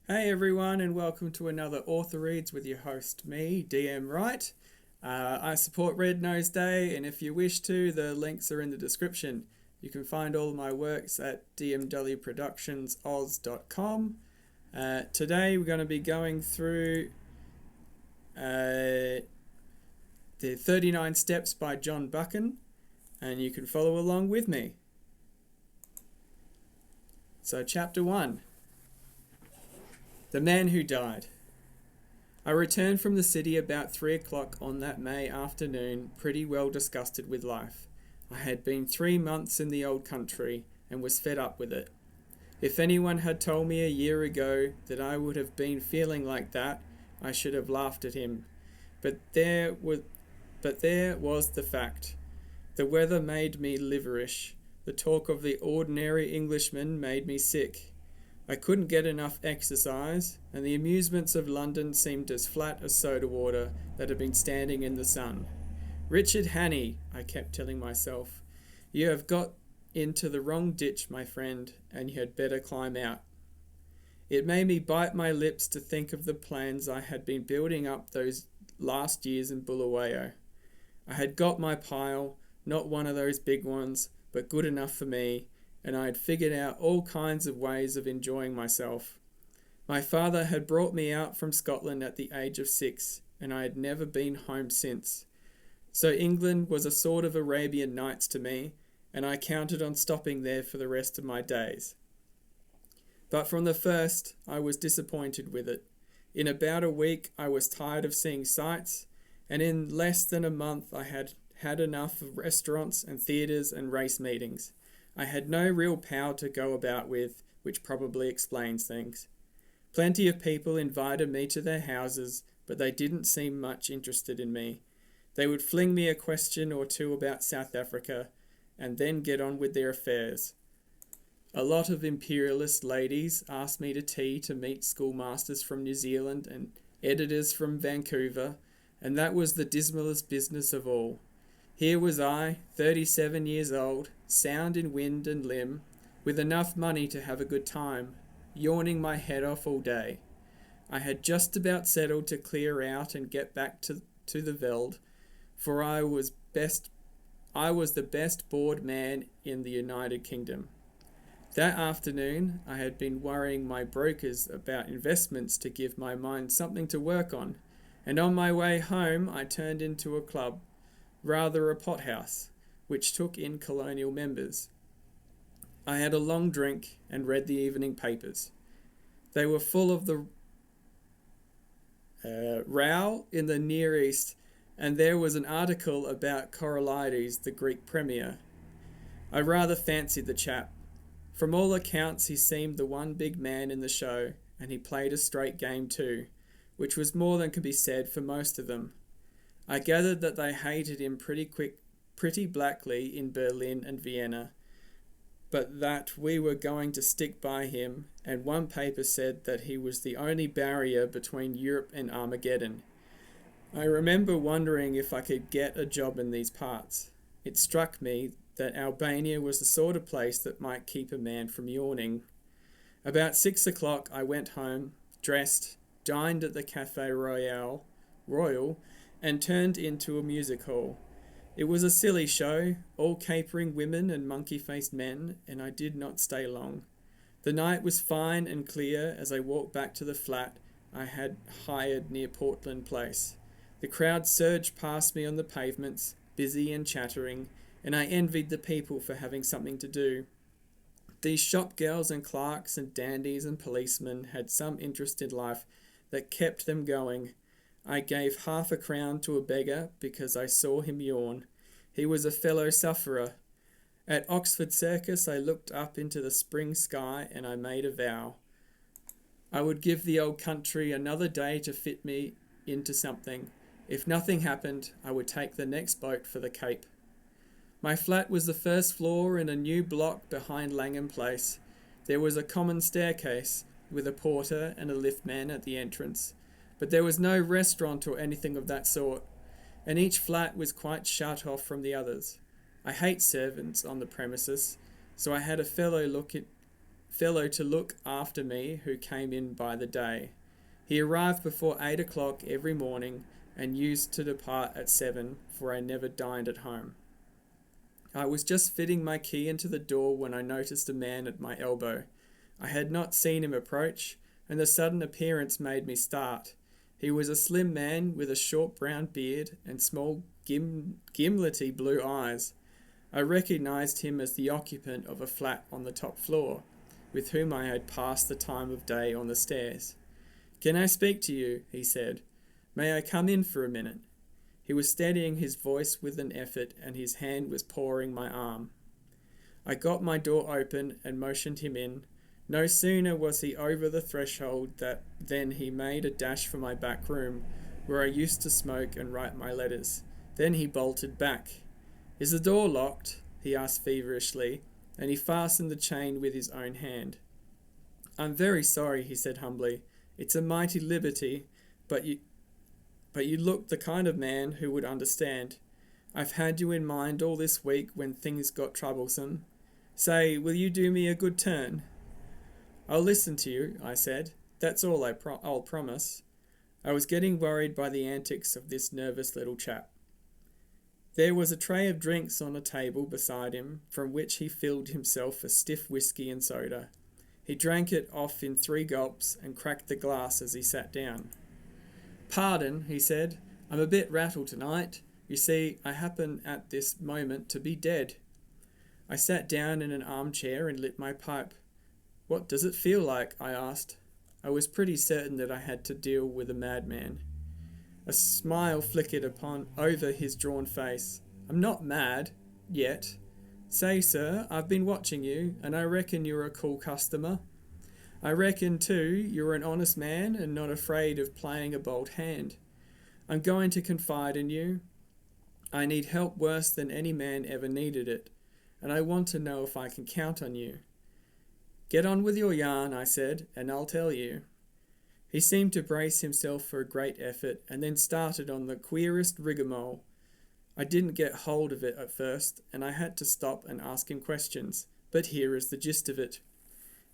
Hey everyone, and welcome to another Author Reads with your host, me, D.M. Wright. I support Red Nose Day, and if you wish to, the links are in the description. You can find all of my works at dmwproductionsoz.com. Today we're going to be going through the 39 Steps by John Buchan, and you can follow along with me. So, Chapter 1. The Man Who Died. I returned from the city about 3 o'clock on that May afternoon, pretty well disgusted with life. I had been 3 months in the old country and was fed up with it. If anyone had told me a year ago that I would have been feeling like that, I should have laughed at him. But there was the fact. The weather made me liverish. The talk of the ordinary Englishman made me sick. I couldn't get enough exercise, and the amusements of London seemed as flat as soda water that had been standing in the sun. Richard Hannay, I kept telling myself, you have got into the wrong ditch, my friend, and you had better climb out. It made me bite my lips to think of the plans I had been building up those last years in Bulawayo. I had got my pile, not one of those big ones, but good enough for me, and I had figured out all kinds of ways of enjoying myself. My father had brought me out from Scotland at the age of 6, and I had never been home since. So England was a sort of Arabian Nights to me, and I counted on stopping there for the rest of my days. But from the first, I was disappointed with it. In about a week, I was tired of seeing sights, and in less than a month, I had had enough of restaurants and theatres and race meetings. I had no real power to go about with, which probably explains things. Plenty of people invited me to their houses, but they didn't seem much interested in me. They would fling me a question or two about South Africa, and then get on with their affairs. A lot of imperialist ladies asked me to tea to meet schoolmasters from New Zealand and editors from Vancouver, and that was the dismalest business of all. Here was I, 37 years old, sound in wind and limb, with enough money to have a good time, yawning my head off all day. I had just about settled to clear out and get back to the veld, for I was the best bored man in the United Kingdom. That afternoon, I had been worrying my brokers about investments to give my mind something to work on, and on my way home I turned into a club, rather a pothouse, which took in colonial members. I had a long drink and read the evening papers. They were full of the row in the Near East, and there was an article about Coralides, the Greek premier. I rather fancied the chap. From all accounts, he seemed the one big man in the show, and he played a straight game too, which was more than could be said for most of them. I gathered that they hated him pretty blackly in Berlin and Vienna, but that we were going to stick by him, and one paper said that he was the only barrier between Europe and Armageddon. I remember wondering if I could get a job in these parts. It struck me that Albania was the sort of place that might keep a man from yawning. About 6 o'clock I went home, dressed, dined at the Café Royal, and turned into a music hall. It was a silly show, all capering women and monkey-faced men, and I did not stay long. The night was fine and clear as I walked back to the flat I had hired near Portland Place. The crowd surged past me on the pavements, busy and chattering, and I envied the people for having something to do. These shop girls and clerks and dandies and policemen had some interest in life that kept them going. I gave half a crown to a beggar because I saw him yawn. He was a fellow sufferer. At Oxford Circus I looked up into the spring sky and I made a vow. I would give the old country another day to fit me into something. If nothing happened, I would take the next boat for the Cape. My flat was the first floor in a new block behind Langham Place. There was a common staircase with a porter and a liftman at the entrance, but there was no restaurant or anything of that sort, and each flat was quite shut off from the others. I hate servants on the premises, so I had a fellow fellow to look after me who came in by the day. He arrived before 8 o'clock every morning and used to depart at 7, for I never dined at home. I was just fitting my key into the door when I noticed a man at my elbow. I had not seen him approach, and the sudden appearance made me start. He was a slim man with a short brown beard and small gimlety blue eyes. I recognized him as the occupant of a flat on the top floor, with whom I had passed the time of day on the stairs. "Can I speak to you?" he said. "May I come in for a minute?" He was steadying his voice with an effort, and his hand was pawing my arm. I got my door open and motioned him in. No sooner was he over the threshold than he made a dash for my back room, where I used to smoke and write my letters. Then he bolted back. "Is the door locked?" he asked feverishly, and he fastened the chain with his own hand. "I'm very sorry," he said humbly. "It's a mighty liberty, but you look the kind of man who would understand. I've had you in mind all this week when things got troublesome. Say, will you do me a good turn?" "I'll listen to you," I said. "That's all I'll promise." I was getting worried by the antics of this nervous little chap. There was a tray of drinks on a table beside him, from which he filled himself a stiff whisky and soda. He drank it off in 3 gulps and cracked the glass as he sat down. "Pardon," he said, "I'm a bit rattled tonight. You see, I happen at this moment to be dead." I sat down in an armchair and lit my pipe. "What does it feel like?" I asked. I was pretty certain that I had to deal with a madman. A smile flickered over his drawn face. "I'm not mad, yet. Say, sir, I've been watching you, and I reckon you're a cool customer. I reckon, too, you're an honest man and not afraid of playing a bold hand. I'm going to confide in you. I need help worse than any man ever needed it, and I want to know if I can count on you." "Get on with your yarn," I said, "and I'll tell you." He seemed to brace himself for a great effort, and then started on the queerest rigmarole. I didn't get hold of it at first, and I had to stop and ask him questions, but here is the gist of it.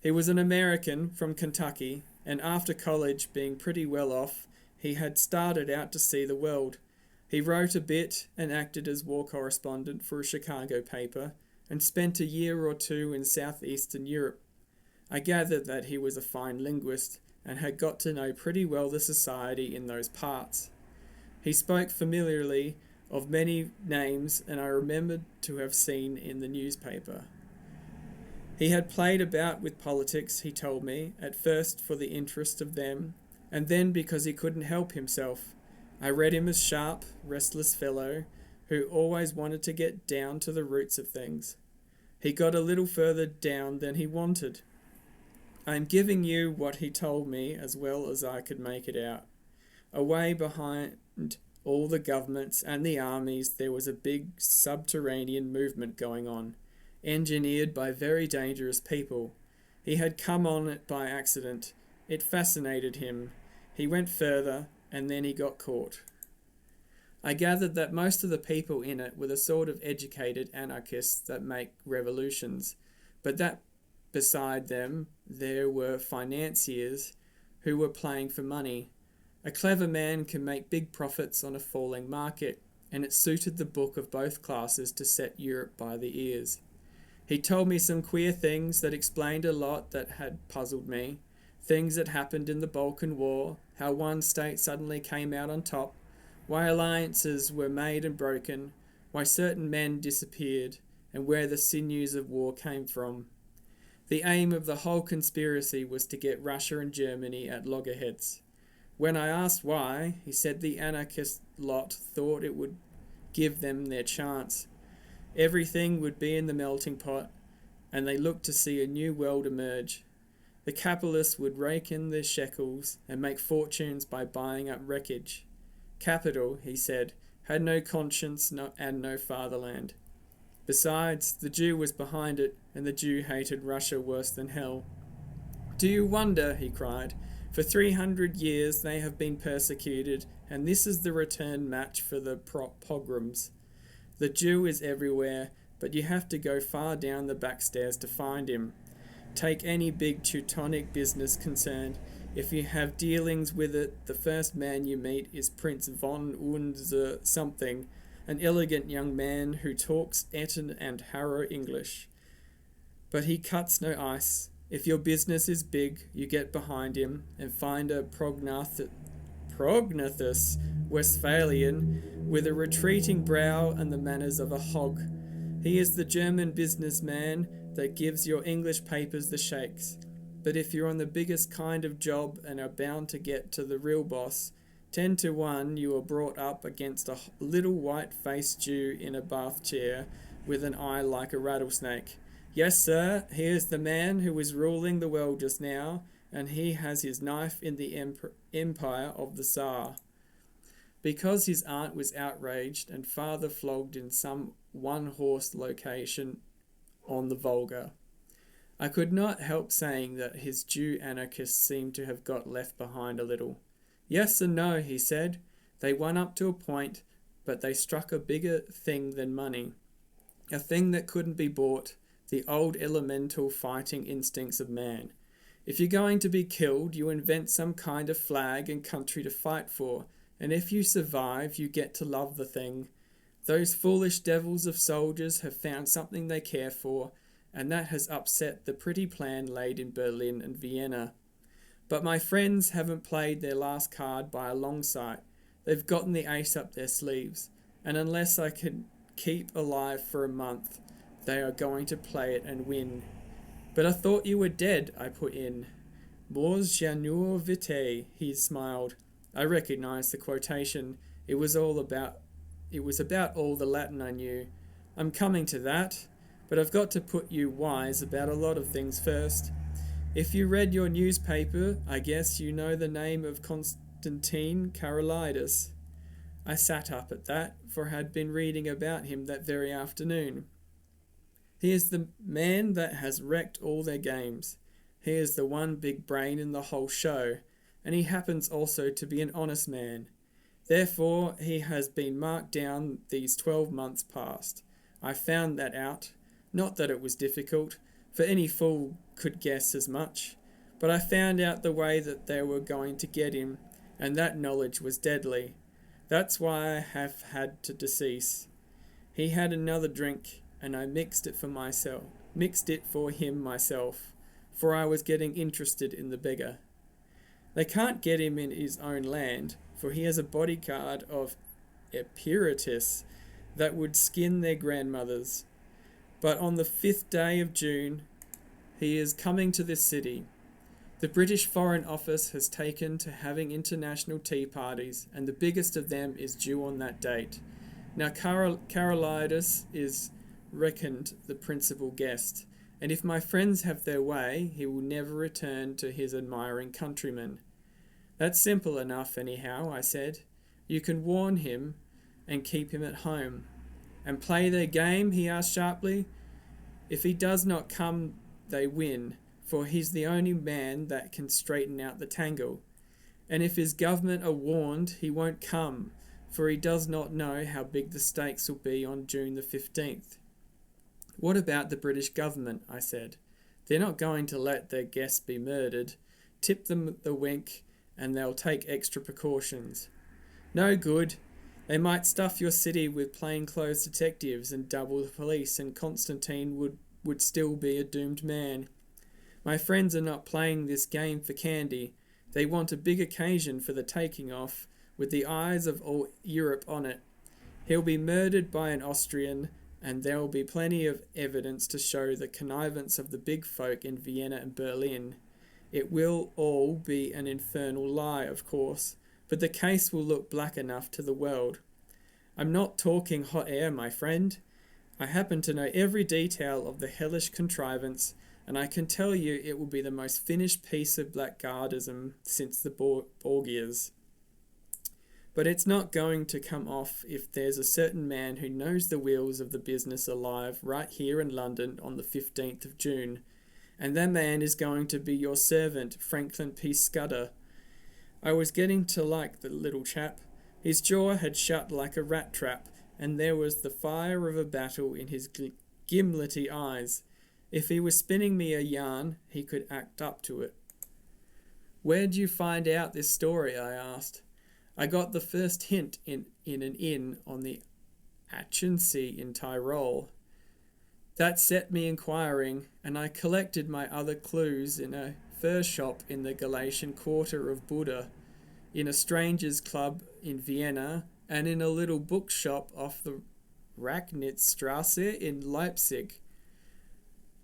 He was an American from Kentucky, and after college, being pretty well off, he had started out to see the world. He wrote a bit and acted as war correspondent for a Chicago paper, and spent a year or 2 in southeastern Europe. I gathered that he was a fine linguist, and had got to know pretty well the society in those parts. He spoke familiarly of many names, and I remembered to have seen in the newspaper. He had played about with politics, he told me, at first for the interest of them, and then because he couldn't help himself. I read him a sharp, restless fellow, who always wanted to get down to the roots of things. He got a little further down than he wanted. I am giving you what he told me as well as I could make it out. Away behind all the governments and the armies there was a big subterranean movement going on, engineered by very dangerous people. He had come on it by accident. It fascinated him. He went further, and then he got caught. I gathered that most of the people in it were the sort of educated anarchists that make revolutions, but that beside them there were financiers who were playing for money. A clever man can make big profits on a falling market, and it suited the book of both classes to set Europe by the ears. He told me some queer things that explained a lot that had puzzled me. Things that happened in the Balkan War, how one state suddenly came out on top, why alliances were made and broken, why certain men disappeared, and where the sinews of war came from. The aim of the whole conspiracy was to get Russia and Germany at loggerheads. When I asked why, he said the anarchist lot thought it would give them their chance. Everything would be in the melting pot, and they looked to see a new world emerge. The capitalists would rake in their shekels and make fortunes by buying up wreckage. Capital, he said, had no conscience and no fatherland. Besides, the Jew was behind it, and the Jew hated Russia worse than hell. "Do you wonder," he cried, "for 300 years they have been persecuted, and this is the return match for the pogroms. The Jew is everywhere, but you have to go far down the back stairs to find him. Take any big Teutonic business concern. If you have dealings with it, the first man you meet is Prince von Unser something, an elegant young man who talks Eton and Harrow English. But he cuts no ice. If your business is big, you get behind him and find a prognathous Westphalian with a retreating brow and the manners of a hog. He is the German businessman that gives your English papers the shakes. But if you're on the biggest kind of job and are bound to get to the real boss, 10 to 1 you are brought up against a little white-faced Jew in a bath chair with an eye like a rattlesnake. Yes, sir, he is the man who is ruling the world just now, and he has his knife in the empire of the Tsar. Because his aunt was outraged and father flogged in some one-horse location on the Volga, I could not help saying that his Jew anarchists seemed to have got left behind a little. Yes and no, he said. They won up to a point, but they struck a bigger thing than money. A thing that couldn't be bought, the old elemental fighting instincts of man. If you're going to be killed, you invent some kind of flag and country to fight for, and if you survive, you get to love the thing. Those foolish devils of soldiers have found something they care for, and that has upset the pretty plan laid in Berlin and Vienna. But my friends haven't played their last card by a long sight. They've gotten the ace up their sleeves, and unless I can keep alive for a month, they are going to play it and win. But I thought you were dead, I put in. Mors janur vitae, he smiled. I recognized the quotation. It was about all the Latin I knew. I'm coming to that, but I've got to put you wise about a lot of things first. If you read your newspaper, I guess you know the name of Constantine Karolidis. I sat up at that, for I had been reading about him that very afternoon. He is the man that has wrecked all their games. He is the one big brain in the whole show, and he happens also to be an honest man. Therefore, he has been marked down these 12 months past. I found that out. Not that it was difficult, for any fool could guess as much. But I found out the way that they were going to get him, and that knowledge was deadly. That's why I have had to decease. He had another drink, and I mixed it for him myself, for I was getting interested in the beggar. They can't get him in his own land, for he has a bodyguard of Epiritus that would skin their grandmothers. But on the 5th day of June, he is coming to this city. The British Foreign Office has taken to having international tea parties, and the biggest of them is due on that date. Now Karolidis is reckoned the principal guest, and if my friends have their way, he will never return to his admiring countrymen. That's simple enough anyhow, I said. You can warn him and keep him at home. And play their game, he asked sharply. If he does not come, they win, for he's the only man that can straighten out the tangle. And if his government are warned, he won't come, for he does not know how big the stakes will be on June the 15th. What about the British government, I said. They're not going to let their guests be murdered. Tip them the wink, and they'll take extra precautions. No good. They might stuff your city with plainclothes detectives and double the police, and Constantine would still be a doomed man. My friends are not playing this game for candy. They want a big occasion for the taking off, with the eyes of all Europe on it. He'll be murdered by an Austrian, and there will be plenty of evidence to show the connivance of the big folk in Vienna and Berlin. It will all be an infernal lie, of course, but the case will look black enough to the world. I'm not talking hot air, my friend. I happen to know every detail of the hellish contrivance, and I can tell you it will be the most finished piece of blackguardism since the Borgias. But it's not going to come off if there's a certain man who knows the wheels of the business alive right here in London on the 15th of June, and that man is going to be your servant, Franklin P. Scudder. I was getting to like the little chap. His jaw had shut like a rat trap, and there was the fire of a battle in his gimlety eyes. If he was spinning me a yarn, he could act up to it. "Where'd you find out this story?" I asked. "I got the first hint in an inn on the Achensee in Tyrol. That set me inquiring, and I collected my other clues in a fur shop in the Galatian quarter of Buda, in a strangers' club in Vienna, and in a little bookshop off the Racknitzstrasse in Leipzig.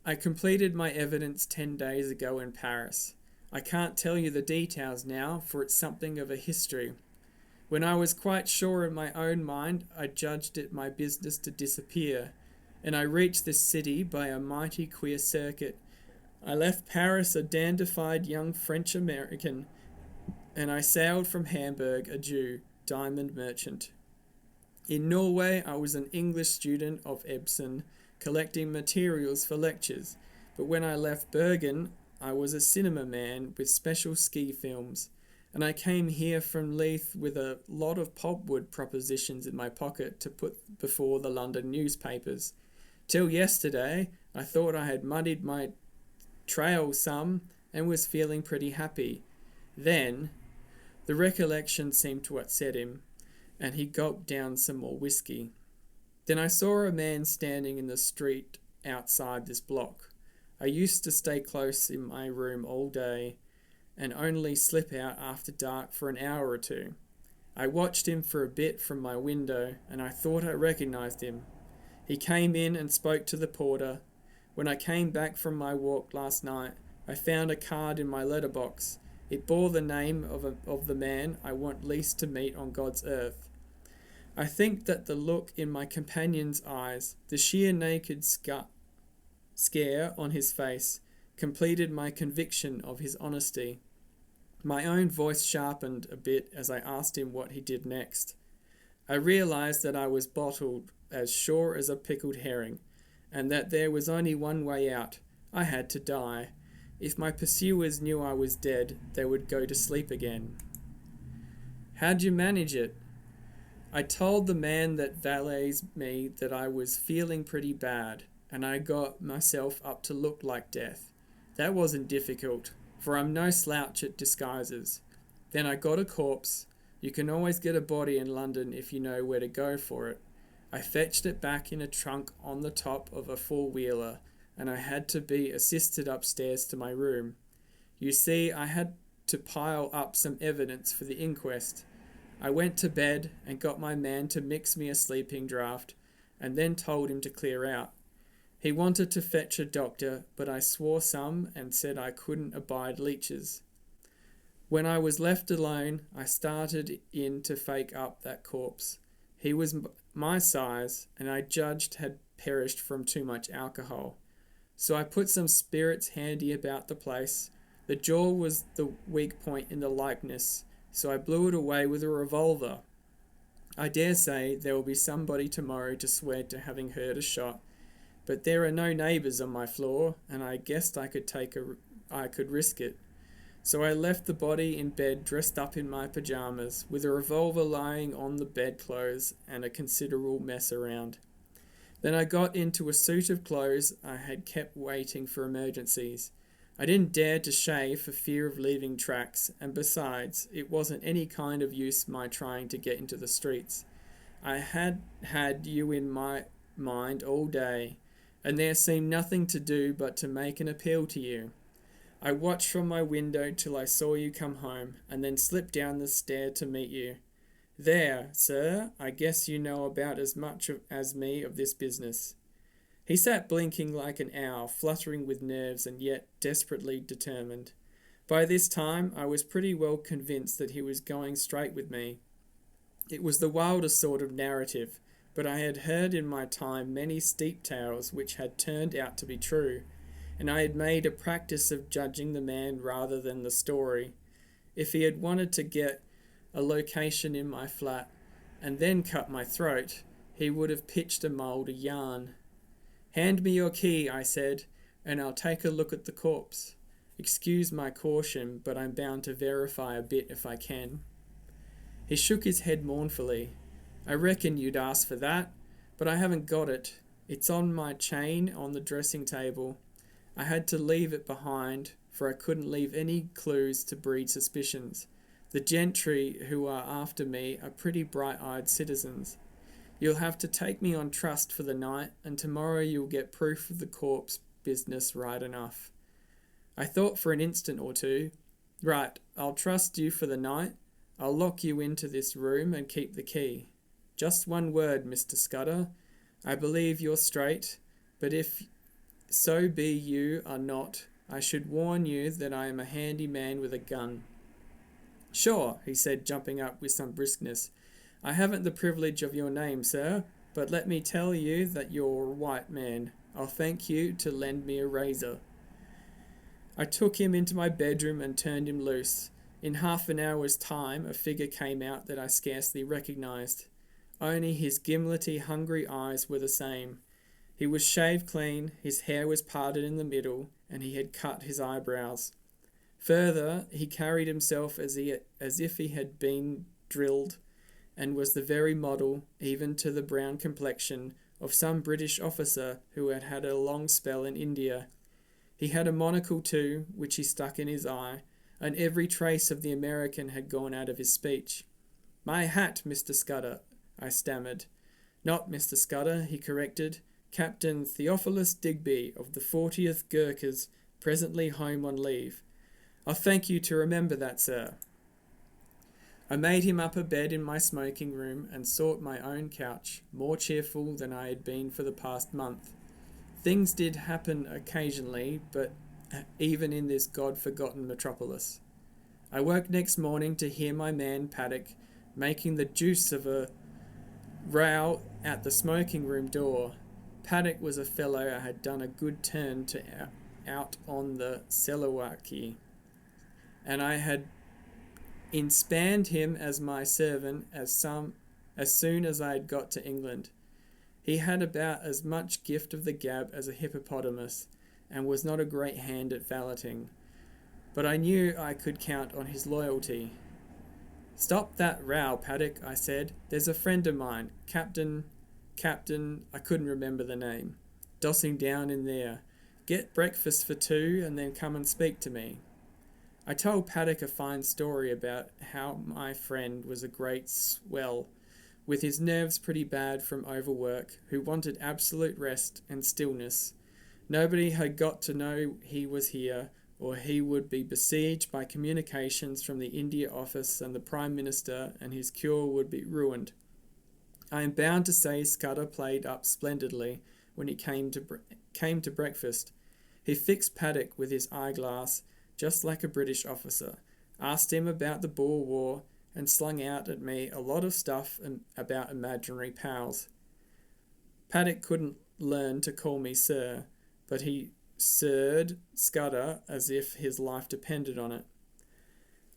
I completed my evidence 10 days ago in Paris. I can't tell you the details now, for it's something of a history. When I was quite sure in my own mind, I judged it my business to disappear, and I reached this city by a mighty queer circuit. I left Paris a dandified young French-American, and I sailed from Hamburg a Jew, diamond merchant. In Norway, I was an English student of Epsom, collecting materials for lectures, but when I left Bergen, I was a cinema man with special ski films, and I came here from Leith with a lot of pulpwood propositions in my pocket to put before the London newspapers. Till yesterday, I thought I had muddied my trail some and was feeling pretty happy. Then, the recollection seemed to upset him, and he gulped down some more whiskey. Then I saw a man standing in the street outside this block. I used to stay close in my room all day and only slip out after dark for an hour or two. I watched him for a bit from my window, and I thought I recognized him. He came in and spoke to the porter. When I came back from my walk last night, I found a card in my letterbox. It bore the name of the man I want least to meet on God's earth. I think that the look in my companion's eyes, the sheer naked scare on his face, completed my conviction of his honesty. My own voice sharpened a bit as I asked him what he did next. I realized that I was bottled as sure as a pickled herring, and that there was only one way out. I had to die. If my pursuers knew I was dead, they would go to sleep again. "How'd you manage it?" "I told the man that valets me that I was feeling pretty bad, and I got myself up to look like death. That wasn't difficult, for I'm no slouch at disguises. Then I got a corpse. You can always get a body in London if you know where to go for it. I fetched it back in a trunk on the top of a four-wheeler, and I had to be assisted upstairs to my room. You see, I had to pile up some evidence for the inquest. I went to bed and got my man to mix me a sleeping draught, and then told him to clear out. He wanted to fetch a doctor, but I swore some and said I couldn't abide leeches. When I was left alone, I started in to fake up that corpse. He was my size, and I judged had perished from too much alcohol. So I put some spirits handy about the place. The jaw was the weak point in the likeness, so I blew it away with a revolver. I dare say there will be somebody tomorrow to swear to having heard a shot, but there are no neighbours on my floor, and I guessed I could risk it. So I left the body in bed dressed up in my pyjamas, with a revolver lying on the bedclothes and a considerable mess around. Then I got into a suit of clothes I had kept waiting for emergencies. I didn't dare to shave for fear of leaving tracks, and besides, it wasn't any kind of use my trying to get into the streets. I had you in my mind all day, and there seemed nothing to do but to make an appeal to you. I watched from my window till I saw you come home, and then slipped down the stair to meet you. There, sir, I guess you know about as much as me of this business." He sat blinking like an owl, fluttering with nerves and yet desperately determined. By this time, I was pretty well convinced that he was going straight with me. It was the wildest sort of narrative, but I had heard in my time many steep tales which had turned out to be true, and I had made a practice of judging the man rather than the story. If he had wanted to get a location in my flat and then cut my throat, he would have pitched a mould a yarn. "Hand me your key," I said, "and I'll take a look at the corpse. Excuse my caution, but I'm bound to verify a bit if I can." He shook his head mournfully. "I reckon you'd ask for that, but I haven't got it. It's on my chain on the dressing table. I had to leave it behind, for I couldn't leave any clues to breed suspicions. The gentry who are after me are pretty bright-eyed citizens. You'll have to take me on trust for the night, and tomorrow you'll get proof of the corpse business right enough. I thought for an instant or two. Right, I'll trust you for the night. I'll lock you into this room and keep the key. Just one word, Mr. Scudder. I believe you're straight, but if so be you are not, I should warn you that I am a handy man with a gun. Sure, he said, jumping up with some briskness. I haven't the privilege of your name, sir, but let me tell you that you're a white man. I'll thank you to lend me a razor. I took him into my bedroom and turned him loose. In half an hour's time, a figure came out that I scarcely recognized. Only his gimlety, hungry eyes were the same. He was shaved clean, his hair was parted in the middle, and he had cut his eyebrows. Further, he carried himself as if he had been drilled, and was the very model, even to the brown complexion, of some British officer who had had a long spell in India. He had a monocle too, which he stuck in his eye, and every trace of the American had gone out of his speech. "My hat, Mr. Scudder," I stammered. "Not Mr. Scudder," he corrected. "Captain Theophilus Digby of the 40th Gurkhas, presently home on leave." "I'll thank you to remember that, sir." I made him up a bed in my smoking room and sought my own couch, more cheerful than I had been for the past month. Things did happen occasionally, but even in this God-forgotten metropolis. I woke next morning to hear my man Paddock making the deuce of a row at the smoking room door. Paddock was a fellow I had done a good turn to out on the Selawaki, and I had inspanned him as my servant as soon as I had got to England. He had about as much gift of the gab as a hippopotamus, and was not a great hand at valeting, but I knew I could count on his loyalty. "Stop that row, Paddock," I said. "There's a friend of mine, Captain, I couldn't remember the name, dossing down in there. Get breakfast for two, and then come and speak to me." I told Paddock a fine story about how my friend was a great swell, with his nerves pretty bad from overwork, who wanted absolute rest and stillness. Nobody had got to know he was here, or he would be besieged by communications from the India Office and the Prime Minister, and his cure would be ruined. I am bound to say Scudder played up splendidly when he came to breakfast. He fixed Paddock with his eyeglass, just like a British officer, asked him about the Boer War, and slung out at me a lot of stuff about imaginary pals. Paddock couldn't learn to call me sir, but he sirred Scudder as if his life depended on it.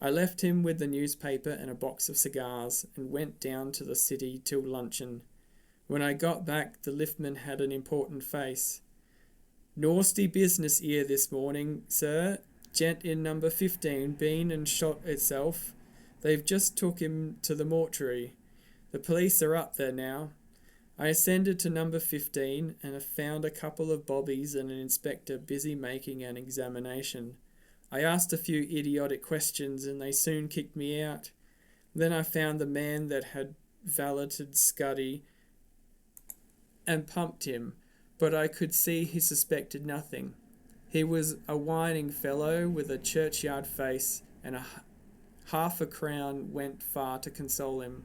I left him with the newspaper and a box of cigars, and went down to the city till luncheon. When I got back, the liftman had an important face. "Nasty business 'ere this morning, sir. Gent in number 15 been and shot itself. They've just took him to the mortuary. The police are up there now." I ascended to number 15 and found a couple of bobbies and an inspector busy making an examination. I asked a few idiotic questions and they soon kicked me out. Then I found the man that had valeted Scuddy and pumped him, but I could see he suspected nothing. He was a whining fellow with a churchyard face, and half a crown went far to console him.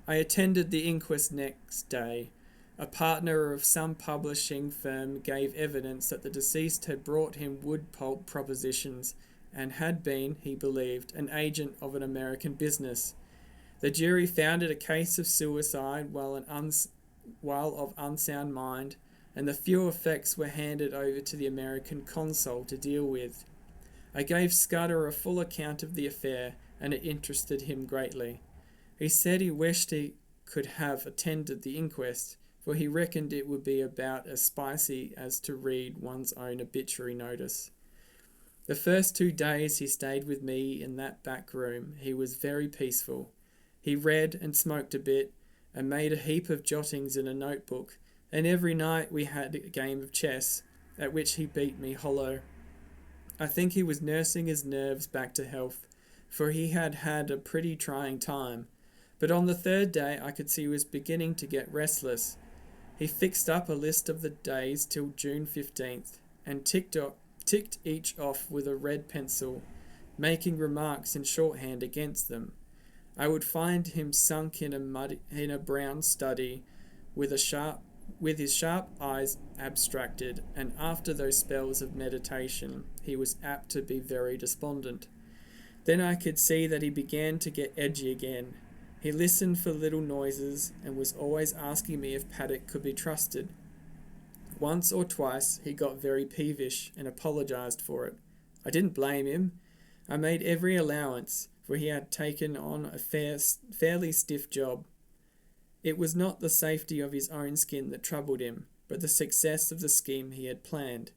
I attended the inquest next day. A partner of some publishing firm gave evidence that the deceased had brought him wood pulp propositions and had been, he believed, an agent of an American business. The jury found it a case of suicide while of unsound mind, and the few effects were handed over to the American consul to deal with. I gave Scudder a full account of the affair, and it interested him greatly. He said he wished he could have attended the inquest, for he reckoned it would be about as spicy as to read one's own obituary notice. The first 2 days he stayed with me in that back room, he was very peaceful. He read and smoked a bit, and made a heap of jottings in a notebook, and every night we had a game of chess. at which he beat me hollow. I think he was nursing his nerves back to health, for he had had a pretty trying time. But on the third day I could see he was beginning to get restless. He fixed up a list of the days till June 15th, and ticked each off with a red pencil, making remarks in shorthand against them. I would find him sunk in a brown study, with his sharp eyes abstracted, and after those spells of meditation he was apt to be very despondent. Then I could see that he began to get edgy again. He listened for little noises, and was always asking me if Paddock could be trusted. Once or twice he got very peevish, and apologised for it. I didn't blame him. I made every allowance, for he had taken on a fairly stiff job. It was not the safety of his own skin that troubled him, but the success of the scheme he had planned.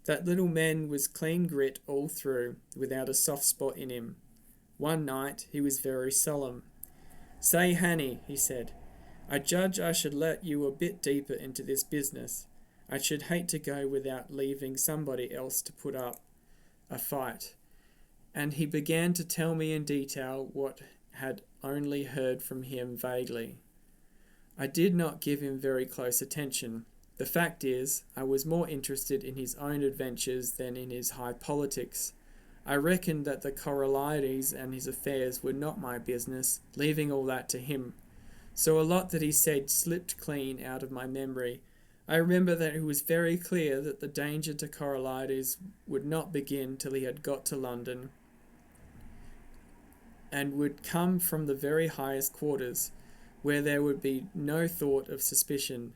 That little man was clean grit all through, without a soft spot in him. One night he was very solemn. "Say, Hannay," he said, "I judge I should let you a bit deeper into this business. I should hate to go without leaving somebody else to put up a fight." And he began to tell me in detail what had only heard from him vaguely. I did not give him very close attention. The fact is, I was more interested in his own adventures than in his high politics. I reckoned that the Coralides and his affairs were not my business, leaving all that to him. So a lot that he said slipped clean out of my memory. I remember that it was very clear that the danger to Coralides would not begin till he had got to London, and would come from the very highest quarters, where there would be no thought of suspicion.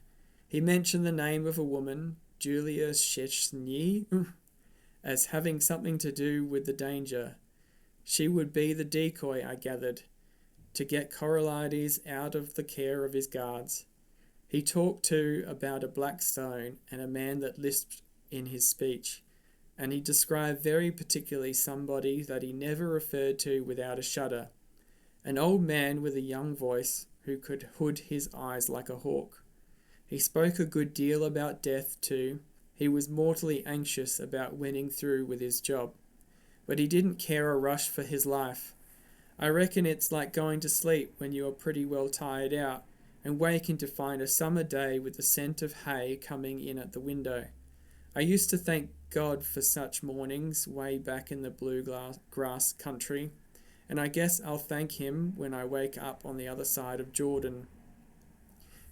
He mentioned the name of a woman, Julia Chesney, as having something to do with the danger. She would be the decoy, I gathered, to get Coralides out of the care of his guards. He talked too about a black stone and a man that lisped in his speech, and he described very particularly somebody that he never referred to without a shudder, an old man with a young voice who could hood his eyes like a hawk. He spoke a good deal about death too. He was mortally anxious about winning through with his job, but he didn't care a rush for his life. I reckon it's like going to sleep when you are pretty well tired out, and waking to find a summer day with the scent of hay coming in at the window. I used to thank God for such mornings way back in the bluegrass country, and I guess I'll thank him when I wake up on the other side of Jordan.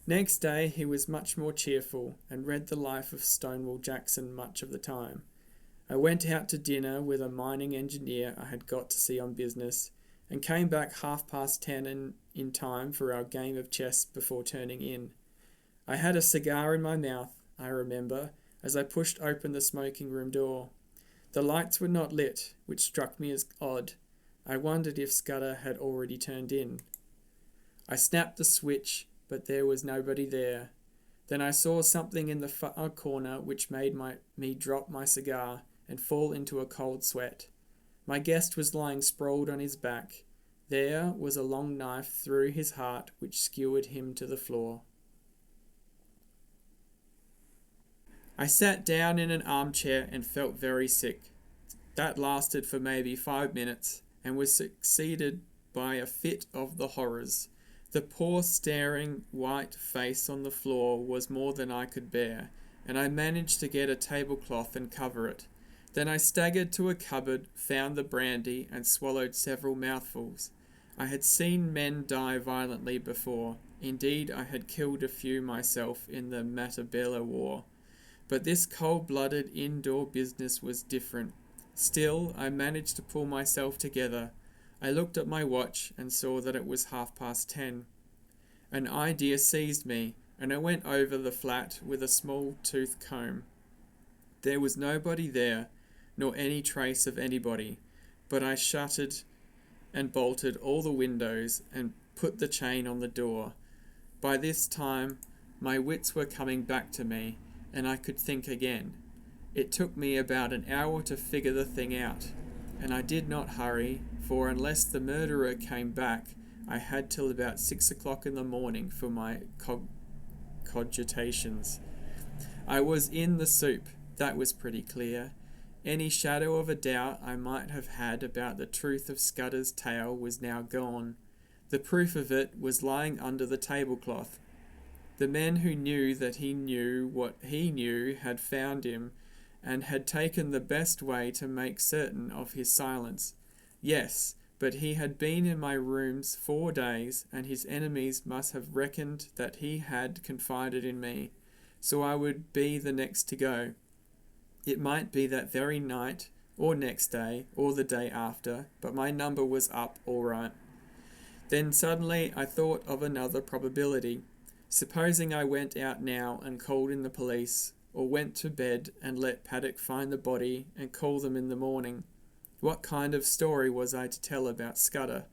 Next day he was much more cheerful, and read the life of Stonewall Jackson much of the time. I went out to dinner with a mining engineer I had got to see on business, and came back 10:30 in time for our game of chess before turning in. I had a cigar in my mouth, I remember, as I pushed open the smoking room door. The lights were not lit, which struck me as odd. I wondered if Scudder had already turned in. I snapped the switch, but there was nobody there. Then I saw something in the far corner which made me drop my cigar and fall into a cold sweat. My guest was lying sprawled on his back. There was a long knife through his heart which skewered him to the floor. I sat down in an armchair and felt very sick. That lasted for maybe 5 minutes, and was succeeded by a fit of the horrors. The poor staring white face on the floor was more than I could bear, and I managed to get a tablecloth and cover it. Then I staggered to a cupboard, found the brandy, and swallowed several mouthfuls. I had seen men die violently before. Indeed, I had killed a few myself in the Matabele War. But this cold-blooded indoor business was different. Still, I managed to pull myself together. I looked at my watch and saw that it was 10:30. An idea seized me, and I went over the flat with a small tooth comb. There was nobody there, nor any trace of anybody, but I shuttered and bolted all the windows and put the chain on the door. By this time, my wits were coming back to me, and I could think again. It took me about an hour to figure the thing out, and I did not hurry, for unless the murderer came back, I had till about 6 o'clock in the morning for my cogitations. I was in the soup, That was pretty clear. Any shadow of a doubt I might have had about the truth of Scudder's tale was now gone. The proof of it was lying under the tablecloth. The men who knew that he knew what he knew had found him, and had taken the best way to make certain of his silence. Yes, but he had been in my rooms 4 days, and his enemies must have reckoned that he had confided in me, so I would be the next to go. It might be that very night, or next day, or the day after, but my number was up all right. Then suddenly I thought of another probability. Supposing I went out now and called in the police, or went to bed and let Paddock find the body and call them in the morning. What kind of story was I to tell about Scudder?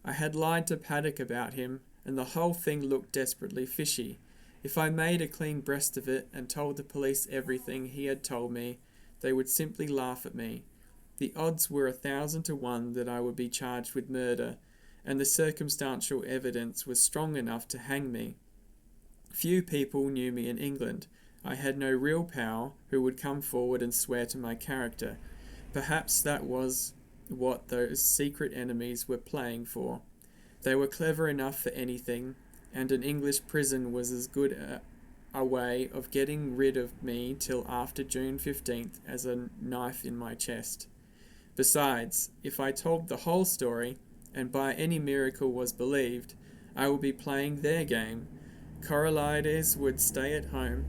I had lied to Paddock about him, and the whole thing looked desperately fishy. If I made a clean breast of it and told the police everything he had told me, they would simply laugh at me. The odds were 1,000 to 1 that I would be charged with murder, and the circumstantial evidence was strong enough to hang me. Few people knew me in England. I had no real pal who would come forward and swear to my character. Perhaps that was what those secret enemies were playing for. They were clever enough for anything, and an English prison was as good a way of getting rid of me till after June 15th as a knife in my chest. Besides, if I told the whole story, and by any miracle was believed, I would be playing their game. Coralides would stay at home,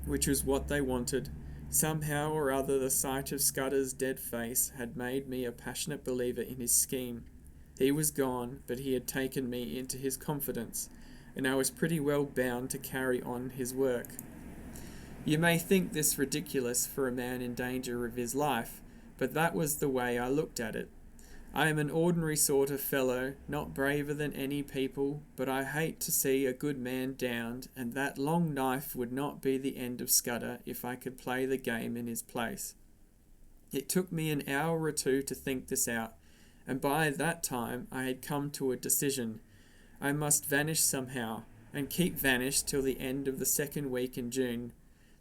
which was what they wanted. Somehow or other the sight of Scudder's dead face had made me a passionate believer in his scheme. He was gone, but he had taken me into his confidence, and I was pretty well bound to carry on his work. You may think this ridiculous for a man in danger of his life, but that was the way I looked at it. I am an ordinary sort of fellow, not braver than any people, but I hate to see a good man downed, and that long knife would not be the end of Scudder if I could play the game in his place. It took me an hour or two to think this out, and by that time I had come to a decision. I must vanish somehow, and keep vanished till the end of the 2nd week in June.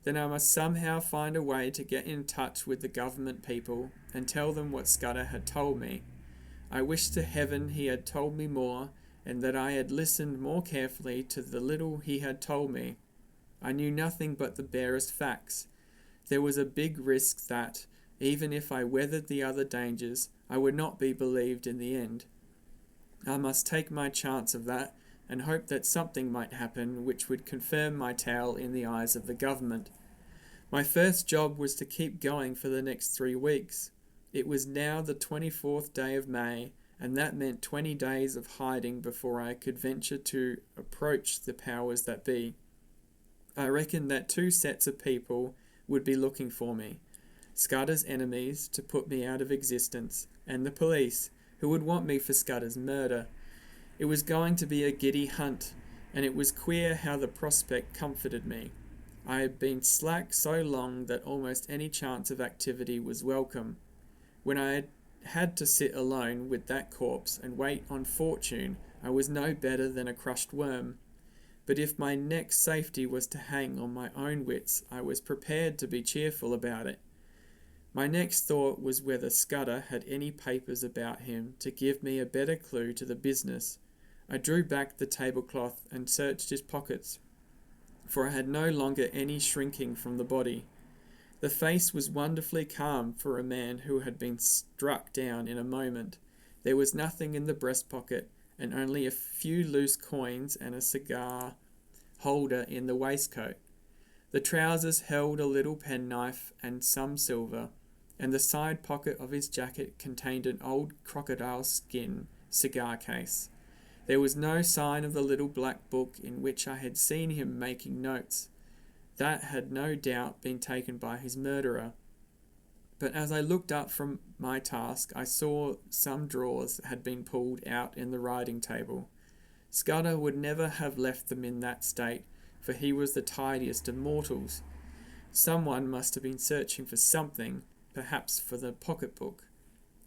Then I must somehow find a way to get in touch with the government people and tell them what Scudder had told me. I wished to heaven he had told me more, and that I had listened more carefully to the little he had told me. I knew nothing but the barest facts. There was a big risk that, even if I weathered the other dangers, I would not be believed in the end. I must take my chance of that, and hope that something might happen which would confirm my tale in the eyes of the government. My first job was to keep going for the next 3 weeks. It was now the 24th day of May, and that meant 20 days of hiding before I could venture to approach the powers that be. I reckoned that 2 sets of people would be looking for me. Scudder's enemies, to put me out of existence, and the police, who would want me for Scudder's murder. It was going to be a giddy hunt, and it was queer how the prospect comforted me. I had been slack so long that almost any chance of activity was welcome. When I had to sit alone with that corpse and wait on fortune, I was no better than a crushed worm. But if my next safety was to hang on my own wits, I was prepared to be cheerful about it. My next thought was whether Scudder had any papers about him to give me a better clue to the business. I drew back the tablecloth and searched his pockets, for I had no longer any shrinking from the body. The face was wonderfully calm for a man who had been struck down in a moment. There was nothing in the breast pocket, and only a few loose coins and a cigar holder in the waistcoat. The trousers held a little penknife and some silver, and the side pocket of his jacket contained an old crocodile skin cigar case. There was no sign of the little black book in which I had seen him making notes. That had no doubt been taken by his murderer. But as I looked up from my task, I saw some drawers had been pulled out in the writing table. Scudder would never have left them in that state, for he was the tidiest of mortals. Someone must have been searching for something, perhaps for the pocketbook.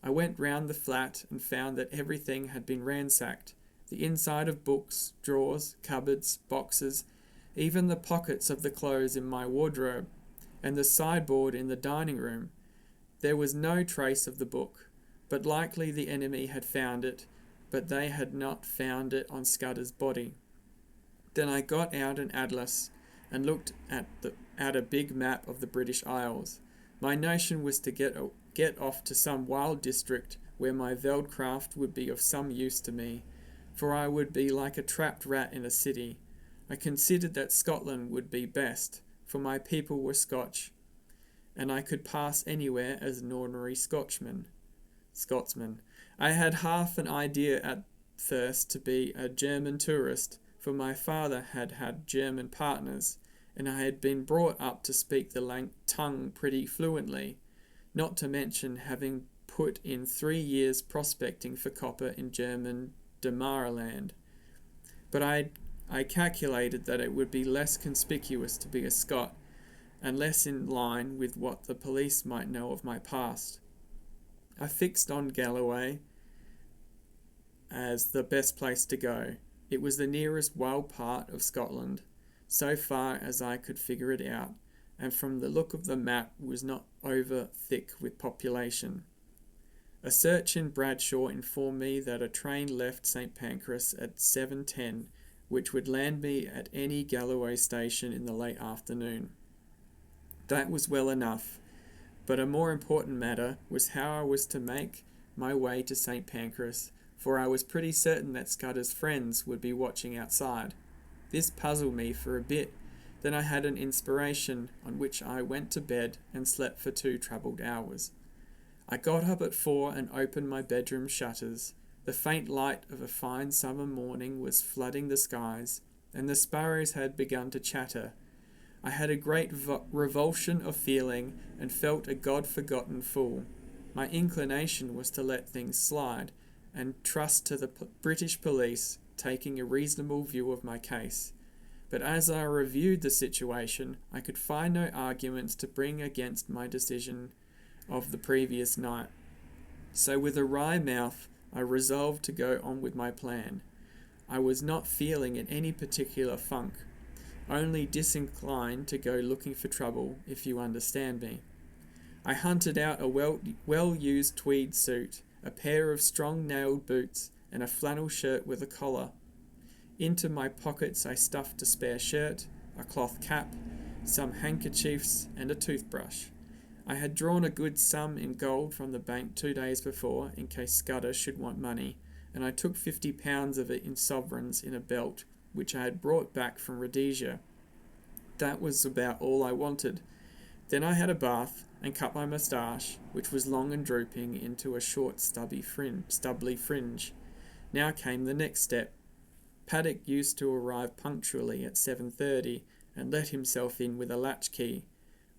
I went round the flat and found that everything had been ransacked. The inside of books, drawers, cupboards, boxes, even the pockets of the clothes in my wardrobe. and the sideboard in the dining room. There was no trace of the book, but likely the enemy had found it, but they had not found it on Scudder's body. Then I got out an atlas and looked at a big map of the British Isles. My notion was to get off to some wild district where my veldcraft would be of some use to me, for I would be like a trapped rat in a city. I considered that Scotland would be best, for my people were Scotch, and I could pass anywhere as an ordinary Scotsman. I had half an idea at first to be a German tourist, for my father had had German partners, and I had been brought up to speak the tongue pretty fluently, not to mention having put in 3 years prospecting for copper in German Damaraland. But I calculated that it would be less conspicuous to be a Scot, and less in line with what the police might know of my past. I fixed on Galloway as the best place to go. It was the nearest wild part of Scotland, so far as I could figure it out, and from the look of the map was not over thick with population. A search in Bradshaw informed me that a train left St Pancras at 7:10, which would land me at any Galloway station in the late afternoon. That was well enough, but a more important matter was how I was to make my way to St Pancras, for I was pretty certain that Scudder's friends would be watching outside. This puzzled me for a bit. Then I had an inspiration, on which I went to bed and slept for 2 troubled hours. I got up at 4 and opened my bedroom shutters. The faint light of a fine summer morning was flooding the skies, and the sparrows had begun to chatter. I had a great revulsion of feeling, and felt a God-forgotten fool. My inclination was to let things slide, and trust to the British police taking a reasonable view of my case. But as I reviewed the situation, I could find no arguments to bring against my decision of the previous night. So with a wry mouth, I resolved to go on with my plan. I was not feeling in any particular funk, only disinclined to go looking for trouble, if you understand me. I hunted out a well-used tweed suit, a pair of strong nailed boots, and a flannel shirt with a collar. Into my pockets I stuffed a spare shirt, a cloth cap, some handkerchiefs, and a toothbrush. I had drawn a good sum in gold from the bank 2 days before, in case Scudder should want money, and I took £50 of it in sovereigns in a belt, which I had brought back from Rhodesia. That was about all I wanted. Then I had a bath, and cut my moustache, which was long and drooping, into a short stubbly fringe. Now came the next step. Paddock used to arrive punctually at 7:30, and let himself in with a latchkey.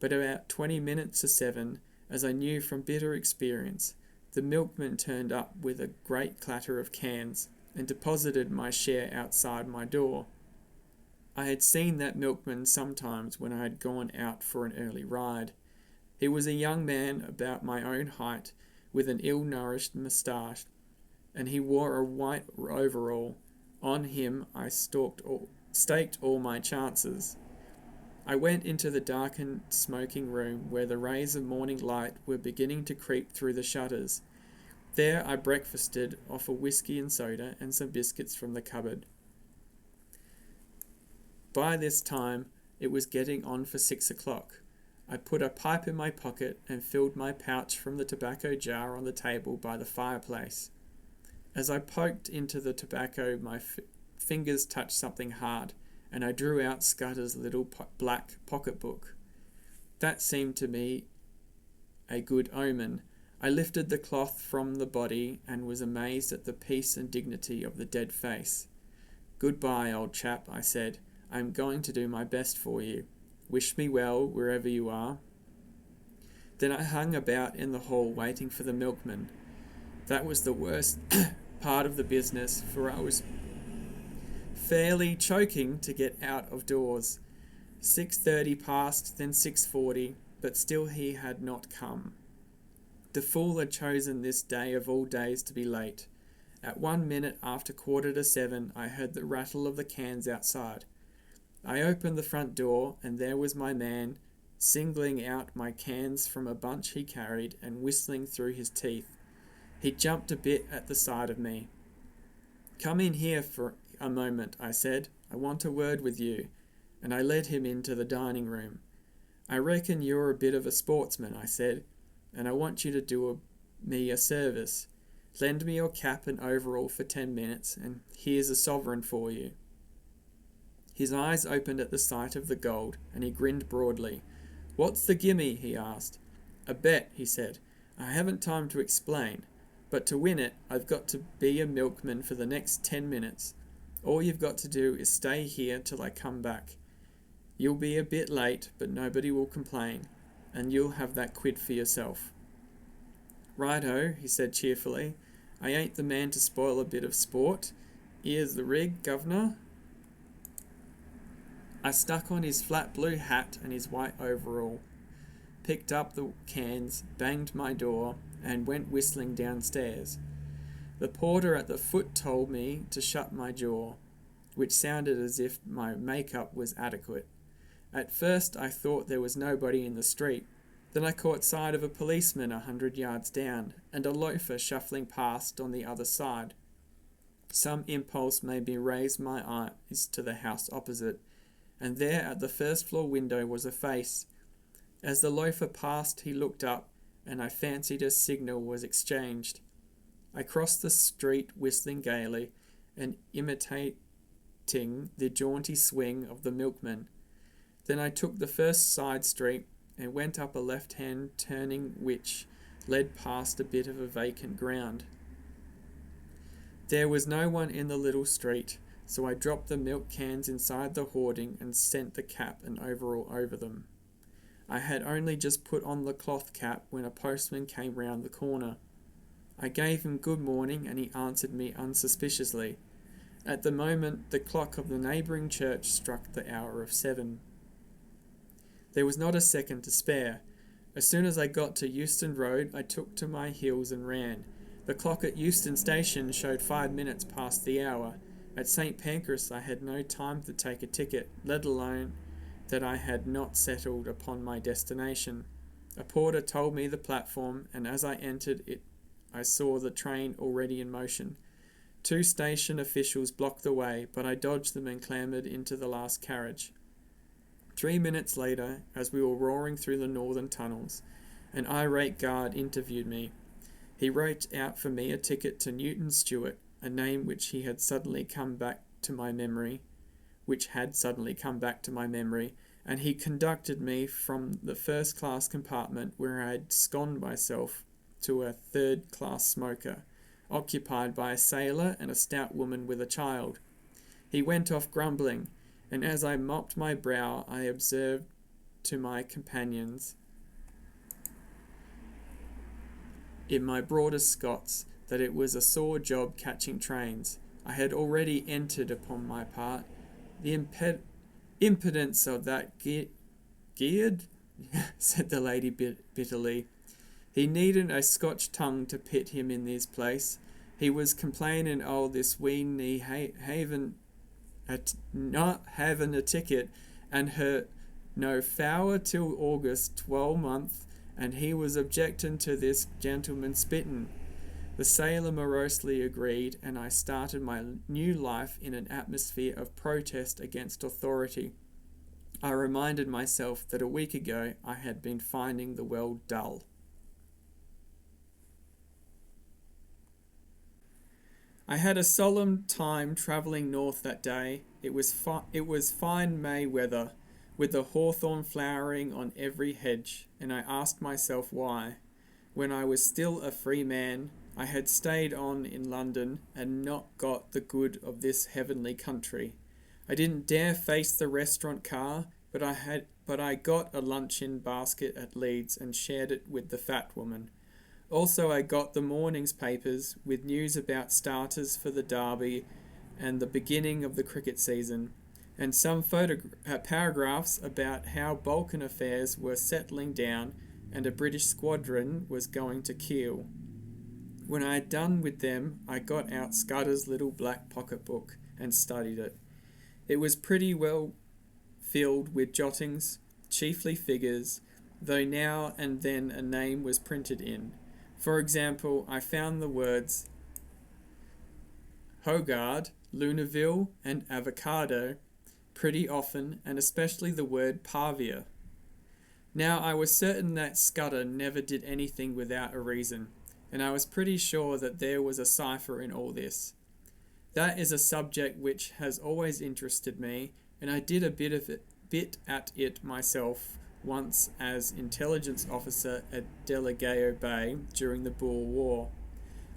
But about 20 minutes to 7, as I knew from bitter experience, the milkman turned up with a great clatter of cans, and deposited my share outside my door. I had seen that milkman sometimes when I had gone out for an early ride. He was a young man about my own height, with an ill-nourished moustache, and he wore a white overall. On him I staked all my chances. I went into the darkened smoking room, where the rays of morning light were beginning to creep through the shutters. There I breakfasted off a whisky and soda and some biscuits from the cupboard. By this time it was getting on for 6 o'clock. I put a pipe in my pocket and filled my pouch from the tobacco jar on the table by the fireplace. As I poked into the tobacco, my fingers touched something hard, and I drew out Scudder's little black pocketbook. That seemed to me a good omen. I lifted the cloth from the body and was amazed at the peace and dignity of the dead face. "Goodbye, old chap," I said. "I am going to do my best for you. Wish me well wherever you are." Then I hung about in the hall waiting for the milkman. That was the worst part of the business, for I was fairly choking to get out of doors. 6:30 passed, then 6:40, but still he had not come. The fool had chosen this day of all days to be late. At 1 minute after 7:15, I heard the rattle of the cans outside. I opened the front door, and there was my man, singling out my cans from a bunch he carried and whistling through his teeth. He jumped a bit at the sight of me. "Come in here for a moment," I said. "I want a word with you," and I led him into the dining room. "I reckon you're a bit of a sportsman," I said, "and I want you to do me a service. Lend me your cap and overall for 10 minutes, and here's a sovereign for you." His eyes opened at the sight of the gold, and he grinned broadly. "What's the gimme?" he asked. "A bet," he said. "I haven't time to explain, but to win it, I've got to be a milkman for the next 10 minutes. All you've got to do is stay here till I come back. You'll be a bit late, but nobody will complain, and you'll have that quid for yourself." "Righto," he said cheerfully. "I ain't the man to spoil a bit of sport. Here's the rig, governor." I stuck on his flat blue hat and his white overall, picked up the cans, banged my door, and went whistling downstairs. The porter at the foot told me to shut my jaw, which sounded as if my makeup was adequate. At first I thought there was nobody in the street. Then I caught sight of a policeman 100 yards down, and a loafer shuffling past on the other side. Some impulse made me raise my eyes to the house opposite, and there at the first floor window was a face. As the loafer passed, he looked up, and I fancied a signal was exchanged. I crossed the street whistling gaily and imitating the jaunty swing of the milkman. Then I took the first side street and went up a left-hand turning which led past a bit of a vacant ground. There was no one in the little street, so I dropped the milk cans inside the hoarding and sent the cap and overall over them. I had only just put on the cloth cap when a postman came round the corner. I gave him good morning, and he answered me unsuspiciously. At the moment, the clock of the neighbouring church struck the hour of 7. There was not a second to spare. As soon as I got to Euston Road, I took to my heels and ran. The clock at Euston Station showed 5 minutes past the hour. At St. Pancras I had no time to take a ticket, let alone that I had not settled upon my destination. A porter told me the platform, and as I entered it, I saw the train already in motion. 2 station officials blocked the way, but I dodged them and clambered into the last carriage. 3 minutes later, as we were roaring through the northern tunnels, an irate guard interviewed me. He wrote out for me a ticket to Newton Stewart, a name which had suddenly come back to my memory, and he conducted me from the first-class compartment where I had sconed myself to a third-class smoker, occupied by a sailor and a stout woman with a child. He went off grumbling, and as I mopped my brow, I observed to my companions, in my broadest Scots, that it was a sore job catching trains. I had already entered upon my part. The impudence of that geared, said the lady bitterly. He needed a Scotch tongue to pit him in this place. He was complaining this ween not having a ticket, and her no fower till August 12 month, and he was objecting to this gentleman spitting. The sailor morosely agreed, and I started my new life in an atmosphere of protest against authority. I reminded myself that a week ago I had been finding the world dull. I had a solemn time travelling north that day. It was fine May weather, with the hawthorn flowering on every hedge, and I asked myself why. When I was still a free man, I had stayed on in London and not got the good of this heavenly country. I didn't dare face the restaurant car, but I got a luncheon basket at Leeds and shared it with the fat woman. Also, I got the morning's papers with news about starters for the Derby and the beginning of the cricket season, and some paragraphs about how Balkan affairs were settling down and a British squadron was going to Kiel. When I had done with them, I got out Scudder's little black pocketbook and studied it. It was pretty well filled with jottings, chiefly figures, though now and then a name was printed in. For example, I found the words Hogard, Lunaville, and avocado pretty often, and especially the word Pavia. Now, I was certain that Scudder never did anything without a reason, and I was pretty sure that there was a cipher in all this. That is a subject which has always interested me, and I did a bit at it myself once as intelligence officer at Delegado Bay during the Boer War.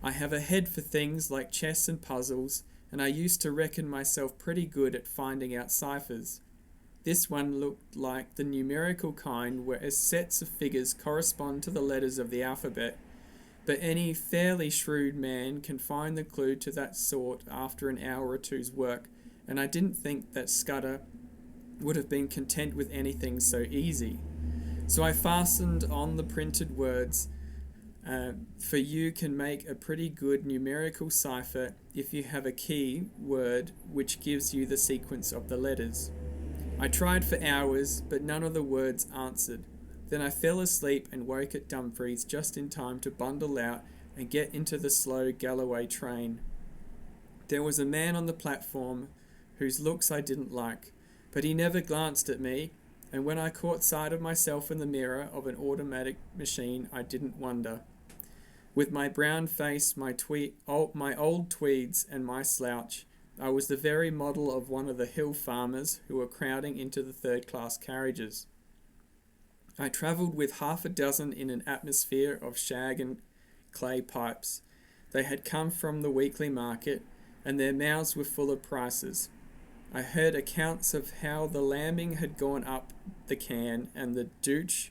I have a head for things like chess and puzzles, and I used to reckon myself pretty good at finding out ciphers. This one looked like the numerical kind where sets of figures correspond to the letters of the alphabet, but any fairly shrewd man can find the clue to that sort after an hour or two's work, and I didn't think that Scudder would have been content with anything so easy. So I fastened on the printed words, for you can make a pretty good numerical cipher if you have a key word which gives you the sequence of the letters. I tried for hours, but none of the words answered. Then I fell asleep and woke at Dumfries just in time to bundle out and get into the slow Galloway train. There was a man on the platform whose looks I didn't like, but he never glanced at me, and when I caught sight of myself in the mirror of an automatic machine, I didn't wonder. With my brown face, my old tweeds, and my slouch, I was the very model of one of the hill farmers who were crowding into the third-class carriages. I travelled with half a dozen in an atmosphere of shag and clay pipes. They had come from the weekly market, and their mouths were full of prices. I heard accounts of how the lambing had gone up the can, and the douche,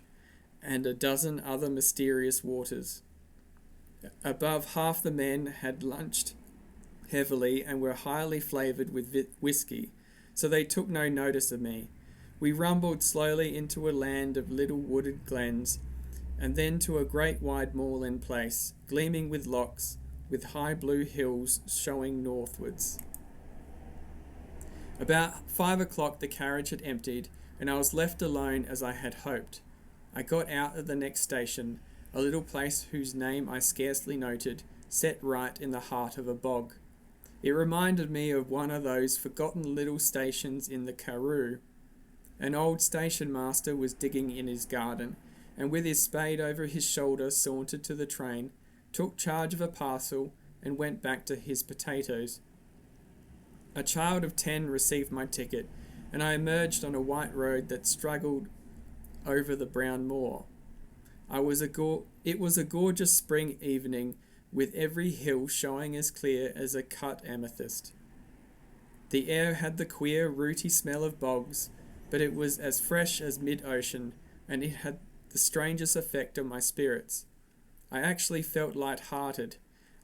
and a dozen other mysterious waters. Above half the men had lunched heavily and were highly flavoured with whisky, so they took no notice of me. We rumbled slowly into a land of little wooded glens, and then to a great wide moorland place, gleaming with locks, with high blue hills showing northwards. About 5 o'clock the carriage had emptied, and I was left alone as I had hoped. I got out at the next station, a little place whose name I scarcely noted, set right in the heart of a bog. It reminded me of one of those forgotten little stations in the Karoo. An old station master was digging in his garden, and with his spade over his shoulder sauntered to the train, took charge of a parcel, and went back to his potatoes. A child of 10 received my ticket, and I emerged on a white road that struggled over the brown moor. It was a gorgeous spring evening, with every hill showing as clear as a cut amethyst. The air had the queer, rooty smell of bogs, but it was as fresh as mid-ocean, and it had the strangest effect on my spirits. I actually felt light-hearted.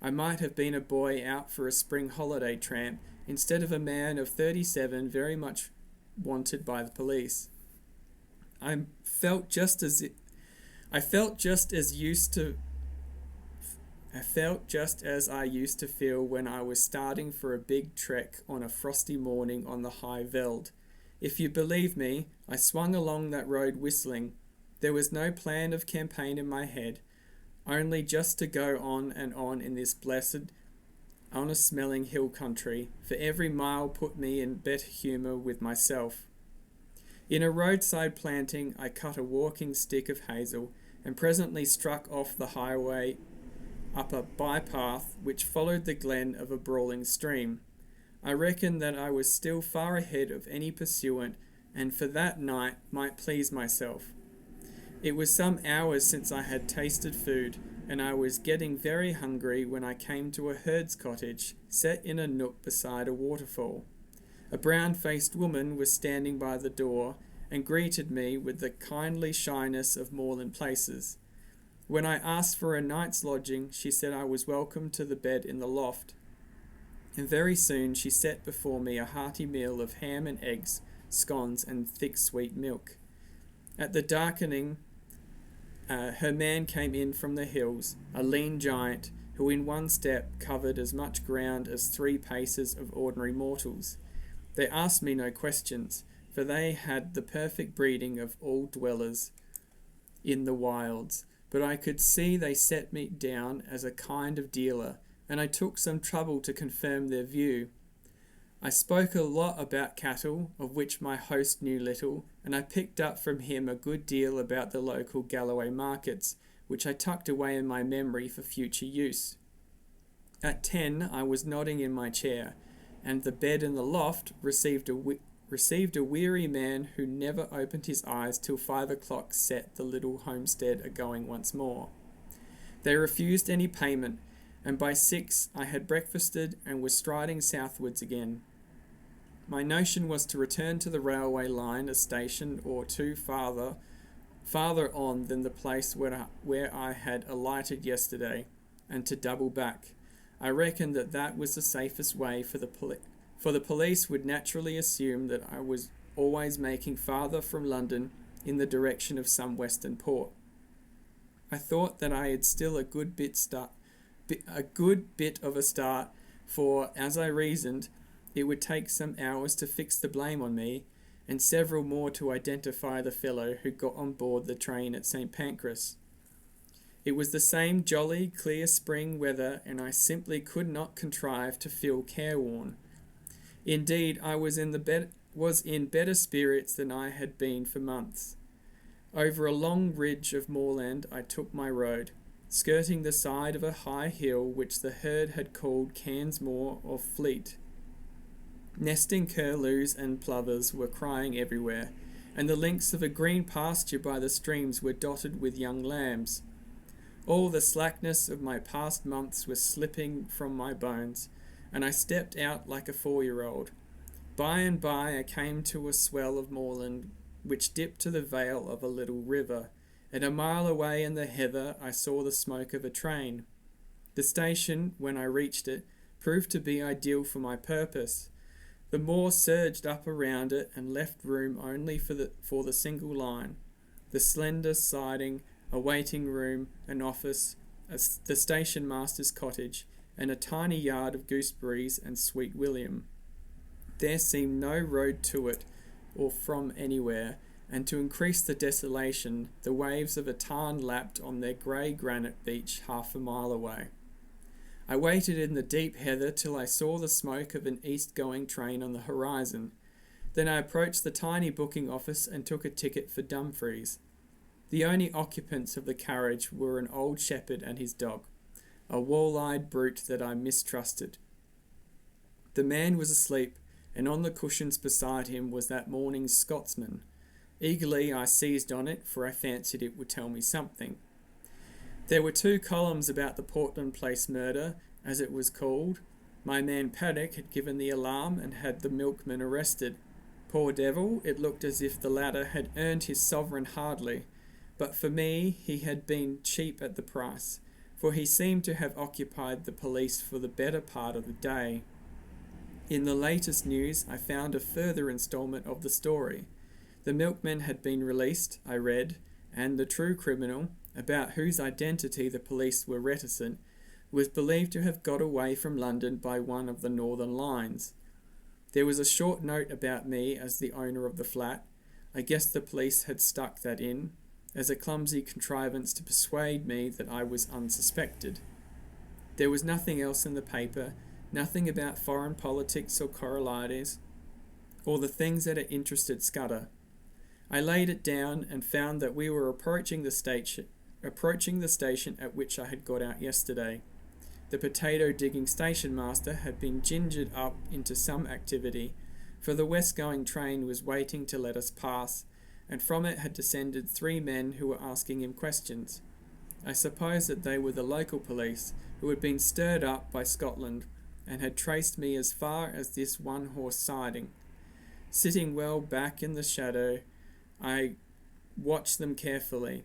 I might have been a boy out for a spring holiday tramp, instead of a man of 37 very much wanted by the police. I felt just as I used to feel when I was starting for a big trek on a frosty morning on the High Veld. If you believe me, I swung along that road whistling. There was no plan of campaign in my head, only just to go on and on in this blessed, honest-smelling hill country, for every mile put me in better humour with myself. In a roadside planting, I cut a walking stick of hazel, and presently struck off the highway up a bypath which followed the glen of a brawling stream. I reckoned that I was still far ahead of any pursuant, and for that night might please myself. It was some hours since I had tasted food, and I was getting very hungry when I came to a herd's cottage set in a nook beside a waterfall. A brown-faced woman was standing by the door and greeted me with the kindly shyness of moorland places. When I asked for a night's lodging, she said I was welcome to the bed in the loft. And very soon she set before me a hearty meal of ham and eggs, scones, and thick sweet milk. At the darkening, her man came in from the hills, a lean giant, who in one step covered as much ground as 3 paces of ordinary mortals. They asked me no questions, for they had the perfect breeding of all dwellers in the wilds, but I could see they set me down as a kind of dealer, and I took some trouble to confirm their view. I spoke a lot about cattle, of which my host knew little, and I picked up from him a good deal about the local Galloway markets, which I tucked away in my memory for future use. At 10, I was nodding in my chair, and the bed in the loft received a weary man who never opened his eyes till 5 o'clock set the little homestead a-going once more. They refused any payment, and by 6 I had breakfasted and was striding southwards again. My notion was to return to the railway line a station or two farther on than the place where I had alighted yesterday, and to double back. I reckoned that was the safest way, for the police would naturally assume that I was always making farther from London in the direction of some western port. I thought that I had still a good bit of a start, for, as I reasoned, it would take some hours to fix the blame on me, and several more to identify the fellow who got on board the train at St. Pancras. It was the same jolly, clear spring weather, and I simply could not contrive to feel careworn. Indeed, I was in better spirits than I had been for months. Over a long ridge of moorland I took my road, skirting the side of a high hill which the herd had called Cairnsmore or Fleet. Nesting curlews and plovers were crying everywhere, and the links of a green pasture by the streams were dotted with young lambs. All the slackness of my past months was slipping from my bones, and I stepped out like a 4-year-old. By and by I came to a swell of moorland which dipped to the vale of a little river, and a mile away in the heather I saw the smoke of a train. The station, when I reached it, proved to be ideal for my purpose. The moor surged up around it and left room only for the single line, the slender siding, a waiting room, an office, the station master's cottage, and a tiny yard of gooseberries and sweet William. There seemed no road to it or from anywhere, and to increase the desolation, the waves of a tarn lapped on their grey granite beach half a mile away. I waited in the deep heather till I saw the smoke of an east-going train on the horizon. Then I approached the tiny booking office and took a ticket for Dumfries. The only occupants of the carriage were an old shepherd and his dog, a wall-eyed brute that I mistrusted. The man was asleep, and on the cushions beside him was that morning's Scotsman. Eagerly I seized on it, for I fancied it would tell me something. There were 2 columns about the Portland Place murder, as it was called. My man Paddock had given the alarm and had the milkman arrested. Poor devil, it looked as if the latter had earned his sovereign hardly, but for me he had been cheap at the price, for he seemed to have occupied the police for the better part of the day. In the latest news I found a further instalment of the story. The milkman had been released, I read, and the true criminal, about whose identity the police were reticent, was believed to have got away from London by one of the northern lines. There was a short note about me as the owner of the flat. I guess the police had stuck that in, as a clumsy contrivance to persuade me that I was unsuspected. There was nothing else in the paper, nothing about foreign politics or Corralides, or the things that had interested Scudder. I laid it down and found that we were approaching the station at which I had got out yesterday. The potato-digging station master had been gingered up into some activity, for the west-going train was waiting to let us pass, and from it had descended 3 men who were asking him questions. I suppose that they were the local police, who had been stirred up by Scotland, and had traced me as far as this one-horse siding. Sitting well back in the shadow, I watched them carefully.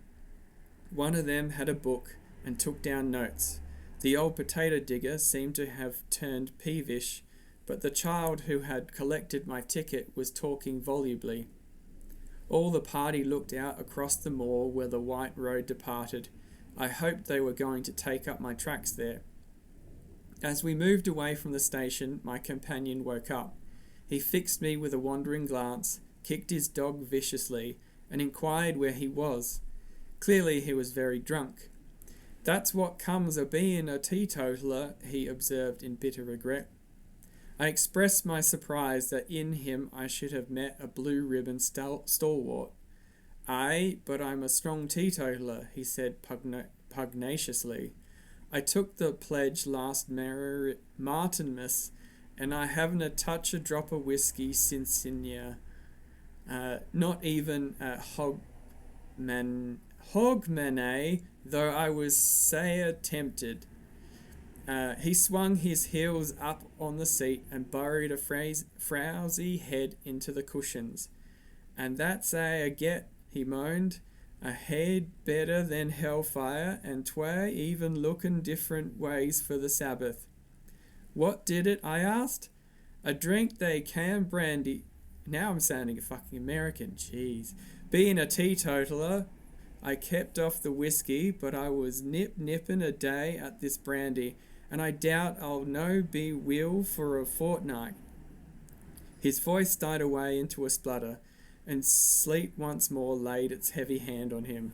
One of them had a book and took down notes. The old potato digger seemed to have turned peevish, but the child who had collected my ticket was talking volubly. All the party looked out across the moor where the white road departed. I hoped they were going to take up my tracks there. As we moved away from the station, my companion woke up. He fixed me with a wandering glance, kicked his dog viciously, and inquired where he was. Clearly he was very drunk. "That's what comes of being a teetotaler," he observed in bitter regret. I expressed my surprise that in him I should have met a blue-ribbon stalwart. "Aye, but I'm a strong teetotaler," he said pugnaciously. "I took the pledge last Martinmas, and I haven't a touch a drop of whiskey since Sinya. Not even a hogmanay, though I was sair tempted." He swung his heels up on the seat and burrowed a frowsy head into the cushions. "And that's I get," he moaned. "A head better than hellfire, and twa even looking different ways for the Sabbath." "What did it?" I asked. "I drank they can brandy." Now I'm sounding fucking American, jeez. "Being a teetotaler, I kept off the whiskey, but I was nipping a day at this brandy, and I doubt I'll no be weel for a fortnight." His voice died away into a splutter, and sleep once more laid its heavy hand on him.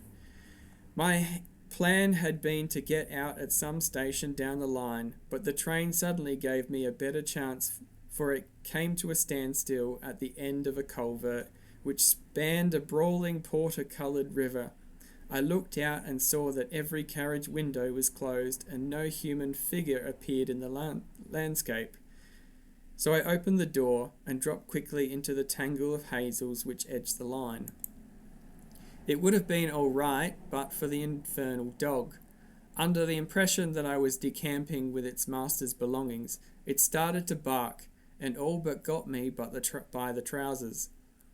My plan had been to get out at some station down the line, but the train suddenly gave me a better chance, for it came to a standstill at the end of a culvert which spanned a brawling porter-coloured river. I looked out and saw that every carriage window was closed and no human figure appeared in the landscape. So I opened the door and dropped quickly into the tangle of hazels which edged the line. It would have been all right but for the infernal dog. Under the impression that I was decamping with its master's belongings, it started to bark, and all but got me by the trousers.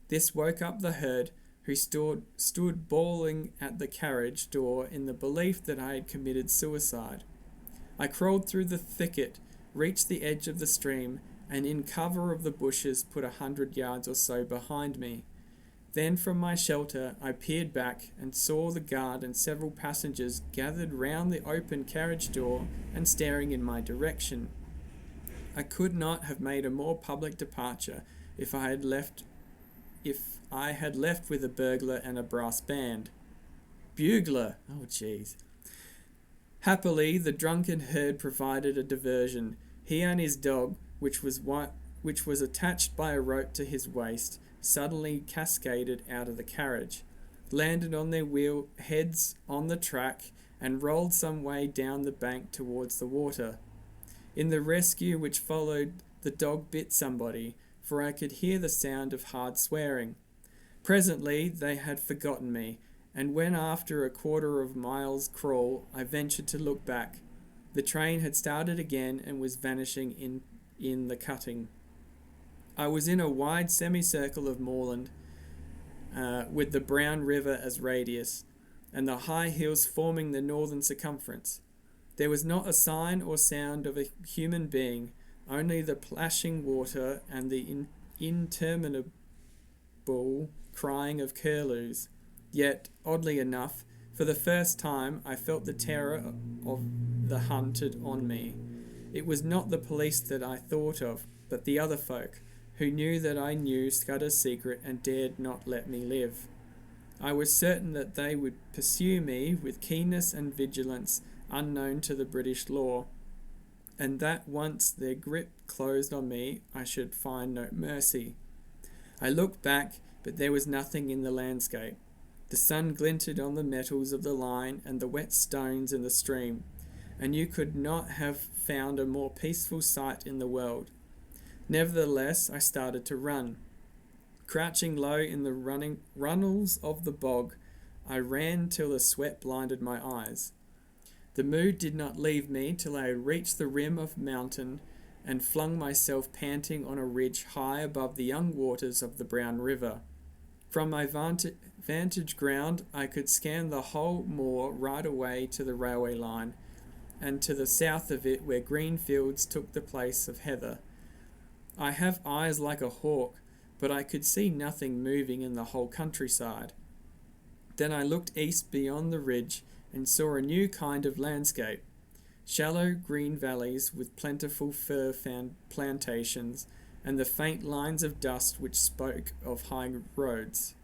This woke up the herd, who stood bawling at the carriage door in the belief that I had committed suicide. I crawled through the thicket, reached the edge of the stream, and in cover of the bushes put 100 yards or so behind me. Then from my shelter I peered back and saw the guard and several passengers gathered round the open carriage door and staring in my direction. I could not have made a more public departure if I had left with a burglar and a brass band. Bugler! Oh, jeez. Happily, the drunken herd provided a diversion. He and his dog, which was attached by a rope to his waist, suddenly cascaded out of the carriage, landed on their wheel heads on the track, and rolled some way down the bank towards the water. In the rescue which followed, the dog bit somebody, for I could hear the sound of hard swearing. Presently they had forgotten me, and when after a quarter of a mile's crawl I ventured to look back, the train had started again and was vanishing in the cutting. I was in a wide semicircle of moorland, with the brown river as radius, and the high hills forming the northern circumference. There was not a sign or sound of a human being, only the plashing water and the interminable crying of curlews. Yet, oddly enough, for the first time I felt the terror of the hunted on me. It was not the police that I thought of, but the other folk, who knew that I knew Scudder's secret and dared not let me live. I was certain that they would pursue me with keenness and vigilance unknown to the British law, and that once their grip closed on me, I should find no mercy. I looked back, but there was nothing in the landscape. The sun glinted on the metals of the line and the wet stones in the stream, and you could not have found a more peaceful sight in the world. Nevertheless, I started to run. Crouching low in the runnels of the bog, I ran till the sweat blinded my eyes. The mood did not leave me till I had reached the rim of mountain and flung myself panting on a ridge high above the young waters of the Brown River. From my vantage ground I could scan the whole moor right away to the railway line, and to the south of it where green fields took the place of heather. I have eyes like a hawk, but I could see nothing moving in the whole countryside. Then I looked east beyond the ridge and saw a new kind of landscape. Shallow green valleys with plentiful fir plantations and the faint lines of dust which spoke of high roads.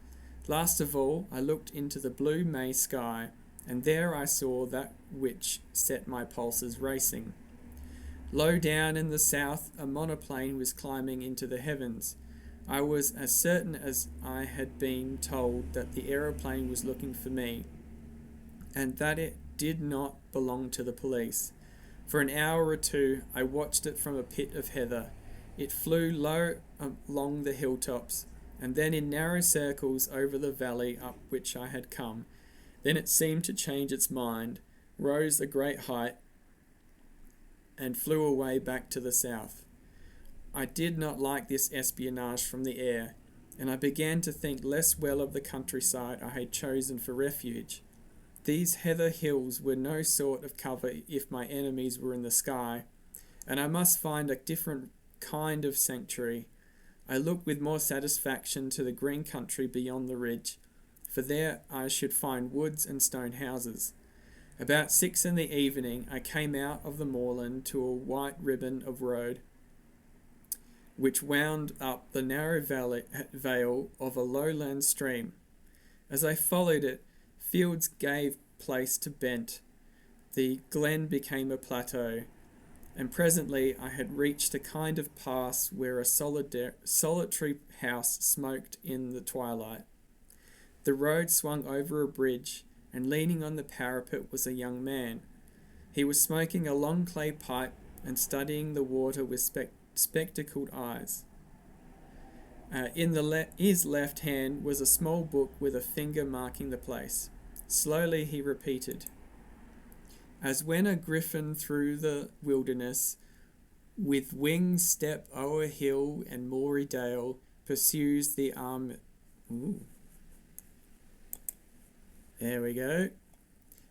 Last of all, I looked into the blue May sky, and there I saw that which set my pulses racing. Low down in the south, a monoplane was climbing into the heavens. I was as certain as I had been told that the aeroplane was looking for me, and that it did not belong to the police. For an hour or two, I watched it from a pit of heather. It flew low along the hilltops, and then in narrow circles over the valley up which I had come. Then it seemed to change its mind, rose a great height, and flew away back to the south. I did not like this espionage from the air, and I began to think less well of the countryside I had chosen for refuge. These heather hills were no sort of cover if my enemies were in the sky, and I must find a different kind of sanctuary. I looked with more satisfaction to the green country beyond the ridge, for there I should find woods and stone houses. About 6 in the evening I came out of the moorland to a white ribbon of road, which wound up the narrow vale of a lowland stream. As I followed it, fields gave place to bent, the glen became a plateau, and presently I had reached a kind of pass where a solitary house smoked in the twilight. The road swung over a bridge, and leaning on the parapet was a young man. He was smoking a long clay pipe and studying the water with spectacled eyes. In his left hand was a small book with a finger marking the place. Slowly he repeated, "As when a griffin through the wilderness, with wings step o'er hill and moory dale, pursues the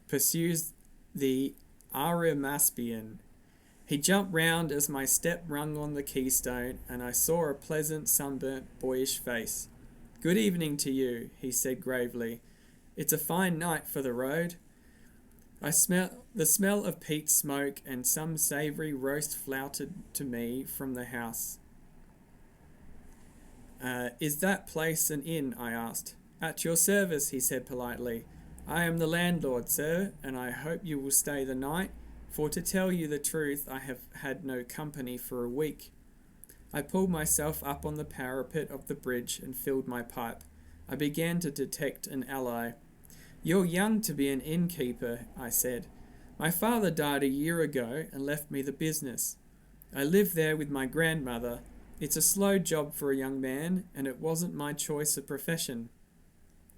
pursues the Arimaspian. He jumped round as my step rung on the keystone, and I saw a pleasant, sunburnt, boyish face. 'Good evening to you,' he said gravely. 'It's a fine night for the road.' The smell of peat smoke and some savoury roast floated to me from the house. 'Is that place an inn?' I asked. 'At your service,' he said politely. 'I am the landlord, sir, and I hope you will stay the night, for to tell you the truth, I have had no company for a week.' I pulled myself up on the parapet of the bridge and filled my pipe. I began to detect an ally. 'You're young to be an innkeeper,' I said. 'My father died a year ago and left me the business. I live there with my grandmother. It's a slow job for a young man, and it wasn't my choice of profession.'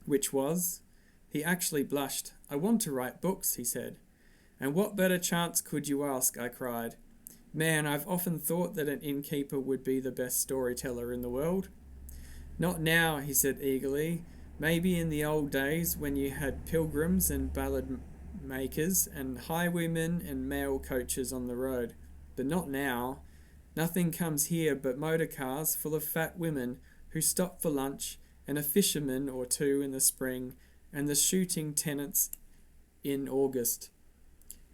'Which was?' He actually blushed. 'I want to write books,' he said. 'And what better chance could you ask?' I cried. 'Man, I've often thought that an innkeeper would be the best storyteller in the world.' 'Not now,' he said eagerly. 'Maybe in the old days when you had pilgrims and ballad makers and highwaymen and mail coaches on the road. But not now. Nothing comes here but motor cars full of fat women who stop for lunch, and a fisherman or two in the spring, and the shooting tenants in August.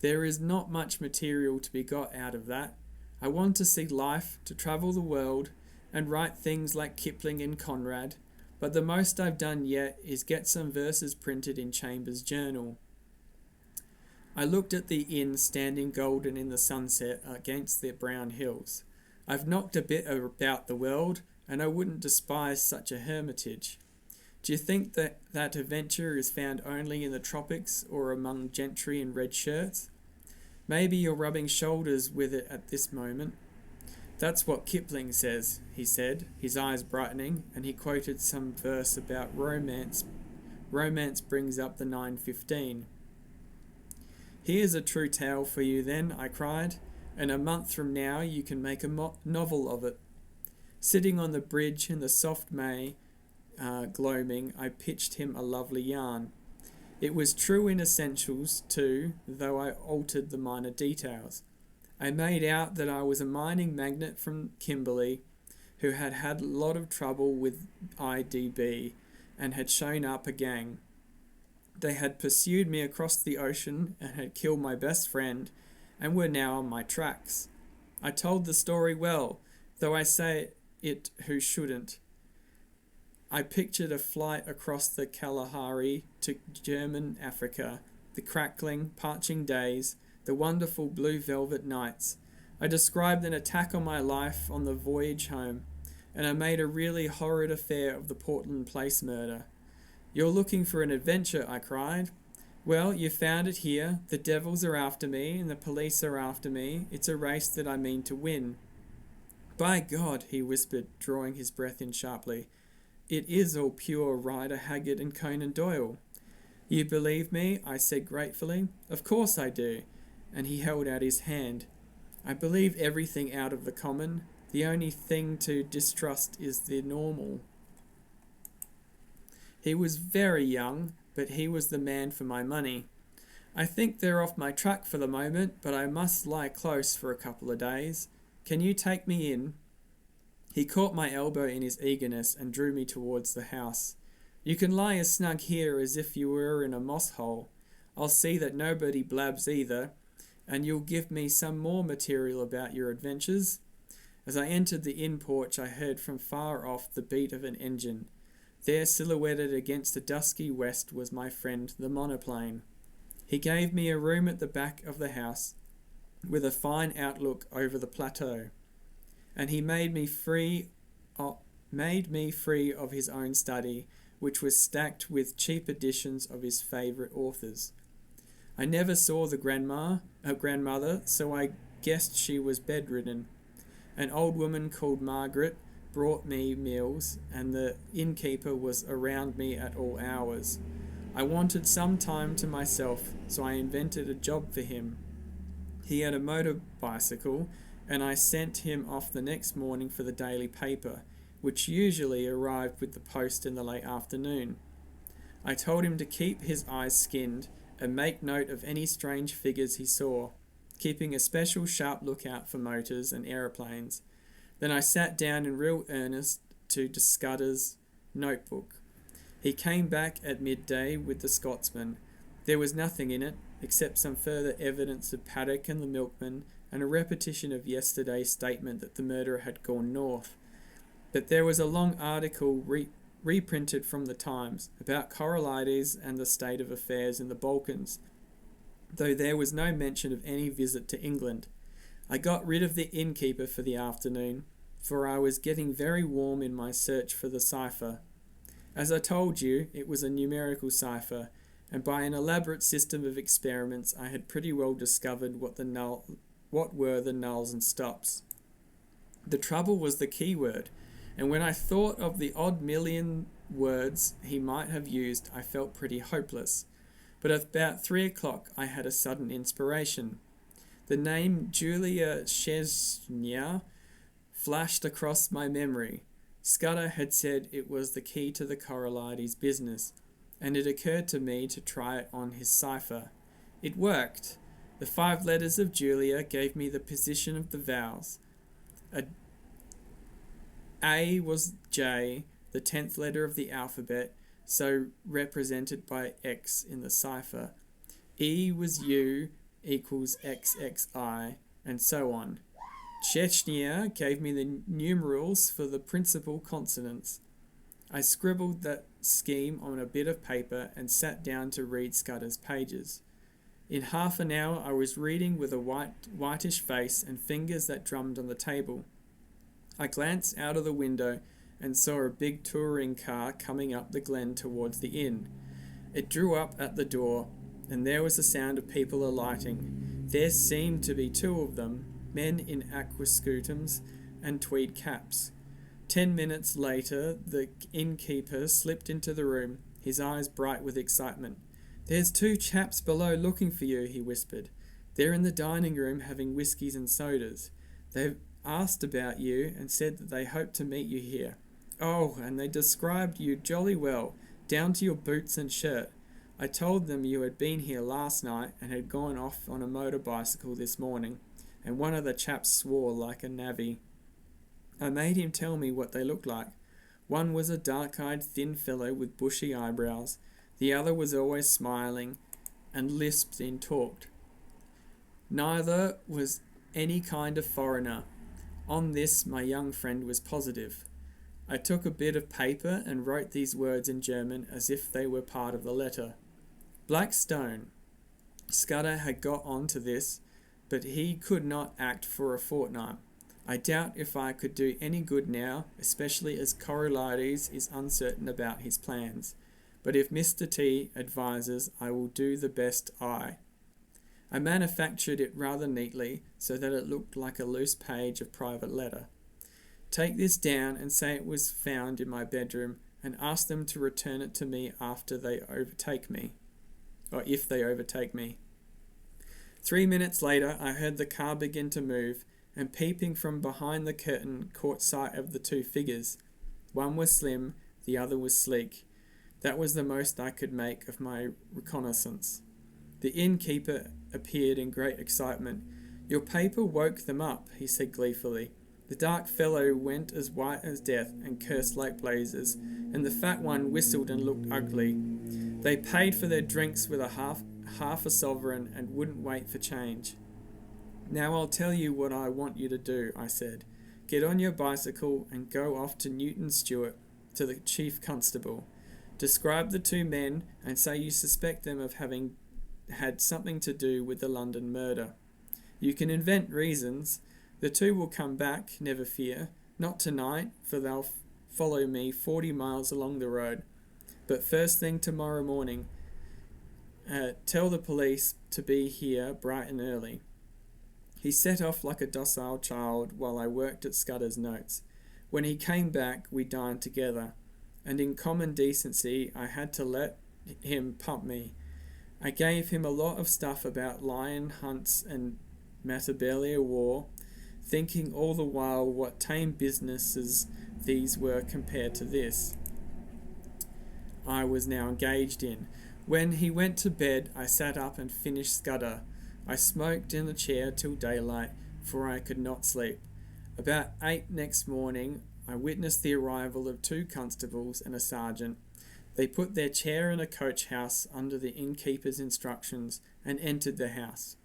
There is not much material to be got out of that. I want to see life, to travel the world, and write things like Kipling and Conrad, but the most I've done yet is get some verses printed in Chambers' journal.' I looked at the inn standing golden in the sunset against the brown hills. I've knocked a bit about the world, and I wouldn't despise such a hermitage. Do you think that adventure is found only in the tropics or among gentry in red shirts? Maybe you're rubbing shoulders with it at this moment. That's what Kipling says,' he said, his eyes brightening, and he quoted some verse about romance. Romance brings up the 9:15. 'Here's a true tale for you then,' I cried, 'and a month from now you can make a novel of it.' Sitting on the bridge in the soft May gloaming, I pitched him a lovely yarn. It was true in essentials too, though I altered the minor details. I made out that I was a mining magnate from Kimberley who had had a lot of trouble with IDB and had shown up a gang. They had pursued me across the ocean and had killed my best friend and were now on my tracks. I told the story well, though I say it who shouldn't. I pictured a flight across the Kalahari to German Africa, the crackling, parching days, the wonderful blue velvet nights. I described an attack on my life on the voyage home, and I made a really horrid affair of the Portland Place murder. "You're looking for an adventure," I cried. "Well, you found it here. The devils are after me, and the police are after me. It's a race that I mean to win." "By God," he whispered, drawing his breath in sharply, "it is all pure Rider Haggard and Conan Doyle." "You believe me?" I said gratefully. "Of course I do." And he held out his hand. "I believe everything out of the common. The only thing to distrust is the normal." He was very young, but he was the man for my money. "I think they're off my track for the moment, but I must lie close for a couple of days. Can you take me in?" He caught my elbow in his eagerness and drew me towards the house. "You can lie as snug here as if you were in a moss hole. I'll see that nobody blabs either, and you'll give me some more material about your adventures." As I entered the inn porch, I heard from far off the beat of an engine. There, silhouetted against the dusky west, was my friend, the monoplane. He gave me a room at the back of the house, with a fine outlook over the plateau, and he made me free of his own study, which was stacked with cheap editions of his favourite authors. I never saw the grandmother, so I guessed she was bedridden. An old woman called Margaret brought me meals, and the innkeeper was around me at all hours. I wanted some time to myself, so I invented a job for him. He had a motor bicycle, and I sent him off the next morning for the daily paper, which usually arrived with the post in the late afternoon. I told him to keep his eyes skinned and make note of any strange figures he saw, keeping a special sharp lookout for motors and aeroplanes. Then I sat down in real earnest to Scudder's notebook. He came back at midday with the Scotsman. There was nothing in it, except some further evidence of Paddock and the milkman, and a repetition of yesterday's statement that the murderer had gone north. But there was a long article reprinted from the Times about Corralides and the state of affairs in the Balkans, though there was no mention of any visit to England. I got rid of the innkeeper for the afternoon, for I was getting very warm in my search for the cipher. As I told you, it was a numerical cipher, and by an elaborate system of experiments I had pretty well discovered what were the nulls and stops. The trouble was the keyword, and when I thought of the odd million words he might have used, I felt pretty hopeless. But at about 3 o'clock I had a sudden inspiration. The name Julia Chesnia flashed across my memory. Scudder had said it was the key to the Corralides business, and it occurred to me to try it on his cipher. It worked. The 5 letters of Julia gave me the position of the vowels. A was J, the 10th letter of the alphabet, so represented by X in the cipher. E was U equals XXI, and so on. Chechnya gave me the numerals for the principal consonants. I scribbled that scheme on a bit of paper and sat down to read Scudder's pages. In half an hour I was reading with a whitish face and fingers that drummed on the table. I glanced out of the window and saw a big touring car coming up the glen towards the inn. It drew up at the door, and there was the sound of people alighting. There seemed to be 2 of them, men in aquascutums and tweed caps. 10 minutes later, the innkeeper slipped into the room, his eyes bright with excitement. "There's 2 chaps below looking for you," he whispered. "They're in the dining room having whiskies and sodas. They've asked about you and said that they hope to meet you here. Oh, and they described you jolly well, down to your boots and shirt. I told them you had been here last night and had gone off on a motor bicycle this morning, and one of the chaps swore like a navvy. I made him tell me what they looked like. One was a dark-eyed thin fellow with bushy eyebrows. The other was always smiling and lisped and talked. Neither was any kind of foreigner. On this my young friend was positive. I took a bit of paper and wrote these words in German as if they were part of the letter. Black stone. Scudder had got on to this, but he could not act for a fortnight. I doubt if I could do any good now, especially as Corralides is uncertain about his plans. But if Mr. T advises, I will do the best I manufactured it rather neatly so that it looked like a loose page of private letter. Take this down and say it was found in my bedroom, and ask them to return it to me after they overtake me, or if they overtake me. 3 minutes later, I heard the car begin to move, and peeping from behind the curtain caught sight of the two figures. One was slim, the other was sleek. That was the most I could make of my reconnaissance. The innkeeper appeared in great excitement. Your paper woke them up, he said gleefully. The dark fellow went as white as death and cursed like blazes, and the fat one whistled and looked ugly. They paid for their drinks with half a sovereign and wouldn't wait for change. Now I'll tell you what I want you to do, I said. Get on your bicycle and go off to Newton Stewart, to the chief constable. Describe the two men and say you suspect them of having had something to do with the London murder. You can invent reasons. The two will come back, never fear. Not tonight, for they'll follow me 40 miles along the road. But first thing tomorrow morning, tell the police to be here bright and early. He set off like a docile child while I worked at Scudder's notes. When he came back, we dined together, and in common decency I had to let him pump me. I gave him a lot of stuff about lion hunts and Matabele war, thinking all the while what tame businesses these were compared to this I was now engaged in. When he went to bed, I sat up and finished Scudder. I smoked in the chair till daylight, for I could not sleep. About 8 next morning, I witnessed the arrival of 2 constables and a sergeant. They put their chair in a coach house under the innkeeper's instructions and entered the house.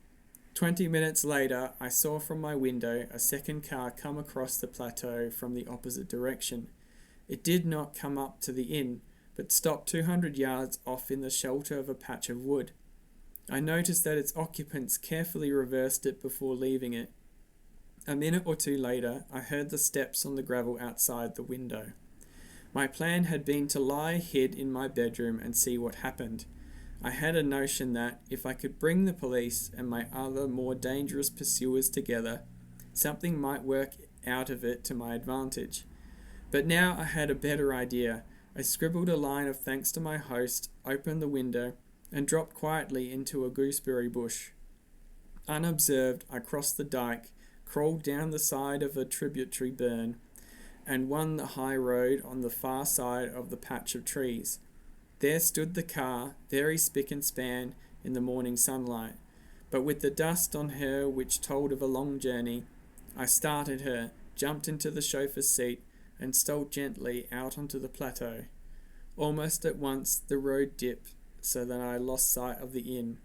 20 minutes later, I saw from my window a second car come across the plateau from the opposite direction. It did not come up to the inn, but stopped 200 yards off in the shelter of a patch of wood. I noticed that its occupants carefully reversed it before leaving it. A minute or two later, I heard the steps on the gravel outside the window. My plan had been to lie hid in my bedroom and see what happened. I had a notion that, if I could bring the police and my other more dangerous pursuers together, something might work out of it to my advantage. But now I had a better idea. I scribbled a line of thanks to my host, opened the window, and dropped quietly into a gooseberry bush. Unobserved, I crossed the dike, crawled down the side of a tributary burn, and won the high road on the far side of the patch of trees. There stood the car, very spick and span in the morning sunlight, but with the dust on her which told of a long journey. I started her, jumped into the chauffeur's seat, and stole gently out onto the plateau. Almost at once the road dipped, so that I lost sight of the inn,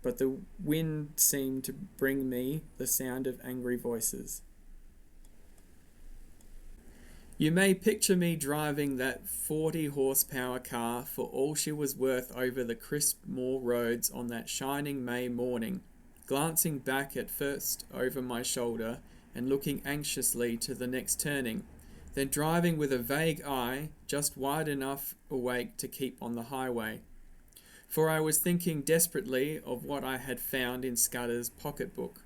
but the wind seemed to bring me the sound of angry voices. You may picture me driving that 40-horsepower car for all she was worth over the crisp moor roads on that shining May morning, glancing back at first over my shoulder and looking anxiously to the next turning, then driving with a vague eye just wide enough awake to keep on the highway. For I was thinking desperately of what I had found in Scudder's pocketbook.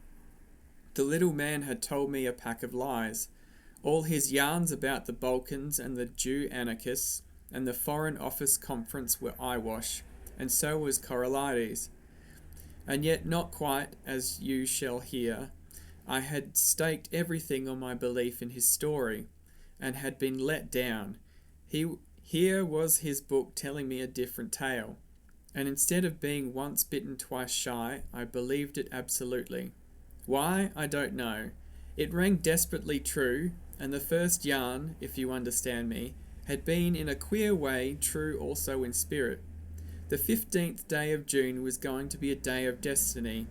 The little man had told me a pack of lies. All his yarns about the Balkans and the Jew anarchists and the Foreign Office Conference were eyewash, and so was Corralides. And yet not quite, as you shall hear. I had staked everything on my belief in his story, and had been let down. Here was his book telling me a different tale, and instead of being once bitten twice shy, I believed it absolutely. Why, I don't know. It rang desperately true, and the first yarn, if you understand me, had been in a queer way true also in spirit. The 15th day of June was going to be a day of destiny,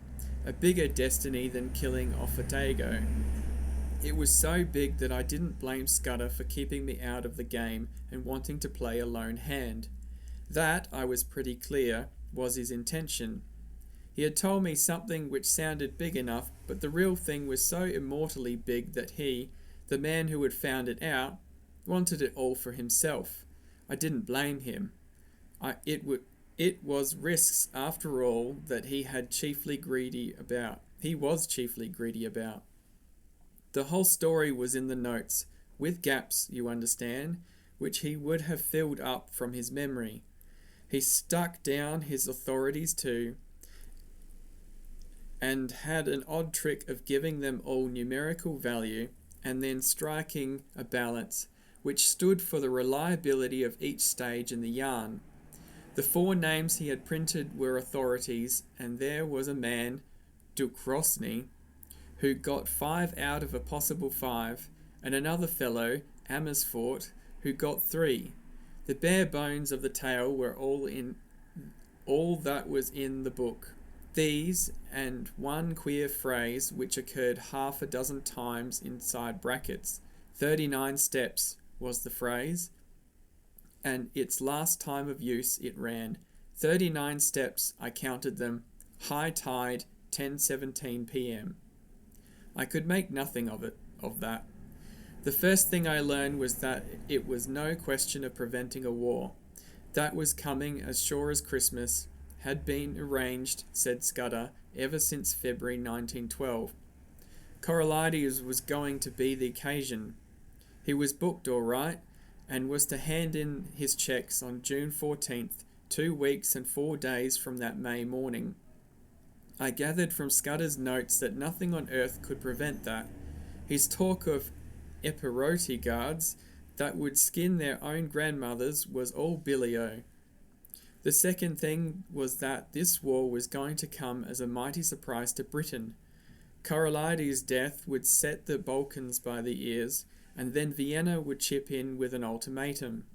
a bigger destiny than killing off a dago. It was so big that I didn't blame Scudder for keeping me out of the game and wanting to play a lone hand. That, I was pretty clear, was his intention. He had told me something which sounded big enough, but the real thing was so immortally big that he, the man who had found it out, wanted it all for himself. I didn't blame him. It was risks, after all, that he was chiefly greedy about. The whole story was in the notes, with gaps, you understand, which he would have filled up from his memory. He stuck down his authorities too, and had an odd trick of giving them all numerical value and then striking a balance, which stood for the reliability of each stage in the yarn. The 4 names he had printed were authorities, and there was a man, Ducrosny, who got 5 out of a possible 5, and another fellow, Amersfoort, who got 3. The bare bones of the tale were all that was in the book. These, and one queer phrase which occurred half a dozen times inside brackets. 39 steps was the phrase, and its last time of use it ran. 39 steps, I counted them. High tide, 10:17 p.m. I could make nothing of that. The first thing I learned was that it was no question of preventing a war. That was coming as sure as Christmas, had been arranged, said Scudder, ever since February 1912. Corralides was going to be the occasion. He was booked all right, and was to hand in his cheques on June 14th, 2 weeks and 4 days from that May morning. I gathered from Scudder's notes that nothing on earth could prevent that. His talk of Epirote guards that would skin their own grandmothers was all billy-o. The second thing was that this war was going to come as a mighty surprise to Britain. Corralides' death would set the Balkans by the ears, and then Vienna would chip in with an ultimatum.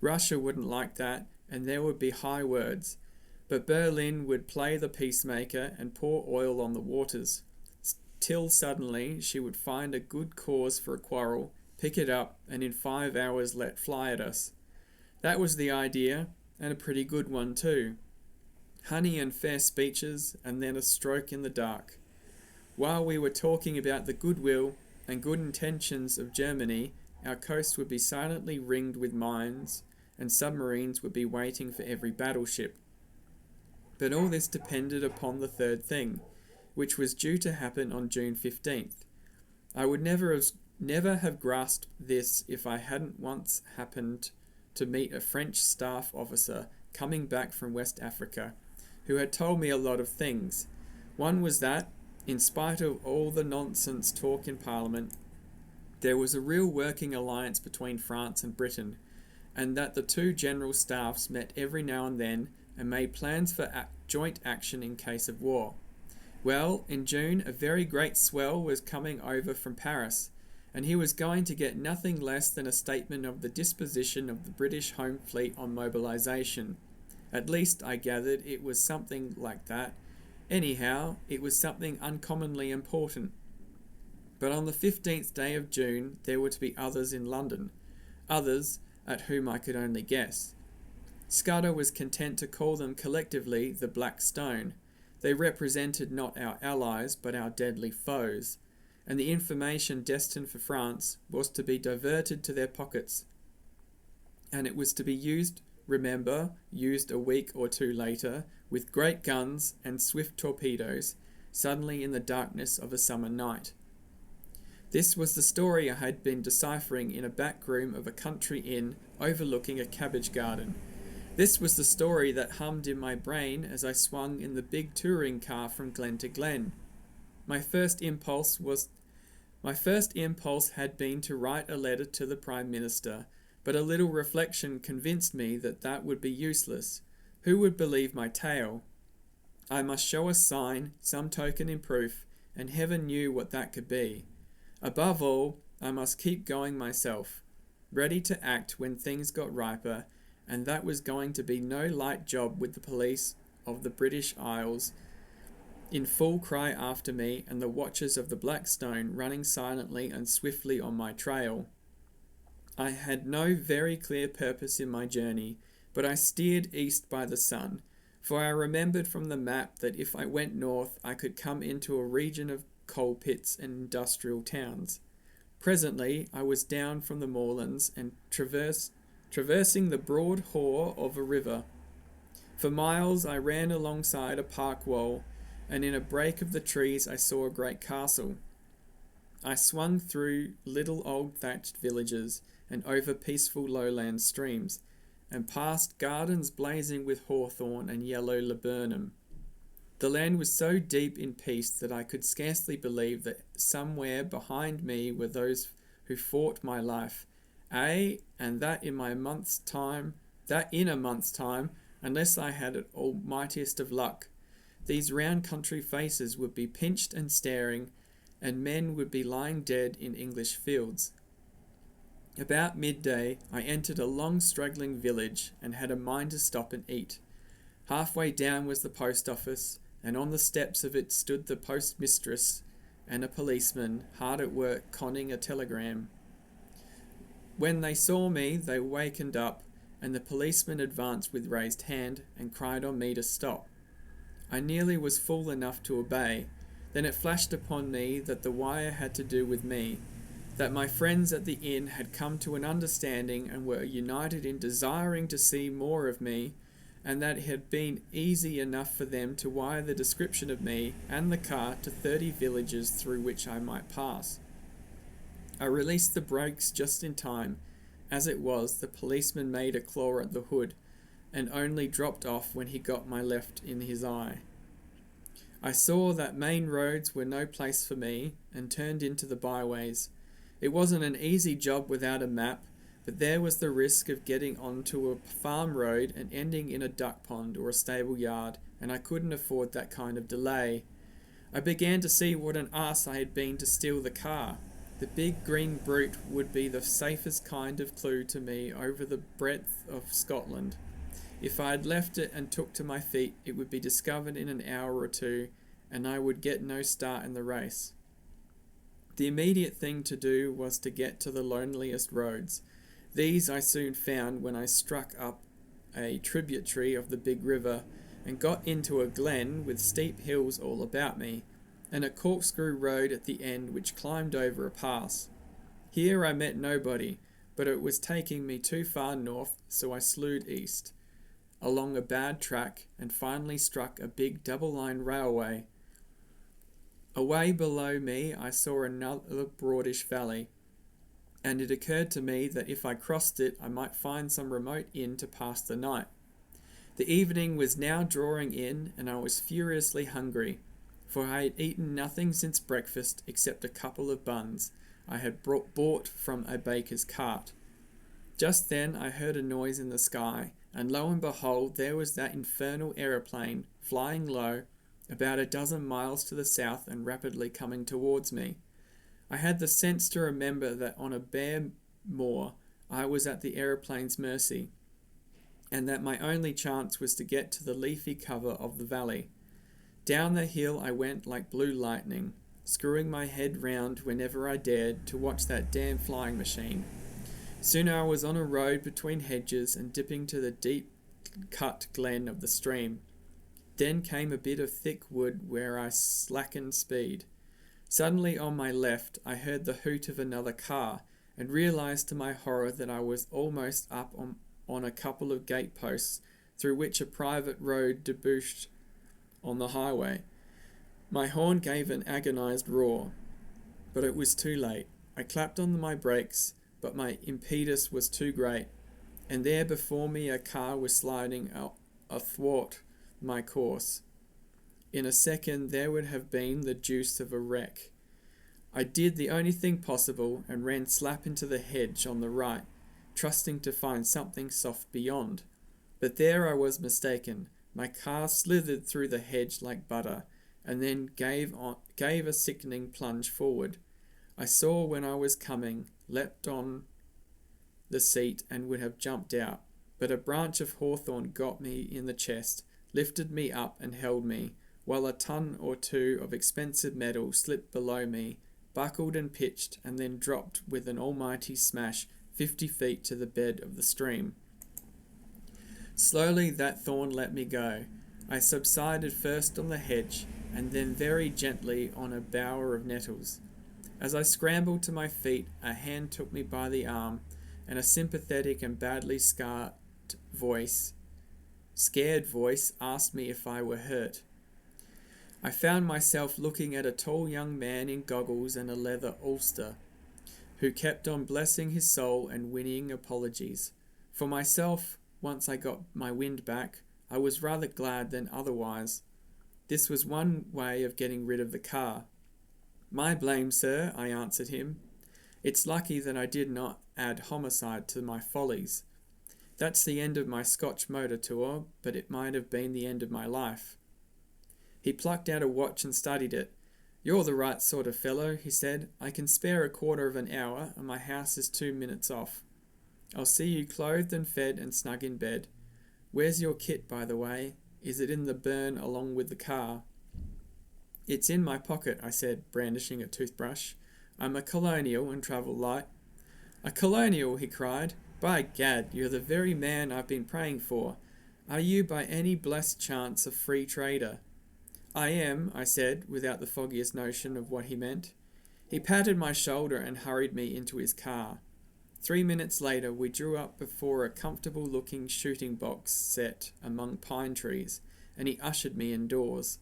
Russia wouldn't like that, and there would be high words. But Berlin would play the peacemaker and pour oil on the waters, till suddenly she would find a good cause for a quarrel, pick it up, and in 5 hours let fly at us. That was the idea, and a pretty good one too. Honey and fair speeches, and then a stroke in the dark. While we were talking about the goodwill and good intentions of Germany, our coast would be silently ringed with mines, and submarines would be waiting for every battleship. But all this depended upon the third thing, which was due to happen on June 15th. I would never have grasped this if I hadn't once happened to meet a French staff officer coming back from West Africa, who had told me a lot of things. One was that, in spite of all the nonsense talk in Parliament, there was a real working alliance between France and Britain, and that the 2 general staffs met every now and then and made plans for joint action in case of war. Well, in June, a very great swell was coming over from Paris, and he was going to get nothing less than a statement of the disposition of the British Home Fleet on mobilisation. At least, I gathered, it was something like that. Anyhow, it was something uncommonly important. But on the 15th day of June, there were to be others in London, others at whom I could only guess. Scudder was content to call them collectively the Black Stone. They represented not our allies, but our deadly foes, and the information destined for France was to be diverted to their pockets, and it was to be used, remember, used a week or 2 later, with great guns and swift torpedoes, suddenly in the darkness of a summer night. This was the story I had been deciphering in a back room of a country inn overlooking a cabbage garden. This was the story that hummed in my brain as I swung in the big touring car from glen to glen. My first impulse had been to write a letter to the Prime Minister, but a little reflection convinced me that that would be useless. Who would believe my tale? I must show a sign, some token in proof, and heaven knew what that could be. Above all, I must keep going myself, ready to act when things got riper, and that was going to be no light job with the police of the British Isles in full cry after me, and the watchers of the Black Stone running silently and swiftly on my trail. I had no very clear purpose in my journey, but I steered east by the sun, for I remembered from the map that if I went north I could come into a region of coal pits and industrial towns. Presently I was down from the moorlands and traversing the broad haw of a river. For miles I ran alongside a park wall, and in a break of the trees I saw a great castle. I swung through little old thatched villages and over peaceful lowland streams, and past gardens blazing with hawthorn and yellow laburnum. The land was so deep in peace that I could scarcely believe that somewhere behind me were those who fought my life, and that in a month's time, unless I had it almightiest of luck, these round country faces would be pinched and staring, and men would be lying dead in English fields. About midday I entered a long straggling village and had a mind to stop and eat. Halfway down was the post office, and on the steps of it stood the postmistress and a policeman hard at work conning a telegram. When they saw me they wakened up, and the policeman advanced with raised hand and cried on me to stop. I nearly was fool enough to obey. Then it flashed upon me that the wire had to do with me, that my friends at the inn had come to an understanding and were united in desiring to see more of me, and that it had been easy enough for them to wire the description of me and the car to 30 villages through which I might pass. I released the brakes just in time. As it was, the policeman made a claw at the hood, and only dropped off when he got my left in his eye. I saw that main roads were no place for me, and turned into the byways. It wasn't an easy job without a map, but there was the risk of getting onto a farm road and ending in a duck pond or a stable yard, and I couldn't afford that kind of delay. I began to see what an ass I had been to steal the car. The big green brute would be the safest kind of clue to me over the breadth of Scotland. If I had left it and took to my feet, it would be discovered in an hour or two, and I would get no start in the race. The immediate thing to do was to get to the loneliest roads. These I soon found when I struck up a tributary of the big river and got into a glen with steep hills all about me, and a corkscrew road at the end which climbed over a pass. Here I met nobody, but it was taking me too far north, so I slewed east, along a bad track, and finally struck a big double-line railway. Away below me I saw another broadish valley, and it occurred to me that if I crossed it I might find some remote inn to pass the night. The evening was now drawing in, and I was furiously hungry, for I had eaten nothing since breakfast except a couple of buns I had bought from a baker's cart. Just then I heard a noise in the sky, and lo and behold, there was that infernal aeroplane, flying low, about a dozen miles to the south and rapidly coming towards me. I had the sense to remember that on a bare moor I was at the aeroplane's mercy, and that my only chance was to get to the leafy cover of the valley. Down the hill I went like blue lightning, screwing my head round whenever I dared to watch that damn flying machine. Soon I was on a road between hedges and dipping to the deep-cut glen of the stream. Then came a bit of thick wood where I slackened speed. Suddenly on my left I heard the hoot of another car, and realized to my horror that I was almost up on a couple of gateposts through which a private road debouched on the highway. My horn gave an agonized roar, but it was too late. I clapped on my brakes, but my impetus was too great, and there before me a car was sliding athwart my course. In a second there would have been the deuce of a wreck. I did the only thing possible and ran slap into the hedge on the right, trusting to find something soft beyond. But there I was mistaken. My car slithered through the hedge like butter, and then gave a sickening plunge forward. I saw when I was coming, leapt on the seat and would have jumped out, but a branch of hawthorn got me in the chest, lifted me up and held me, while a ton or two of expensive metal slipped below me, buckled and pitched, and then dropped with an almighty smash 50 feet to the bed of the stream. Slowly that thorn let me go. I subsided first on the hedge, and then very gently on a bower of nettles. As I scrambled to my feet, a hand took me by the arm, and a sympathetic and badly scared voice asked me if I were hurt. I found myself looking at a tall young man in goggles and a leather ulster, who kept on blessing his soul and whinnying apologies. For myself, once I got my wind back, I was rather glad than otherwise. This was one way of getting rid of the car. "My blame, sir," I answered him. "It's lucky that I did not add homicide to my follies. That's the end of my Scotch motor tour, but it might have been the end of my life." He plucked out a watch and studied it. "You're the right sort of fellow," he said. "I can spare a quarter of an hour, and my house is 2 minutes off. I'll see you clothed and fed and snug in bed. Where's your kit, by the way? Is it in the burn along with the car?" "It's in my pocket," I said, brandishing a toothbrush. "I'm a colonial and travel light." "A colonial!" he cried. "By gad, you're the very man I've been praying for. Are you by any blessed chance a free trader?" "I am," I said, without the foggiest notion of what he meant. He patted my shoulder and hurried me into his car. 3 minutes later we drew up before a comfortable-looking shooting box set among pine trees, and he ushered me indoors.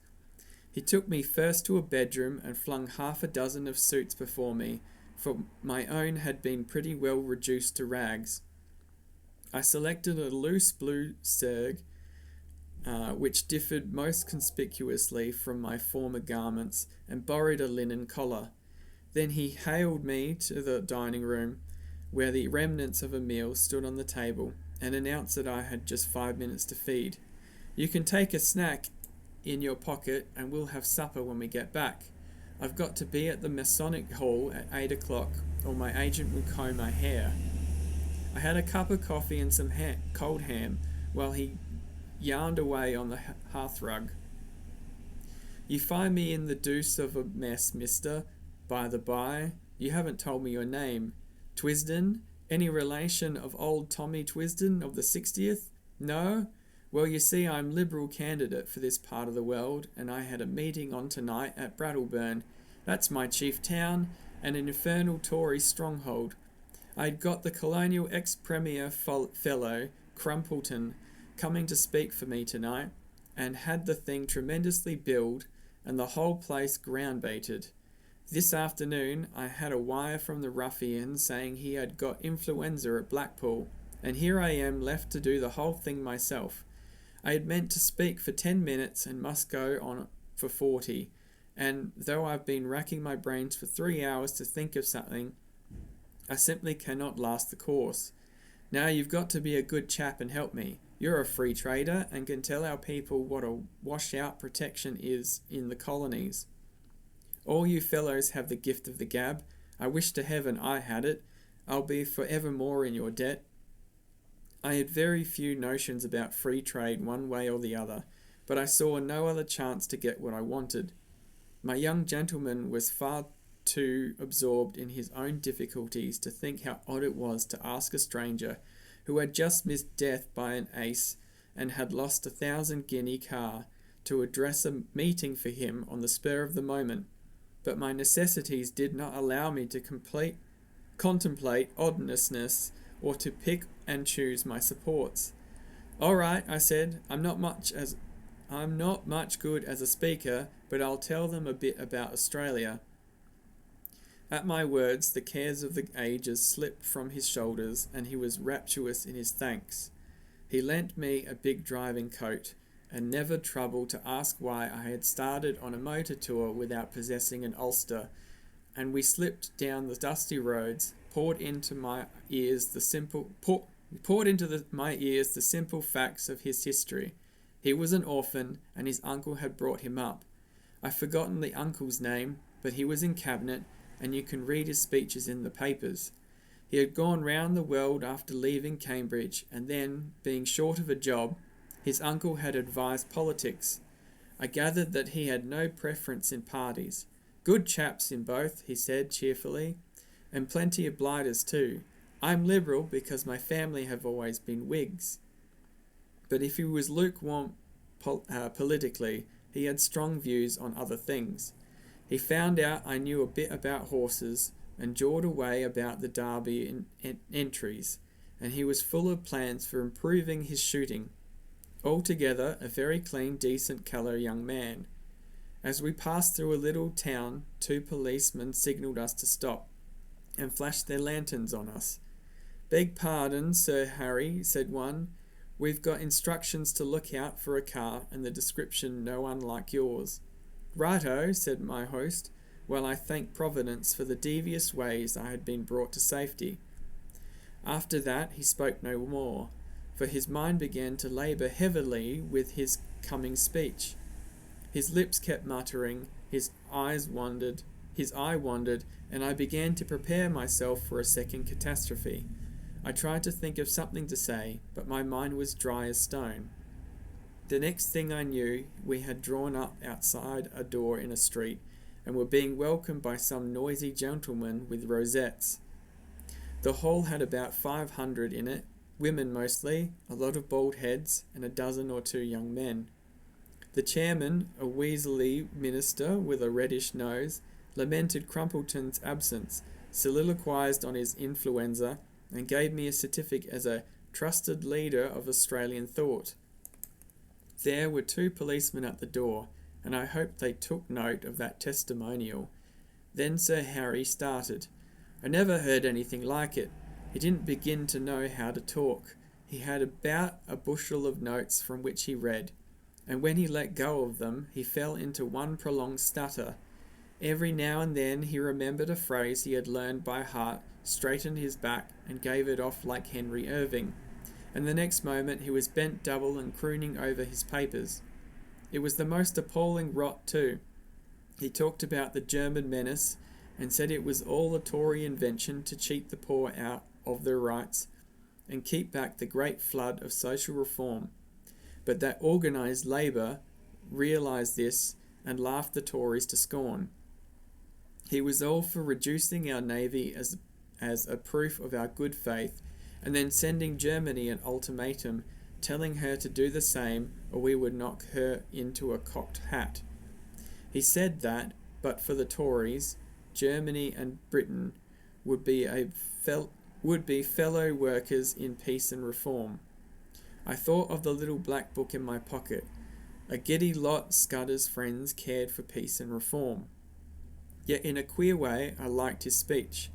He took me first to a bedroom and flung half a dozen of suits before me, for my own had been pretty well reduced to rags. I selected a loose blue serge, which differed most conspicuously from my former garments, and borrowed a linen collar. Then he hailed me to the dining room, where the remnants of a meal stood on the table, and announced that I had just 5 minutes to feed. "You can take a snack in your pocket, and we'll have supper when we get back. I've got to be at the Masonic Hall at 8 o'clock, or my agent will comb my hair." I had a cup of coffee and some cold ham, while he yarned away on the hearthrug. "You find me in the deuce of a mess, mister. By the by, you haven't told me your name. Twisden? Any relation of old Tommy Twisden of the 60th? No? Well, you see, I'm Liberal candidate for this part of the world, and I had a meeting on tonight at Brattleburn. That's my chief town, and an infernal Tory stronghold. I'd got the colonial ex-premier fellow, Crumpleton, coming to speak for me tonight, and had the thing tremendously billed, and the whole place ground-baited. This afternoon I had a wire from the ruffian saying he had got influenza at Blackpool, and here I am left to do the whole thing myself. I had meant to speak for 10 minutes and must go on for 40, and though I've been racking my brains for 3 hours to think of something, I simply cannot last the course. Now you've got to be a good chap and help me. You're a free trader and can tell our people what a wash-out protection is in the colonies. All you fellows have the gift of the gab. I wish to heaven I had it. I'll be forever more in your debt." I had very few notions about free trade one way or the other, but I saw no other chance to get what I wanted. My young gentleman was far too absorbed in his own difficulties to think how odd it was to ask a stranger who had just missed death by an ace and had lost 1,000-guinea car to address a meeting for him on the spur of the moment. But my necessities did not allow me to contemplate oddnessness or to pick and choose my supports. "All right," I said, I'm not much good as a speaker, but I'll tell them a bit about Australia." At my words, the cares of the ages slipped from his shoulders, and he was rapturous in his thanks. He lent me a big driving coat, and never troubled to ask why I had started on a motor tour without possessing an ulster, and we slipped down the dusty roads, poured into my ears the simple facts of his history. He was an orphan, and his uncle had brought him up. I've forgotten the uncle's name, but he was in cabinet, and you can read his speeches in the papers. He had gone round the world after leaving Cambridge, and then, being short of a job, his uncle had advised politics. I gathered that he had no preference in parties. Good chaps in both, he said cheerfully, and plenty of blighters too. I'm Liberal because my family have always been Whigs. But if he was lukewarm politically, he had strong views on other things. He found out I knew a bit about horses and jawed away about the Derby entries, and he was full of plans for improving his shooting. Altogether, a very clean, decent colour young man. As we passed through a little town, 2 policemen signalled us to stop, and flashed their lanterns on us. "Beg pardon, Sir Harry," said one. "We've got instructions to look out for a car, and the description no unlike yours." "Righto," said my host, while I thanked Providence for the devious ways I had been brought to safety. After that he spoke no more, for his mind began to labour heavily with his coming speech. His lips kept muttering, his eye wandered, and I began to prepare myself for a second catastrophe. I tried to think of something to say, but my mind was dry as stone. The next thing I knew, we had drawn up outside a door in a street, and were being welcomed by some noisy gentlemen with rosettes. The hall had about 500 in it, women mostly, a lot of bald heads, and a dozen or 2 young men. The chairman, a weaselly minister with a reddish nose, lamented Crumpleton's absence, soliloquised on his influenza, and gave me a certificate as a trusted leader of Australian thought. There were 2 policemen at the door, and I hoped they took note of that testimonial. Then Sir Harry started. I never heard anything like it. He didn't begin to know how to talk. He had about a bushel of notes from which he read, and when he let go of them, he fell into one prolonged stutter. Every now and then he remembered a phrase he had learned by heart, straightened his back, and gave it off like Henry Irving, and the next moment he was bent double and crooning over his papers. It was the most appalling rot too. He talked about the German menace, and said it was all a Tory invention to cheat the poor out of their rights, and keep back the great flood of social reform, but that organised labour realised this, and laughed the Tories to scorn. He was all for reducing our navy as a proof of our good faith, and then sending Germany an ultimatum, telling her to do the same, or we would knock her into a cocked hat. He said that, but for the Tories, Germany and Britain would be fellow workers in peace and reform. I thought of the little black book in my pocket. A giddy lot Scudder's friends cared for peace and reform. Yet in a queer way I liked his speech.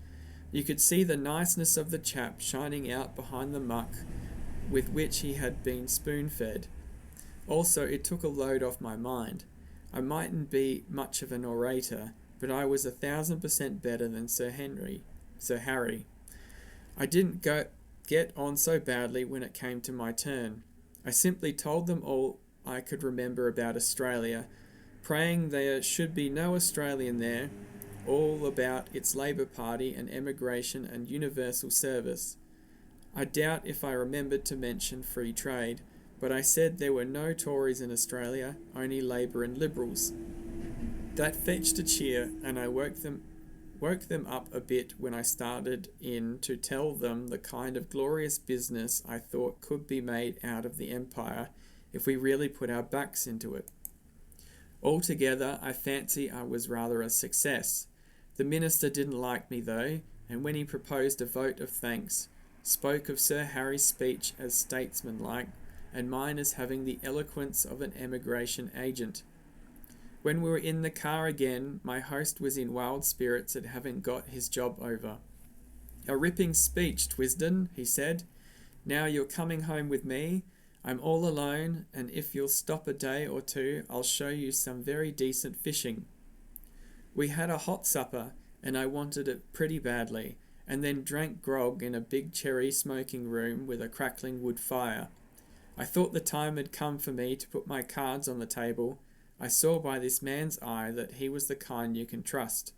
You could see the niceness of the chap shining out behind the muck with which he had been spoon-fed. Also, it took a load off my mind. I mightn't be much of an orator, but I was 1,000% better than Sir Harry. I didn't get on so badly when it came to my turn. I simply told them all I could remember about Australia, praying there should be no Australian there, all about its Labour Party and emigration and universal service. I doubt if I remembered to mention free trade, but I said there were no Tories in Australia, only Labour and Liberals. That fetched a cheer, and I woke them up a bit when I started in to tell them the kind of glorious business I thought could be made out of the empire if we really put our backs into it. Altogether, I fancy I was rather a success. The minister didn't like me though, and when he proposed a vote of thanks, spoke of Sir Harry's speech as statesmanlike, and mine as having the eloquence of an emigration agent. When we were in the car again, my host was in wild spirits at having got his job over. "A ripping speech, Twisden," he said. "Now you're coming home with me. I'm all alone, and if you'll stop a day or 2, I'll show you some very decent fishing." We had a hot supper, and I wanted it pretty badly, and then drank grog in a big cherry smoking room with a crackling wood fire. I thought the time had come for me to put my cards on the table. I saw by this man's eye that he was the kind you can trust.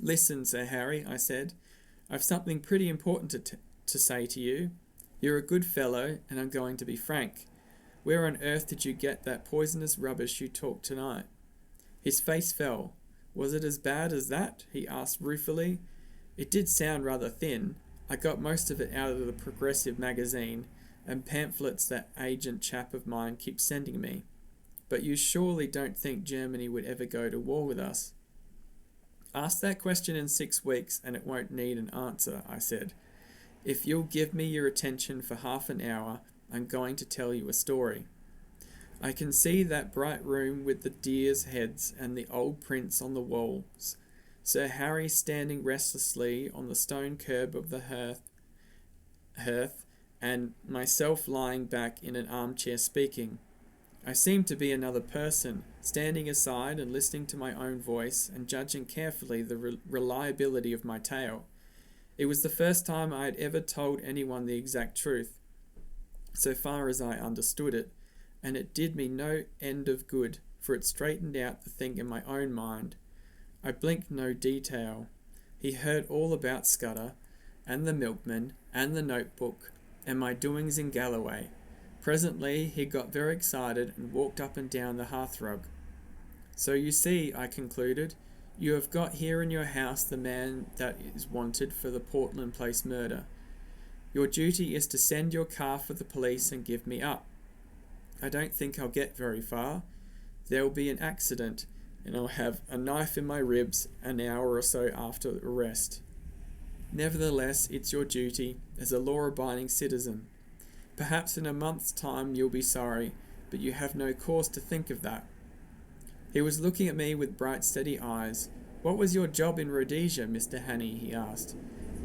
"Listen, Sir Harry," I said. "I've something pretty important to say to you. You're a good fellow, and I'm going to be frank. Where on earth did you get that poisonous rubbish you talked tonight? His face fell. Was it as bad as that? He asked ruefully. It did sound rather thin. I got most of it out of the Progressive magazine and pamphlets that agent chap of mine keeps sending me. But you surely don't think Germany would ever go to war with us? Ask that question in 6 weeks and it won't need an answer, I said. If you'll give me your attention for half an hour, I'm going to tell you a story. I can see that bright room with the deers' heads and the old prints on the walls, Sir Harry standing restlessly on the stone curb of the hearth, and myself lying back in an armchair speaking. I seemed to be another person, standing aside and listening to my own voice and judging carefully the reliability of my tale. It was the first time I had ever told anyone the exact truth, so far as I understood it, and it did me no end of good, for it straightened out the thing in my own mind. I blinked no detail. He heard all about Scudder, and the milkman, and the notebook, and my doings in Galloway. Presently he got very excited and walked up and down the hearthrug. So you see, I concluded, you have got here in your house the man that is wanted for the Portland Place murder. Your duty is to send your car for the police and give me up. I don't think I'll get very far. There'll be an accident, and I'll have a knife in my ribs an hour or so after the arrest. Nevertheless, it's your duty as a law-abiding citizen. Perhaps in a month's time you'll be sorry, but you have no cause to think of that. He was looking at me with bright, steady eyes. What was your job in Rhodesia, Mr. Hannay? He asked.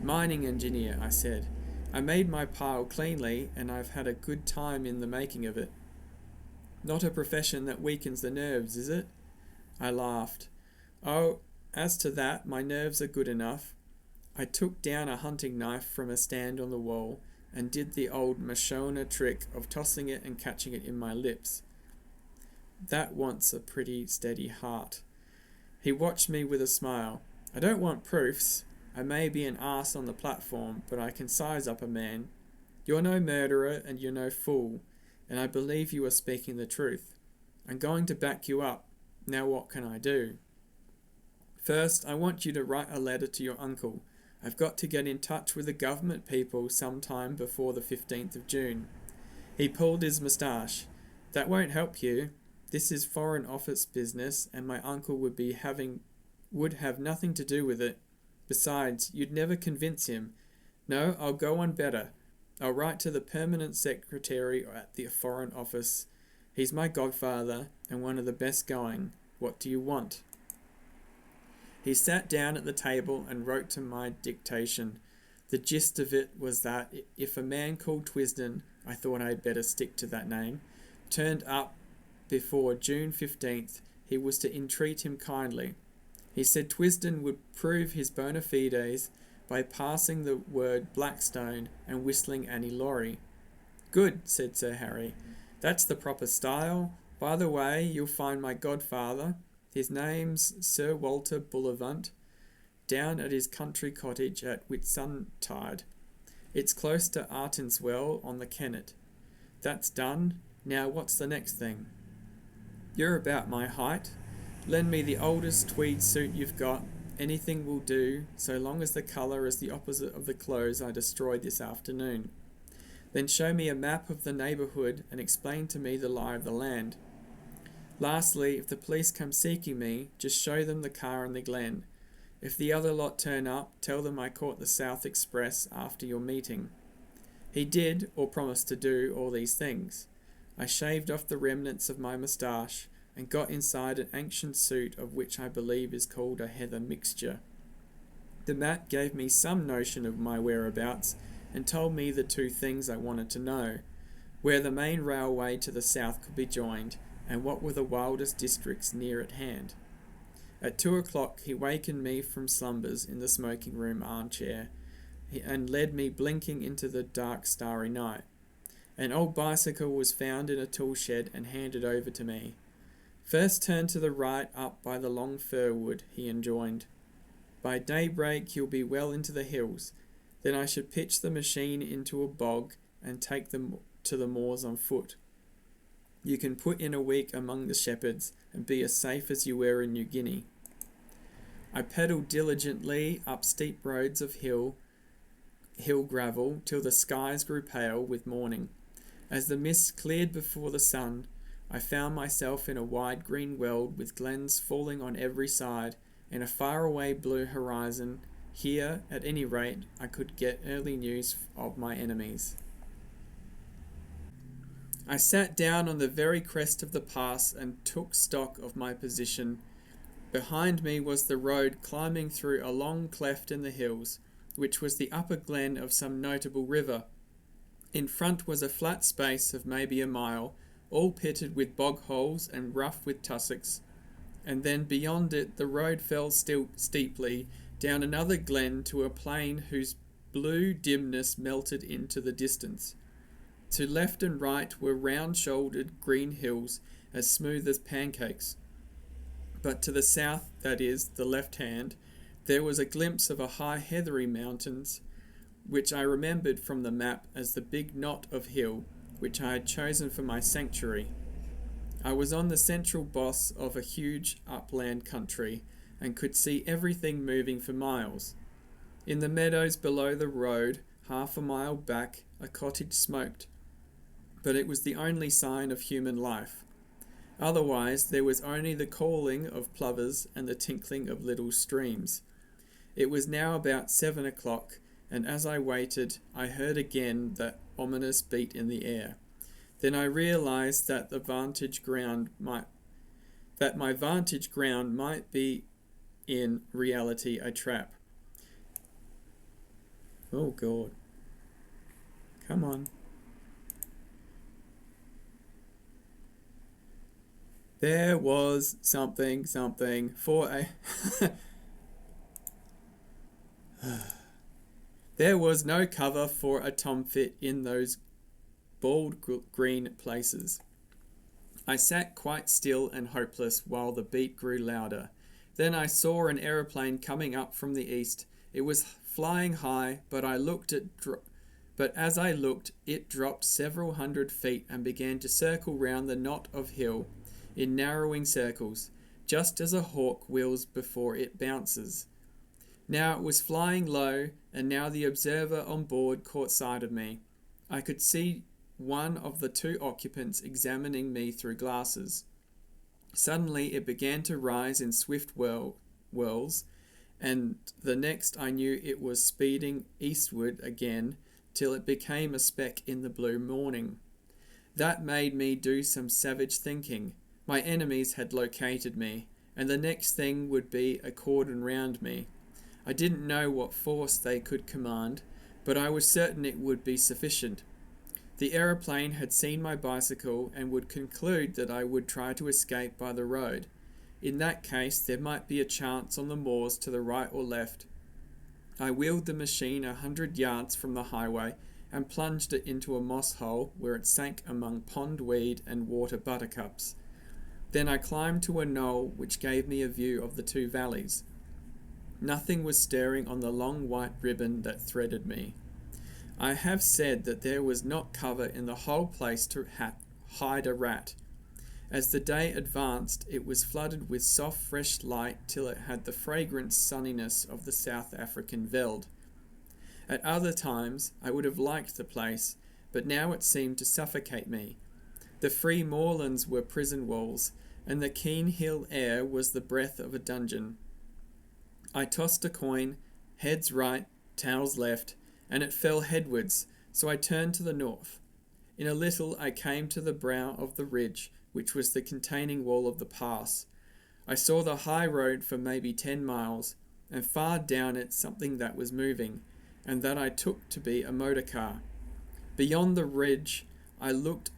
Mining engineer, I said. I made my pile cleanly, and I've had a good time in the making of it. Not a profession that weakens the nerves, is it? I laughed. Oh, as to that, my nerves are good enough. I took down a hunting knife from a stand on the wall and did the old Mashona trick of tossing it and catching it in my lips. That wants a pretty steady heart. He watched me with a smile. I don't want proofs. I may be an arse on the platform, but I can size up a man. You're no murderer and you're no fool, and I believe you are speaking the truth. I'm going to back you up. Now what can I do? First, I want you to write a letter to your uncle. I've got to get in touch with the government people sometime before the 15th of June. He pulled his moustache. That won't help you. This is Foreign Office business, and my uncle would have nothing to do with it. Besides, you'd never convince him. No, I'll go on better. I'll write to the permanent secretary at the Foreign Office. He's my godfather, and one of the best going. What do you want? He sat down at the table and wrote to my dictation. The gist of it was that if a man called Twisden, I thought I'd better stick to that name, turned up before June 15th, he was to entreat him kindly. He said Twisden would prove his bona fides by passing the word Blackstone and whistling Annie Laurie. Good, said Sir Harry. That's the proper style. By the way, you'll find my godfather, his name's Sir Walter Bullivant, down at his country cottage at Whitsuntide. It's close to Artenswell on the Kennet. That's done. Now what's the next thing? You're about my height. Lend me the oldest tweed suit you've got. Anything will do, so long as the colour is the opposite of the clothes I destroyed this afternoon. Then show me a map of the neighbourhood and explain to me the lie of the land. Lastly, if the police come seeking me, just show them the car in the glen. If the other lot turn up, tell them I caught the South Express after your meeting. He did, or promised to do, all these things. I shaved off the remnants of my moustache and got inside an ancient suit of which I believe is called a heather mixture. The map gave me some notion of my whereabouts and told me the two things I wanted to know, where the main railway to the south could be joined and what were the wildest districts near at hand. At 2 o'clock he wakened me from slumbers in the smoking room armchair and led me blinking into the dark starry night. An old bicycle was found in a tool shed and handed over to me. First turn to the right up by the long fir wood, he enjoined. By daybreak you'll be well into the hills. Then I should pitch the machine into a bog and take them to the moors on foot. You can put in a week among the shepherds and be as safe as you were in New Guinea. I pedalled diligently up steep roads of hill gravel till the skies grew pale with morning. As the mist cleared before the sun, I found myself in a wide green world with glens falling on every side and a faraway blue horizon. Here, at any rate, I could get early news of my enemies. I sat down on the very crest of the pass and took stock of my position. Behind me was the road climbing through a long cleft in the hills, which was the upper glen of some notable river. In front was a flat space of maybe a mile, all pitted with bog holes and rough with tussocks, and then beyond it the road fell still steeply down another glen to a plain whose blue dimness melted into the distance. To left and right were round-shouldered green hills as smooth as pancakes. But to the south, that is, the left hand, there was a glimpse of a high heathery mountains, which I remembered from the map as the big knot of hill which I had chosen for my sanctuary. I was on the central boss of a huge upland country and could see everything moving for miles. In the meadows below the road, half a mile back, a cottage smoked, but it was the only sign of human life. Otherwise, there was only the calling of plovers and the tinkling of little streams. It was now about 7 o'clock, and as I waited, I heard again that ominous beat in the air. Then I realized that my vantage ground might be in reality a trap. Oh God. Come on. There was something for a... There was no cover for a tomfit in those bald green places. I sat quite still and hopeless while the beat grew louder. Then I saw an aeroplane coming up from the east. It was flying high, but as I looked, it dropped several hundred feet and began to circle round the knot of hill in narrowing circles, just as a hawk wheels before it bounces. Now it was flying low, and now the observer on board caught sight of me. I could see one of the two occupants examining me through glasses. Suddenly it began to rise in swift whirls, and the next I knew it was speeding eastward again till it became a speck in the blue morning. That made me do some savage thinking. My enemies had located me, and the next thing would be a cordon round me. I didn't know what force they could command, but I was certain it would be sufficient. The aeroplane had seen my bicycle and would conclude that I would try to escape by the road. In that case, there might be a chance on the moors to the right or left. I wheeled the machine 100 yards from the highway and plunged it into a moss hole where it sank among pond weed and water buttercups. Then I climbed to a knoll which gave me a view of the two valleys. Nothing was stirring on the long white ribbon that threaded me. I have said that there was not cover in the whole place to hide a rat. As the day advanced, it was flooded with soft fresh light till it had the fragrant sunniness of the South African veld. At other times I would have liked the place, but now it seemed to suffocate me. The free moorlands were prison walls, and the keen hill air was the breath of a dungeon. I tossed a coin, heads right, tails left, and it fell headwards, so I turned to the north. In a little I came to the brow of the ridge, which was the containing wall of the pass. I saw the high road for maybe 10 miles, and far down it something that was moving, and that I took to be a motor car. Beyond the ridge I looked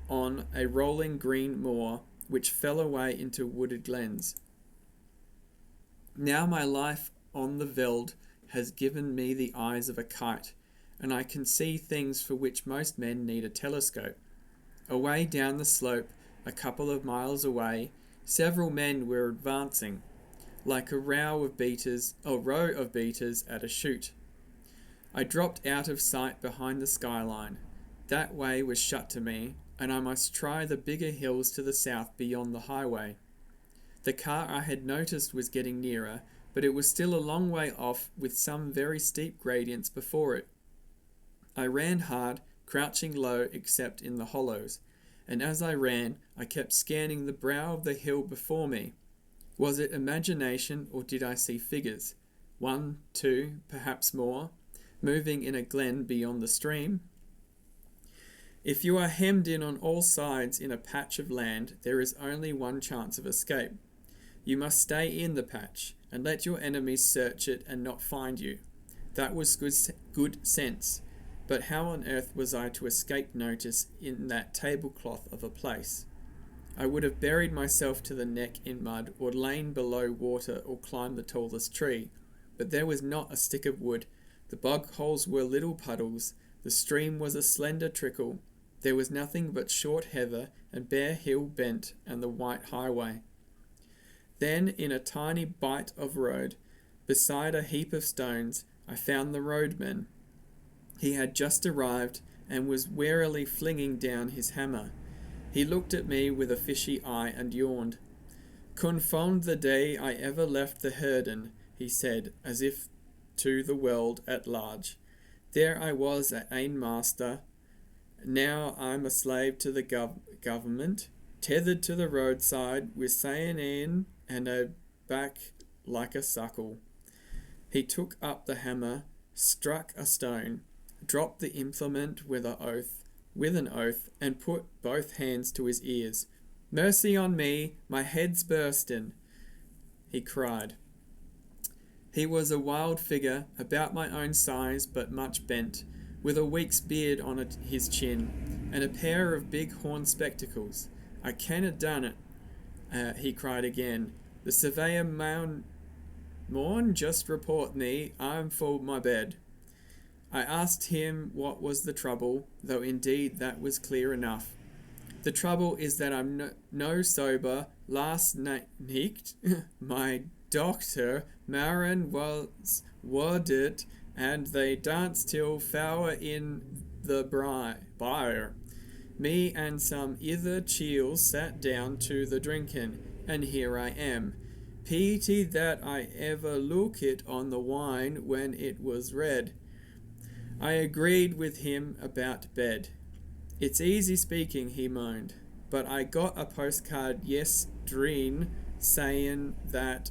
on a rolling green moor, which fell away into wooded glens. Now my life on the veld has given me the eyes of a kite, and I can see things for which most men need a telescope. Away down the slope, a couple of miles away, several men were advancing, like a row of beaters at a shoot. I dropped out of sight behind the skyline. That way was shut to me, and I must try the bigger hills to the south beyond the highway. The car I had noticed was getting nearer, but it was still a long way off with some very steep gradients before it. I ran hard, crouching low except in the hollows, and as I ran, I kept scanning the brow of the hill before me. Was it imagination, or did I see figures? 1, 2, perhaps more, moving in a glen beyond the stream? If you are hemmed in on all sides in a patch of land, there is only one chance of escape. You must stay in the patch, and let your enemies search it and not find you. That was good sense, but how on earth was I to escape notice in that tablecloth of a place? I would have buried myself to the neck in mud, or lain below water, or climbed the tallest tree. But there was not a stick of wood. The bog holes were little puddles. The stream was a slender trickle. There was nothing but short heather, and bare hill bent, and the white highway. Then, in a tiny bight of road, beside a heap of stones, I found the roadman. He had just arrived, and was warily flinging down his hammer. He looked at me with a fishy eye and yawned. "Confound the day I ever left the Herden," he said, as if to the world at large. "There I was at ain master. Now I'm a slave to the government, tethered to the roadside, with sayin' in and a back like a suckle." He took up the hammer, struck a stone, dropped the implement with an oath, and put both hands to his ears. "Mercy on me, my head's burstin'," he cried. He was a wild figure, about my own size but much bent, with a week's beard on his chin, and a pair of big horn spectacles. "I canna done it," he cried again. "The surveyor maun just report me. I'm for my bed." I asked him what was the trouble, though indeed that was clear enough. "The trouble is that I'm no sober. Last nicht my doctor Marin was warded, and they danced till fower in the byre. Me and some ither chiels sat down to the drinking, and here I am. Pity that I ever look it on the wine when it was red." I agreed with him about bed. "It's easy speaking," he moaned, "but I got a postcard yestreen saying that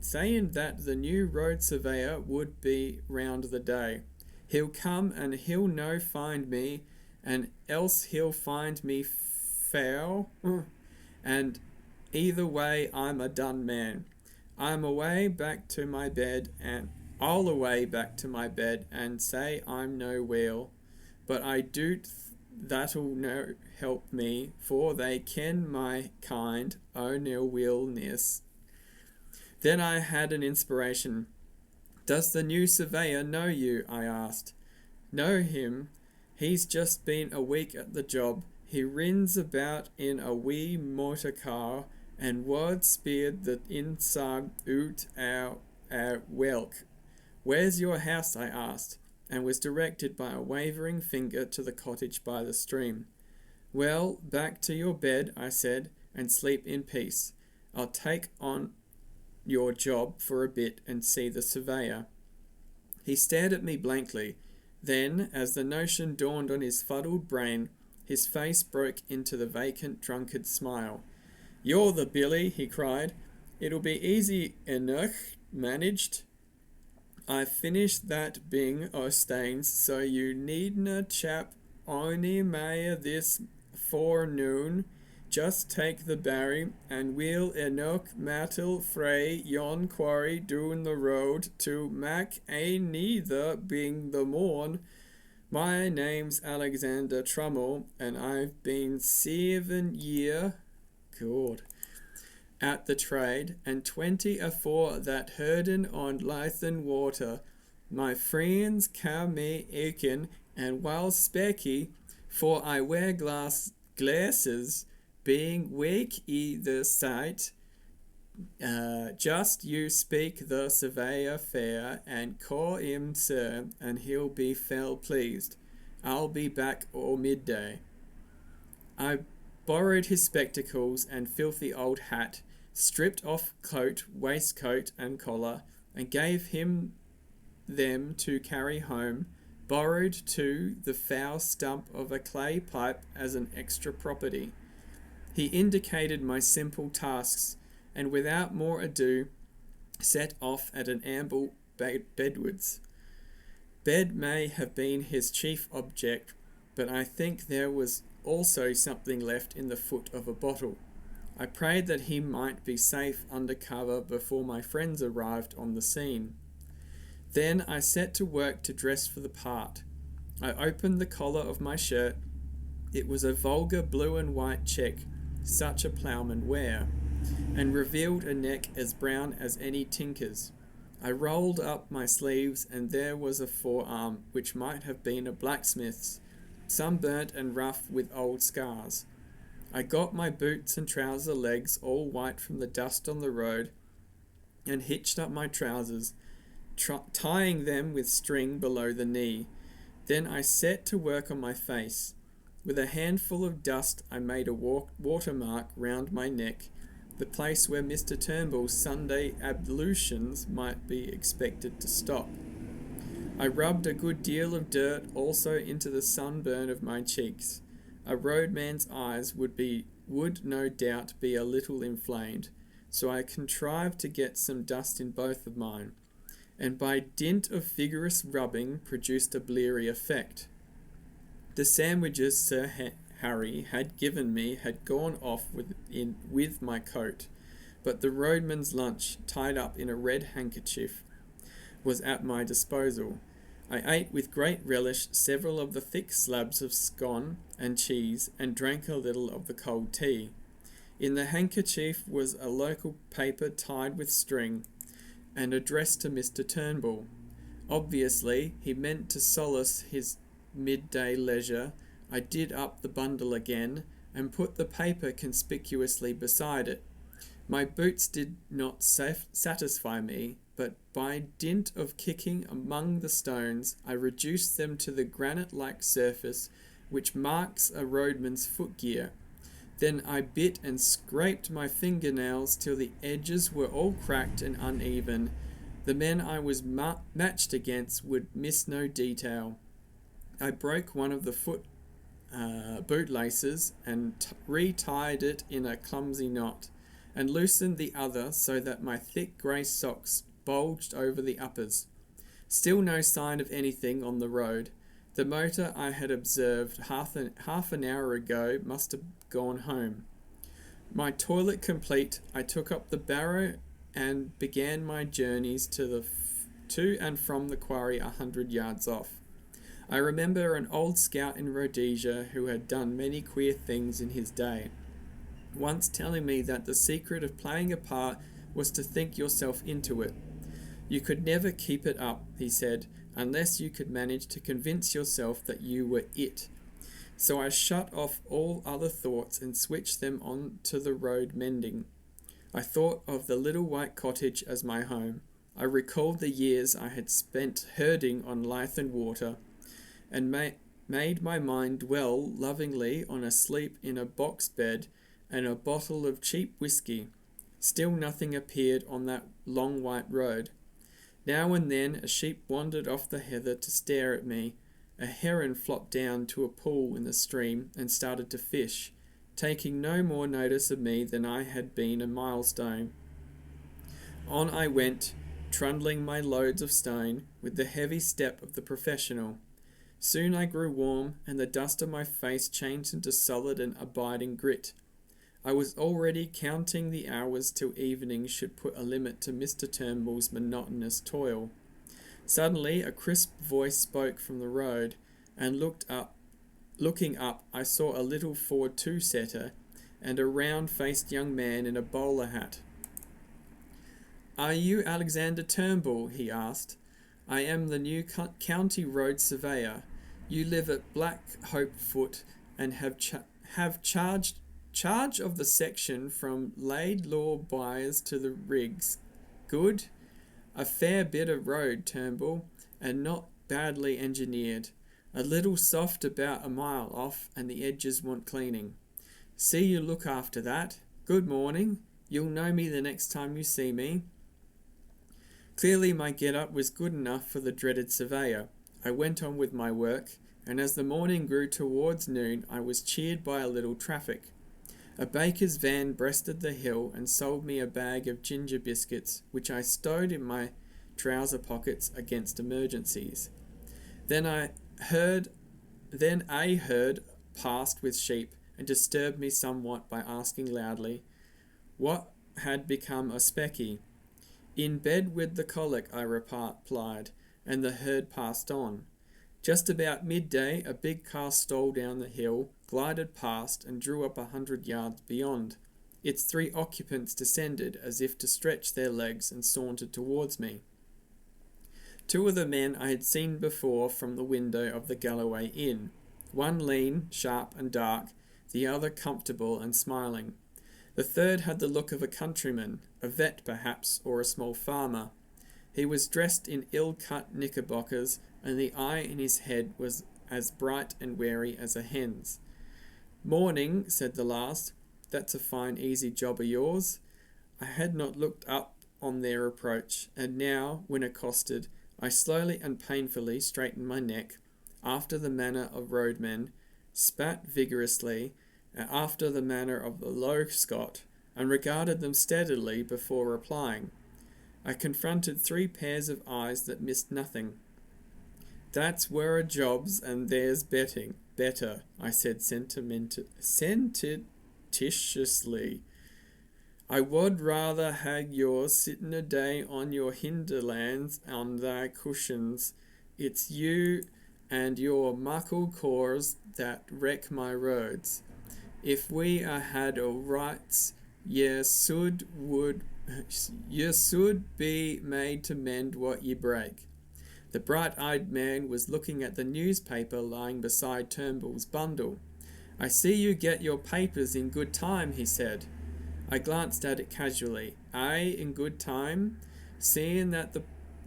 the new road surveyor would be round the day. He'll come and he'll no find me, and else he'll find me foul, and either way I'm a done man. I'll away back to my bed and say I'm no whale, but I doot that'll no help me, for they ken my kind o' no willness." Then I had an inspiration. "Does the new surveyor know you?" I asked. "Know him? He's just been a week at the job. He rins about in a wee motor car, and word speared the inside oot our welk." "Where's your house?" I asked, and was directed by a wavering finger to the cottage by the stream. "Well, back to your bed," I said, "and sleep in peace. I'll take on your job for a bit and see the surveyor." He stared at me blankly. Then, as the notion dawned on his fuddled brain, his face broke into the vacant drunkard smile. "You're the Billy," he cried. "It'll be easy enough managed. I've finished that bing o' stains, so you needna chap ony mair this forenoon. Just take the barry, and we'll enoch mattle frae yon quarry doon the road to mak neither bing the morn. My name's Alexander Trummell, and I've been 7 year at the trade, and 20 afore that herdin' on Lythen water. My friends ca' me Aiken, and well specky, for I wear glasses, being weak I' the sight. Just you speak the surveyor fair, and call him sir, and he'll be fell pleased. I'll be back o' midday." I borrowed his spectacles and filthy old hat, stripped off coat, waistcoat, and collar, and gave him them to carry home, borrowed, too, the foul stump of a clay pipe as an extra property. He indicated my simple tasks, and without more ado, set off at an amble bedwards. Bed may have been his chief object, but I think there was also something left in the foot of a bottle. I prayed that he might be safe under cover before my friends arrived on the scene. Then I set to work to dress for the part. I opened the collar of my shirt. It was a vulgar blue and white check, such a ploughman wear, and revealed a neck as brown as any tinker's. I rolled up my sleeves, and there was a forearm which might have been a blacksmith's, sunburnt and rough with old scars. I got my boots and trouser legs all white from the dust on the road, and hitched up my trousers, tying them with string below the knee. Then I set to work on my face. With a handful of dust I made a watermark round my neck, the place where Mr. Turnbull's Sunday ablutions might be expected to stop. I rubbed a good deal of dirt also into the sunburn of my cheeks. A roadman's eyes would no doubt be a little inflamed, so I contrived to get some dust in both of mine, and by dint of vigorous rubbing produced a bleary effect. The sandwiches Sir Harry had given me had gone off with my coat, but the roadman's lunch, tied up in a red handkerchief, was at my disposal. I ate with great relish several of the thick slabs of scone and cheese, and drank a little of the cold tea. In the handkerchief was a local paper tied with string, and addressed to Mr. Turnbull. Obviously, he meant to solace his midday leisure. I did up the bundle again, and put the paper conspicuously beside it. My boots did not satisfy me, but by dint of kicking among the stones, I reduced them to the granite-like surface which marks a roadman's footgear. Then I bit and scraped my fingernails till the edges were all cracked and uneven. The men I was matched against would miss no detail. I broke one of the bootlaces and retied it in a clumsy knot, and loosened the other so that my thick grey socks bulged over the uppers. Still no sign of anything on the road. The motor I had observed half an hour ago must have gone home. My toilet complete, I took up the barrow and began my journeys to and from the quarry 100 yards off. I remember an old scout in Rhodesia who had done many queer things in his day, once telling me that the secret of playing a part was to think yourself into it. You could never keep it up, he said, unless you could manage to convince yourself that you were it. So I shut off all other thoughts and switched them on to the road mending. I thought of the little white cottage as my home. I recalled the years I had spent herding on Lythan water, and made my mind dwell lovingly on a sleep in a box bed and a bottle of cheap whisky. Still nothing appeared on that long white road. Now and then a sheep wandered off the heather to stare at me. A heron flopped down to a pool in the stream and started to fish, taking no more notice of me than I had been a milestone. On I went, trundling my loads of stone with the heavy step of the professional. Soon I grew warm, and the dust of my face changed into solid and abiding grit. I was already counting the hours till evening should put a limit to Mr. Turnbull's monotonous toil. Suddenly a crisp voice spoke from the road, and looking up, I saw a little Ford two-setter and a round-faced young man in a bowler hat. "Are you Alexander Turnbull?" he asked. "I am the new county road surveyor. You live at Black Hope Foot and have charge of the section from Laidlaw Byres to the Riggs. Good? A fair bit of road, Turnbull, and not badly engineered. A little soft about a mile off, and the edges want cleaning. See you look after that. Good morning. You'll know me the next time you see me. Clearly my get-up was good enough for the dreaded surveyor. I went on with my work, and as the morning grew towards noon, I was cheered by a little traffic. A baker's van breasted the hill and sold me a bag of ginger biscuits, which I stowed in my trouser pockets against emergencies. Then a herd passed with sheep and disturbed me somewhat by asking loudly what had become of Specky. In bed with the colic, I replied, and the herd passed on. Just about midday, a big car stole down the hill, glided past, and drew up 100 yards beyond. Its 3 occupants descended as if to stretch their legs and sauntered towards me. 2 of the men I had seen before from the window of the Galloway Inn, one lean, sharp and dark, the other comfortable and smiling. The third had the look of a countryman, a vet perhaps, or a small farmer. He was dressed in ill-cut knickerbockers, and the eye in his head was as bright and wary as a hen's. "Morning," said the last. "That's a fine easy job of yours." I had not looked up on their approach, and now, when accosted, I slowly and painfully straightened my neck, after the manner of roadmen, spat vigorously, after the manner of the low Scot, and regarded them steadily before replying. I confronted 3 pairs of eyes that missed nothing. "That's where a job's, and there's better," I said sententiously. "I would rather hag yours sitting a day on your hinderlands on thy cushions. It's you and your muckle cores that wreck my roads. If we had all rights, ye should be made to mend what ye break." The bright-eyed man was looking at the newspaper lying beside Turnbull's bundle. "I see you get your papers in good time," he said. I glanced at it casually. "Aye, in good time. Seeing that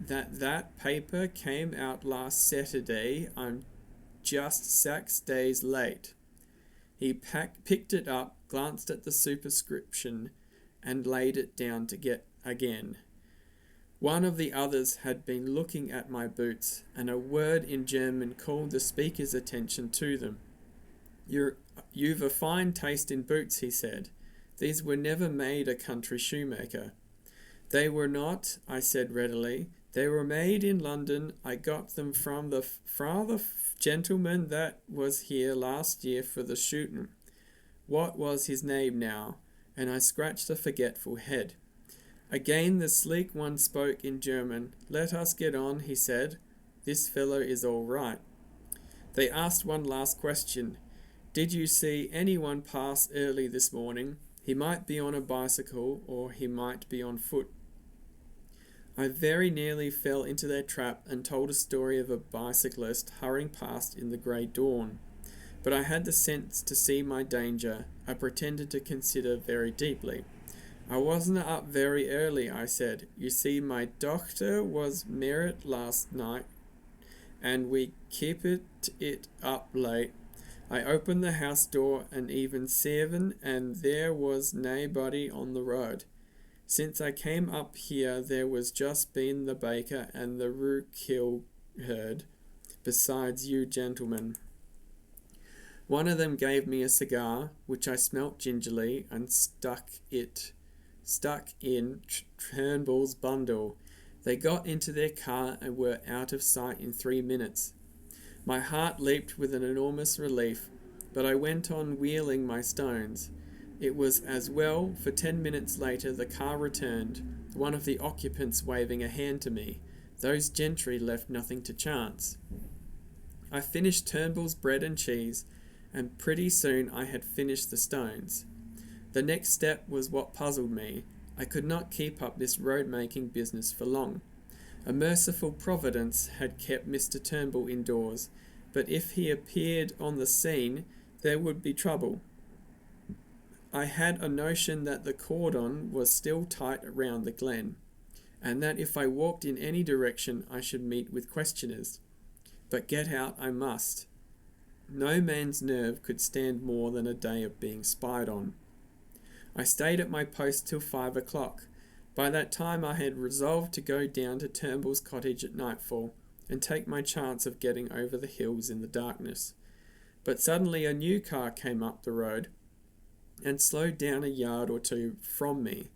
that paper came out last Saturday, I'm just 6 days late." He picked it up, glanced at the superscription, and laid it down again. One of the others had been looking at my boots, and a word in German called the speaker's attention to them. "You've a fine taste in boots," he said. "These were never made a country shoemaker." "They were not," I said readily. "They were made in London. I got them from the gentleman that was here last year for the shooting. What was his name now?" And I scratched a forgetful head. Again the sleek one spoke in German. "Let us get on," he said. "This fellow is all right." They asked one last question. "Did you see anyone pass early this morning? He might be on a bicycle, or he might be on foot." I very nearly fell into their trap and told a story of a bicyclist hurrying past in the grey dawn. But I had the sense to see my danger. I pretended to consider very deeply. "I wasn't up very early," I said. "You see, my doctor was married last night, and we kept it up late. I opened the house door and even 7, and there was naebody on the road. Since I came up here, there was just been the baker and the rookkill herd, besides you gentlemen." One of them gave me a cigar, which I smelt gingerly, and stuck in Turnbull's bundle. They got into their car and were out of sight in 3 minutes. My heart leaped with an enormous relief, but I went on wheeling my stones. It was as well, for 10 minutes later the car returned, one of the occupants waving a hand to me. Those gentry left nothing to chance. I finished Turnbull's bread and cheese, and pretty soon I had finished the stones. The next step was what puzzled me. I could not keep up this road-making business for long. A merciful providence had kept Mr. Turnbull indoors, but if he appeared on the scene, there would be trouble. I had a notion that the cordon was still tight around the glen, and that if I walked in any direction I should meet with questioners. But get out I must. No man's nerve could stand more than a day of being spied on. I stayed at my post till 5 o'clock. By that time I had resolved to go down to Turnbull's cottage at nightfall and take my chance of getting over the hills in the darkness. But suddenly a new car came up the road and slowed down a yard or two from me.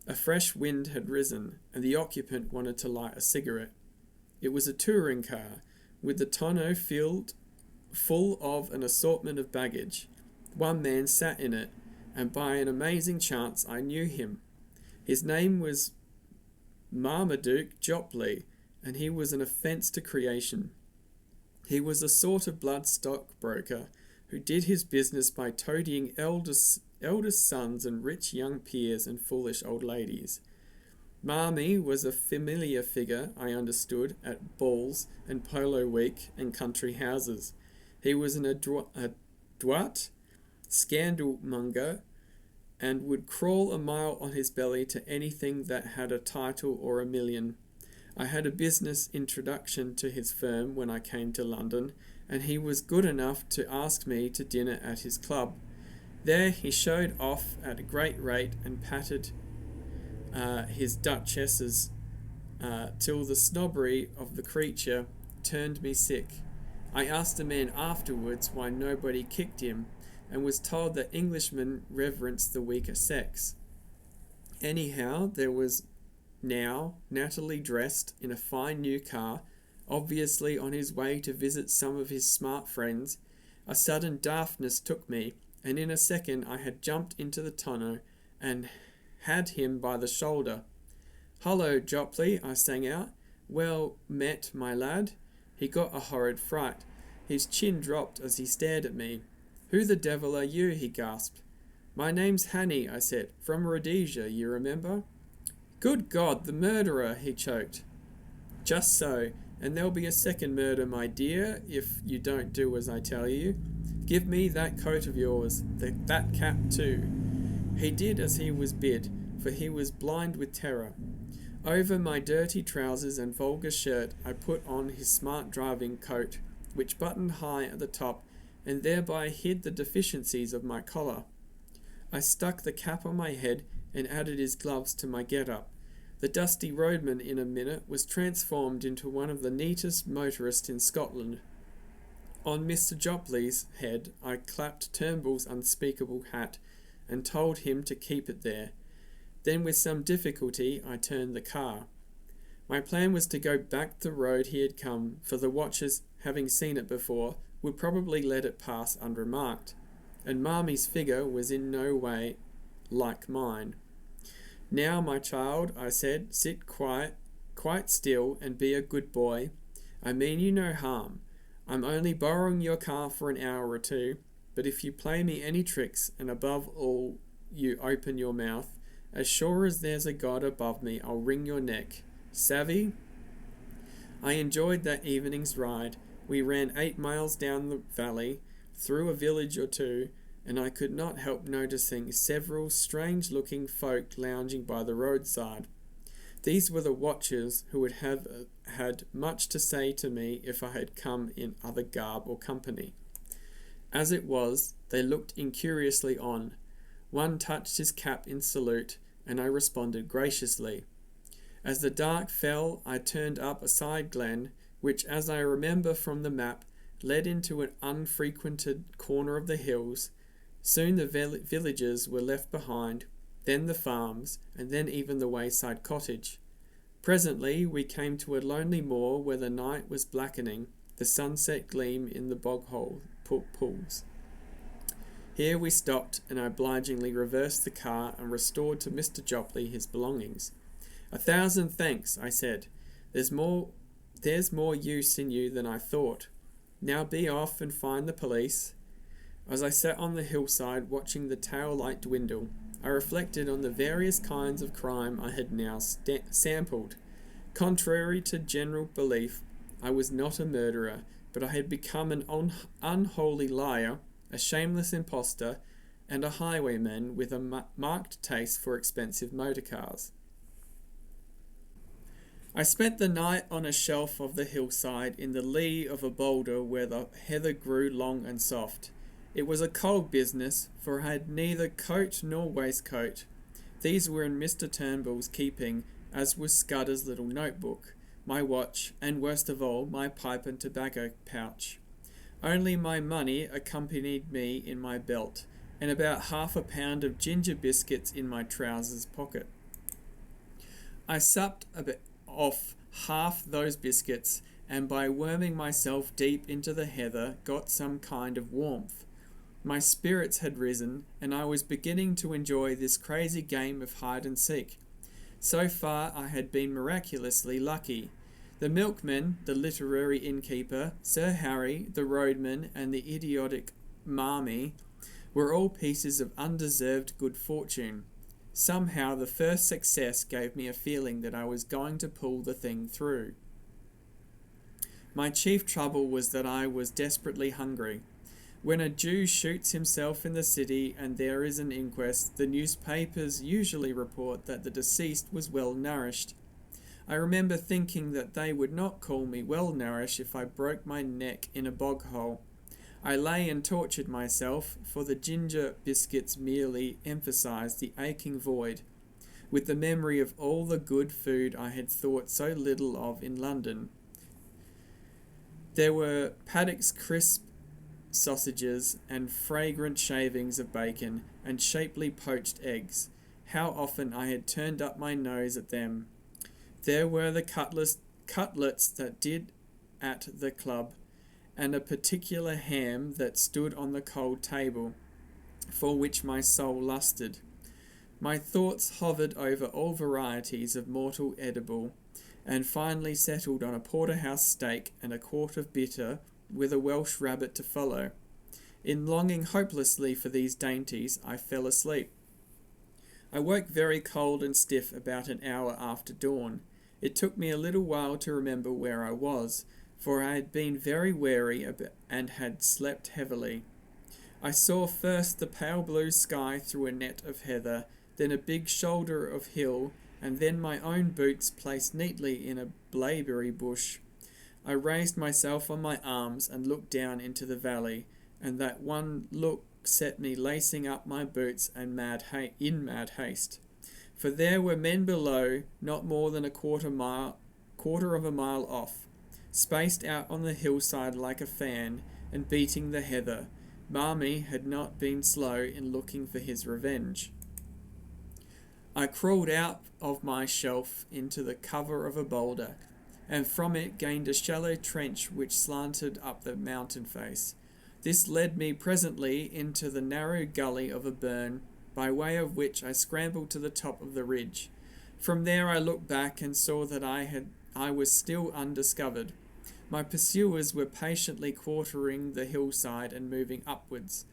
A fresh wind had risen, and the occupant wanted to light a cigarette. It was a touring car, with the tonneau filled full of an assortment of baggage. One man sat in it, and by an amazing chance I knew him. His name was Marmaduke Jopley, and he was an offence to creation. He was a sort of bloodstock broker who did his business by toadying eldest sons and rich young peers and foolish old ladies. Marmy was a familiar figure, I understood, at balls and polo week and country houses. He was an adroit scandal-monger, and would crawl a mile on his belly to anything that had a title or a million. I had a business introduction to his firm when I came to London, and he was good enough to ask me to dinner at his club. There he showed off at a great rate and patted his duchesses till the snobbery of the creature turned me sick. I asked a man afterwards why nobody kicked him, and was told that Englishmen reverence the weaker sex. Anyhow, there was now Natalie dressed in a fine new car, obviously on his way to visit some of his smart friends. A sudden daftness took me, and in a second I had jumped into the tonneau and had him by the shoulder. "Hullo, Jopley," I sang out. "Well met, my lad." He got a horrid fright. His chin dropped as he stared at me. "Who the devil are you?" he gasped. "My name's Hannay," I said. "From Rhodesia, you remember?" "Good God, the murderer!" he choked. "Just so, and there'll be a second murder, my dear, if you don't do as I tell you. Give me that coat of yours, that cap too." He did as he was bid, for he was blind with terror. Over my dirty trousers and vulgar shirt I put on his smart driving coat, which buttoned high at the top, and thereby hid the deficiencies of my collar. I stuck the cap on my head and added his gloves to my get-up. The dusty roadman in a minute was transformed into one of the neatest motorists in Scotland. On Mr. Jopley's head I clapped Turnbull's unspeakable hat and told him to keep it there. Then with some difficulty I turned the car. My plan was to go back the road he had come, for the watchers, having seen it before, would probably let it pass unremarked, and Marmy's figure was in no way like mine. "Now, my child," I said, "sit quite still and be a good boy. I mean you no harm. I'm only borrowing your car for an hour or two, but if you play me any tricks, and above all you open your mouth, as sure as there's a God above me, I'll wring your neck. Savvy?" I enjoyed that evening's ride. We ran 8 miles down the valley, through a village or two, and I could not help noticing several strange-looking folk lounging by the roadside. These were the watchers who would have had much to say to me if I had come in other garb or company. As it was, they looked incuriously on. One touched his cap in salute, and I responded graciously. As the dark fell, I turned up a side glen, which, as I remember from the map, led into an unfrequented corner of the hills. Soon the villages were left behind, then the farms, and then even the wayside cottage. Presently we came to a lonely moor where the night was blackening, the sunset gleam in the bog-hole pools. Here we stopped, and I obligingly reversed the car and restored to Mr. Jopley his belongings. "1,000 thanks," I said. There's more use in you than I thought. Now be off and find the police." As I sat on the hillside watching the tail light dwindle, I reflected on the various kinds of crime I had now sampled. Contrary to general belief, I was not a murderer, but I had become an unholy liar, a shameless impostor, and a highwayman with a marked taste for expensive motor cars. I spent the night on a shelf of the hillside in the lee of a boulder where the heather grew long and soft. It was a cold business, for I had neither coat nor waistcoat. These were in Mr. Turnbull's keeping, as was Scudder's little notebook, my watch, and worst of all, my pipe and tobacco pouch. Only my money accompanied me in my belt, and about half a pound of ginger biscuits in my trousers pocket. I supped a bit off half those biscuits, and by worming myself deep into the heather got some kind of warmth. My spirits had risen, and I was beginning to enjoy this crazy game of hide and seek. So far I had been miraculously lucky. The milkman, the literary innkeeper, Sir Harry, the roadman, and the idiotic Marmee were all pieces of undeserved good fortune. Somehow the first success gave me a feeling that I was going to pull the thing through. My chief trouble was that I was desperately hungry. When a Jew shoots himself in the city and there is an inquest, the newspapers usually report that the deceased was well nourished. I remember thinking that they would not call me well nourished if I broke my neck in a bog hole. I lay and tortured myself, for the ginger biscuits merely emphasized the aching void, with the memory of all the good food I had thought so little of in London. There were Paddock's crisp sausages and fragrant shavings of bacon and shapely poached eggs. How often I had turned up my nose at them. There were the cutlets that did at the club, and a particular ham that stood on the cold table, for which my soul lusted. My thoughts hovered over all varieties of mortal edible, and finally settled on a porterhouse steak and a quart of bitter, with a Welsh rabbit to follow. In longing hopelessly for these dainties, I fell asleep. I woke very cold and stiff about an hour after dawn. It took me a little while to remember where I was, for I had been very weary and had slept heavily. I saw first the pale blue sky through a net of heather, then a big shoulder of hill, and then my own boots placed neatly in a blaeberry bush. I raised myself on my arms and looked down into the valley, and that one look set me lacing up my boots and in mad haste. For there were men below, not more than a quarter of a mile off, spaced out on the hillside like a fan, and beating the heather. Marmee had not been slow in looking for his revenge. I crawled out of my shelf into the cover of a boulder, and from it gained a shallow trench which slanted up the mountain face. This led me presently into the narrow gully of a burn, by way of which I scrambled to the top of the ridge. From there I looked back and saw that I was still undiscovered. My pursuers were patiently quartering the hillside and moving upwards.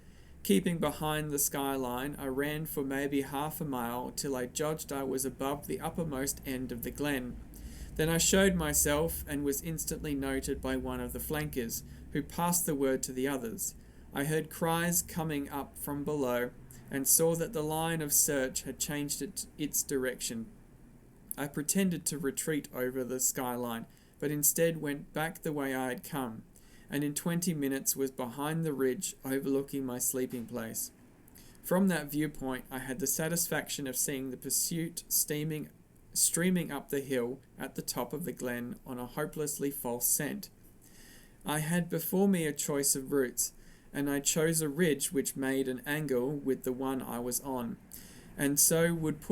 Keeping behind the skyline, I ran for maybe half a mile till I judged I was above the uppermost end of the glen. Then I showed myself and was instantly noted by one of the flankers, who passed the word to the others. I heard cries coming up from below, and saw that the line of search had changed its direction. I pretended to retreat over the skyline, but instead went back the way I had come, and in 20 minutes was behind the ridge overlooking my sleeping place. From that viewpoint I had the satisfaction of seeing the pursuit streaming up the hill at the top of the glen on a hopelessly false scent. I had before me a choice of routes, and I chose a ridge which made an angle with the one I was on, and so would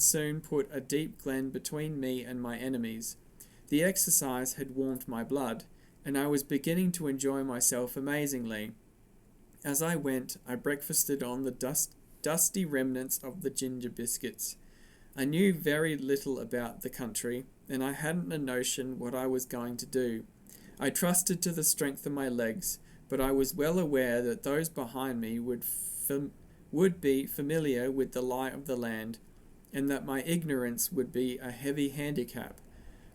soon put a deep glen between me and my enemies. The exercise had warmed my blood, and I was beginning to enjoy myself amazingly. As I went, I breakfasted on the dusty remnants of the ginger biscuits. I knew very little about the country, and I hadn't a notion what I was going to do. I trusted to the strength of my legs, but I was well aware that those behind me would be familiar with the lie of the land, and that my ignorance would be a heavy handicap.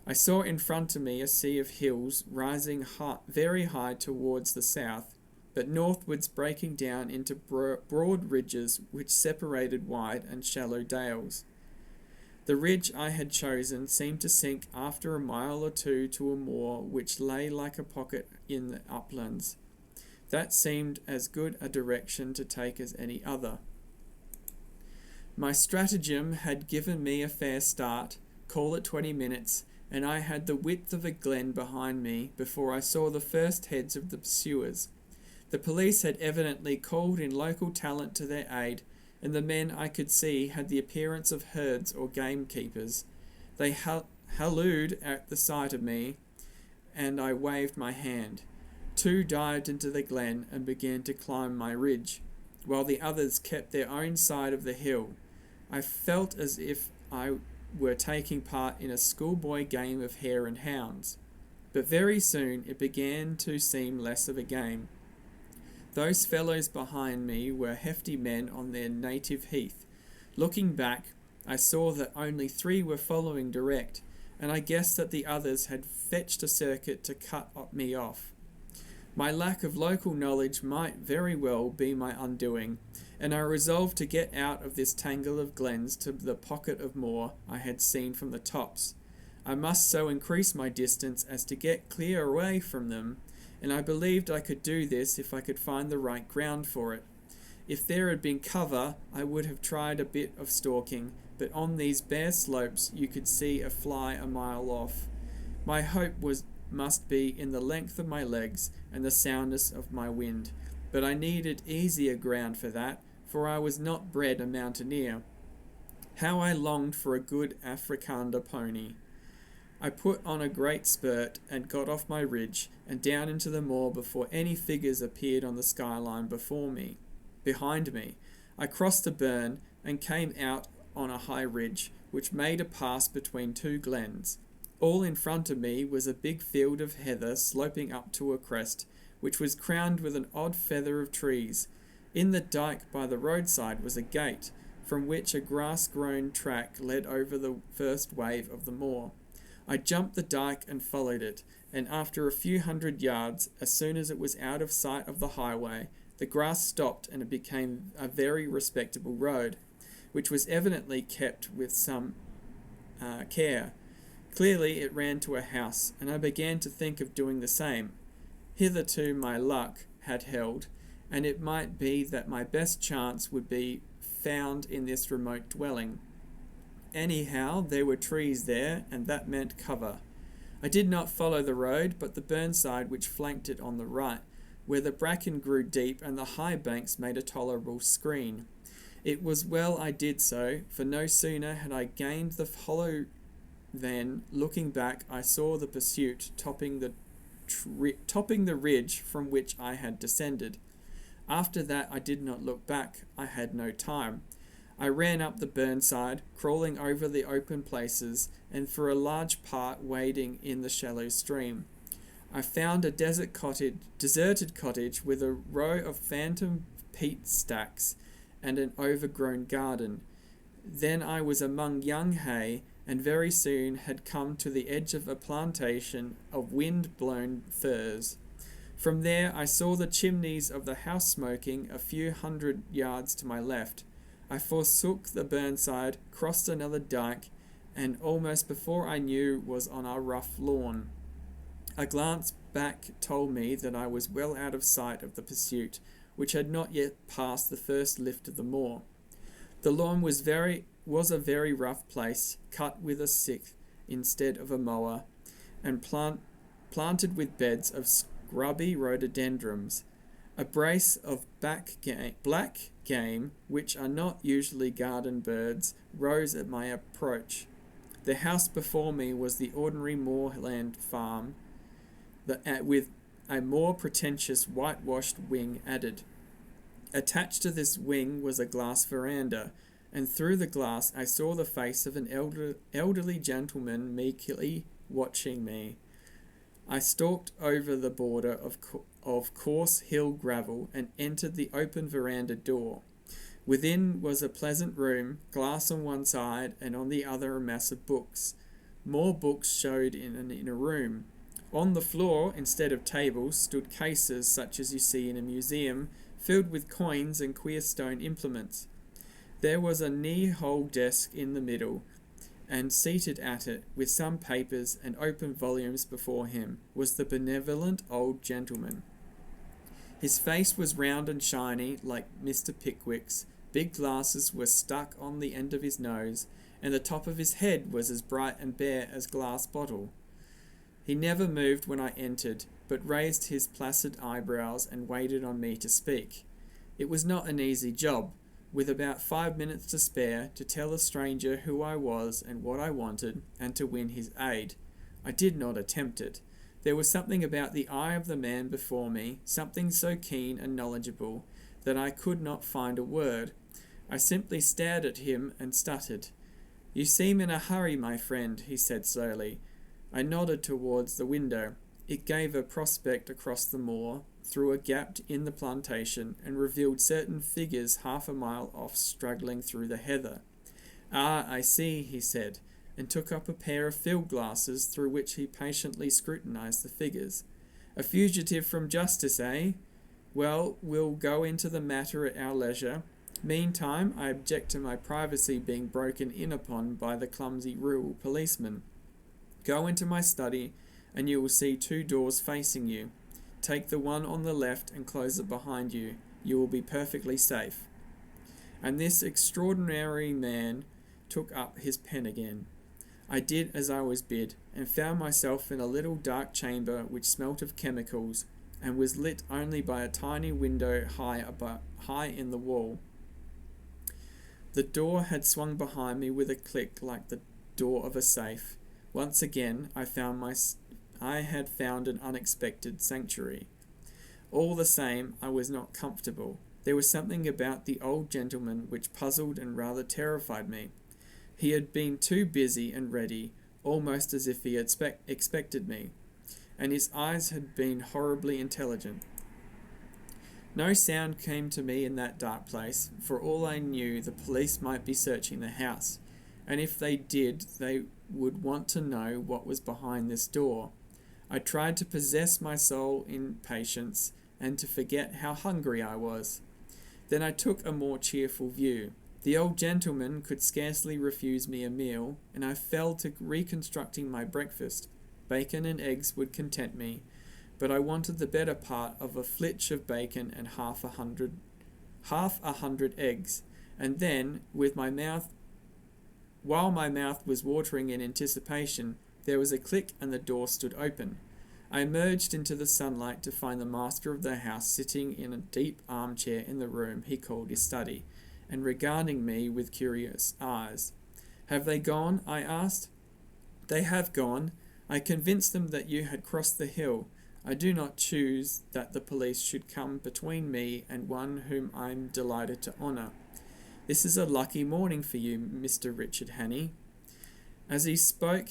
I saw in front of me a sea of hills rising very high towards the south, but northwards breaking down into broad ridges which separated wide and shallow dales. The ridge I had chosen seemed to sink after a mile or two to a moor which lay like a pocket in the uplands. That seemed as good a direction to take as any other. My stratagem had given me a fair start, call it 20 minutes, and I had the width of a glen behind me before I saw the first heads of the pursuers. The police had evidently called in local talent to their aid, and the men I could see had the appearance of herds or gamekeepers. They hallooed at the sight of me, and I waved my hand. Two dived into the glen and began to climb my ridge, while the others kept their own side of the hill. I felt as if I were taking part in a schoolboy game of hare and hounds. But very soon it began to seem less of a game. Those fellows behind me were hefty men on their native heath. Looking back, I saw that only 3 were following direct, and I guessed that the others had fetched a circuit to cut me off. My lack of local knowledge might very well be my undoing, and I resolved to get out of this tangle of glens to the pocket of moor I had seen from the tops. I must so increase my distance as to get clear away from them, and I believed I could do this if I could find the right ground for it. If there had been cover, I would have tried a bit of stalking, but on these bare slopes you could see a fly a mile off. My hope must be in the length of my legs and the soundness of my wind, but I needed easier ground for that, for I was not bred a mountaineer. How I longed for a good Afrikander pony. I put on a great spurt and got off my ridge and down into the moor before any figures appeared on the skyline behind me. I crossed a burn and came out on a high ridge, which made a pass between 2 glens. All in front of me was a big field of heather sloping up to a crest, which was crowned with an odd feather of trees. In the dike by the roadside was a gate, from which a grass-grown track led over the first wave of the moor. I jumped the dike and followed it, and after a few hundred yards, as soon as it was out of sight of the highway, the grass stopped and it became a very respectable road, which was evidently kept with some care. Clearly it ran to a house, and I began to think of doing the same. Hitherto my luck had held, and it might be that my best chance would be found in this remote dwelling. Anyhow, there were trees there, and that meant cover. I did not follow the road, but the burnside which flanked it on the right, where the bracken grew deep and the high banks made a tolerable screen. It was well I did so, for no sooner had I gained the hollow than, looking back, I saw the pursuit topping the ridge from which I had descended. After that I did not look back. I had no time. I ran up the burnside, crawling over the open places, and for a large part wading in the shallow stream. I found a deserted cottage with a row of phantom peat stacks and an overgrown garden. Then I was among young hay, and very soon had come to the edge of a plantation of wind-blown firs. From there I saw the chimneys of the house smoking a few hundred yards to my left. I forsook the burnside, crossed another dike, and almost before I knew was on a rough lawn. A glance back told me that I was well out of sight of the pursuit, which had not yet passed the first lift of the moor. The lawn was a very rough place, cut with a scythe instead of a mower, and planted with beds of scrubby rhododendrons. A brace of black game, which are not usually garden birds, rose at my approach. The house before me was the ordinary moorland farm, with a more pretentious whitewashed wing added. Attached to this wing was a glass veranda, and through the glass I saw the face of an elderly gentleman meekly watching me. I stalked over the border of coarse hill gravel and entered the open veranda door. Within was a pleasant room, glass on one side, and on the other a mass of books. More books showed in an inner room. On the floor, instead of tables, stood cases such as you see in a museum, filled with coins and queer stone implements. There was a knee-hole desk in the middle, and seated at it, with some papers and open volumes before him, was the benevolent old gentleman. His face was round and shiny, like Mr. Pickwick's. Big glasses were stuck on the end of his nose, and the top of his head was as bright and bare as glass bottle. He never moved when I entered, but raised his placid eyebrows and waited on me to speak. It was not an easy job, with about 5 minutes to spare, to tell a stranger who I was and what I wanted, and to win his aid. I did not attempt it. There was something about the eye of the man before me, something so keen and knowledgeable, that I could not find a word. I simply stared at him and stuttered. "You seem in a hurry, my friend," he said slowly. I nodded towards the window. It gave a prospect across the moor, through a gap in the plantation, and revealed certain figures half a mile off struggling through the heather. "Ah, I see," he said, and took up a pair of field glasses through which he patiently scrutinized the figures. "A fugitive from justice, eh? Well, we'll go into the matter at our leisure. Meantime, I object to my privacy being broken in upon by the clumsy rural policeman. Go into my study, and you will see 2 doors facing you. Take the one on the left and close it behind you. You will be perfectly safe." And this extraordinary man took up his pen again. I did as I was bid, and found myself in a little dark chamber which smelt of chemicals, and was lit only by a tiny window high in the wall. The door had swung behind me with a click like the door of a safe. Once again, I had found an unexpected sanctuary. All the same, I was not comfortable. There was something about the old gentleman which puzzled and rather terrified me. He had been too busy and ready, almost as if he had expected me, and his eyes had been horribly intelligent. No sound came to me in that dark place. For all I knew, the police might be searching the house, and if they did, they would want to know what was behind this door. I tried to possess my soul in patience, and to forget how hungry I was. Then I took a more cheerful view. The old gentleman could scarcely refuse me a meal, and I fell to reconstructing my breakfast. Bacon and eggs would content me, but I wanted the better part of a flitch of bacon and half a hundred eggs, and then, while my mouth was watering in anticipation, there was a click and the door stood open. I emerged into the sunlight to find the master of the house sitting in a deep armchair in the room he called his study, and regarding me with curious eyes. "Have they gone?" I asked. "They have gone. I convinced them that you had crossed the hill. I do not choose that the police should come between me and one whom I am delighted to honour. This is a lucky morning for you, Mr. Richard Hannay." As he spoke,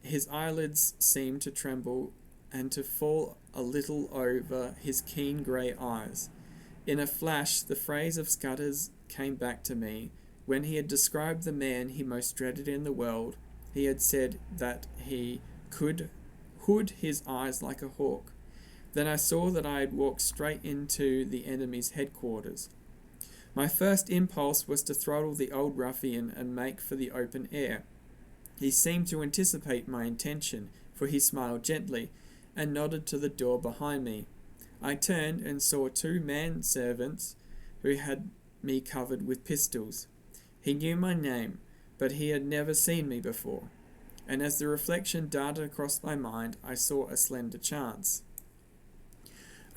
his eyelids seemed to tremble and to fall a little over his keen grey eyes. In a flash, the phrase of Scudder's came back to me. When he had described the man he most dreaded in the world, he had said that he could hood his eyes like a hawk. Then I saw that I had walked straight into the enemy's headquarters. My first impulse was to throttle the old ruffian and make for the open air. He seemed to anticipate my intention, for he smiled gently, and nodded to the door behind me. I turned and saw 2 manservants who had me covered with pistols. He knew my name, but he had never seen me before, and as the reflection darted across my mind, I saw a slender chance.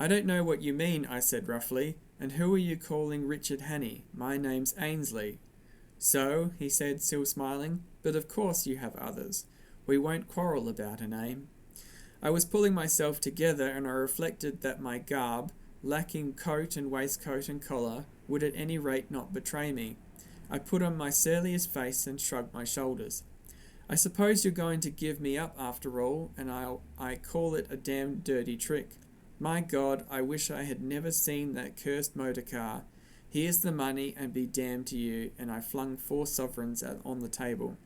"I don't know what you mean," I said roughly, "and who are you calling Richard Hannay? My name's Ainsley." "So," he said, still smiling, "but of course you have others. We won't quarrel about a name." I was pulling myself together, and I reflected that my garb, lacking coat and waistcoat and collar, would at any rate not betray me. I put on my surliest face and shrugged my shoulders. "I suppose you're going to give me up after all, and I call it a damned dirty trick. My God, I wish I had never seen that cursed motor car. Here's the money, and be damned to you," and I flung 4 sovereigns on the table.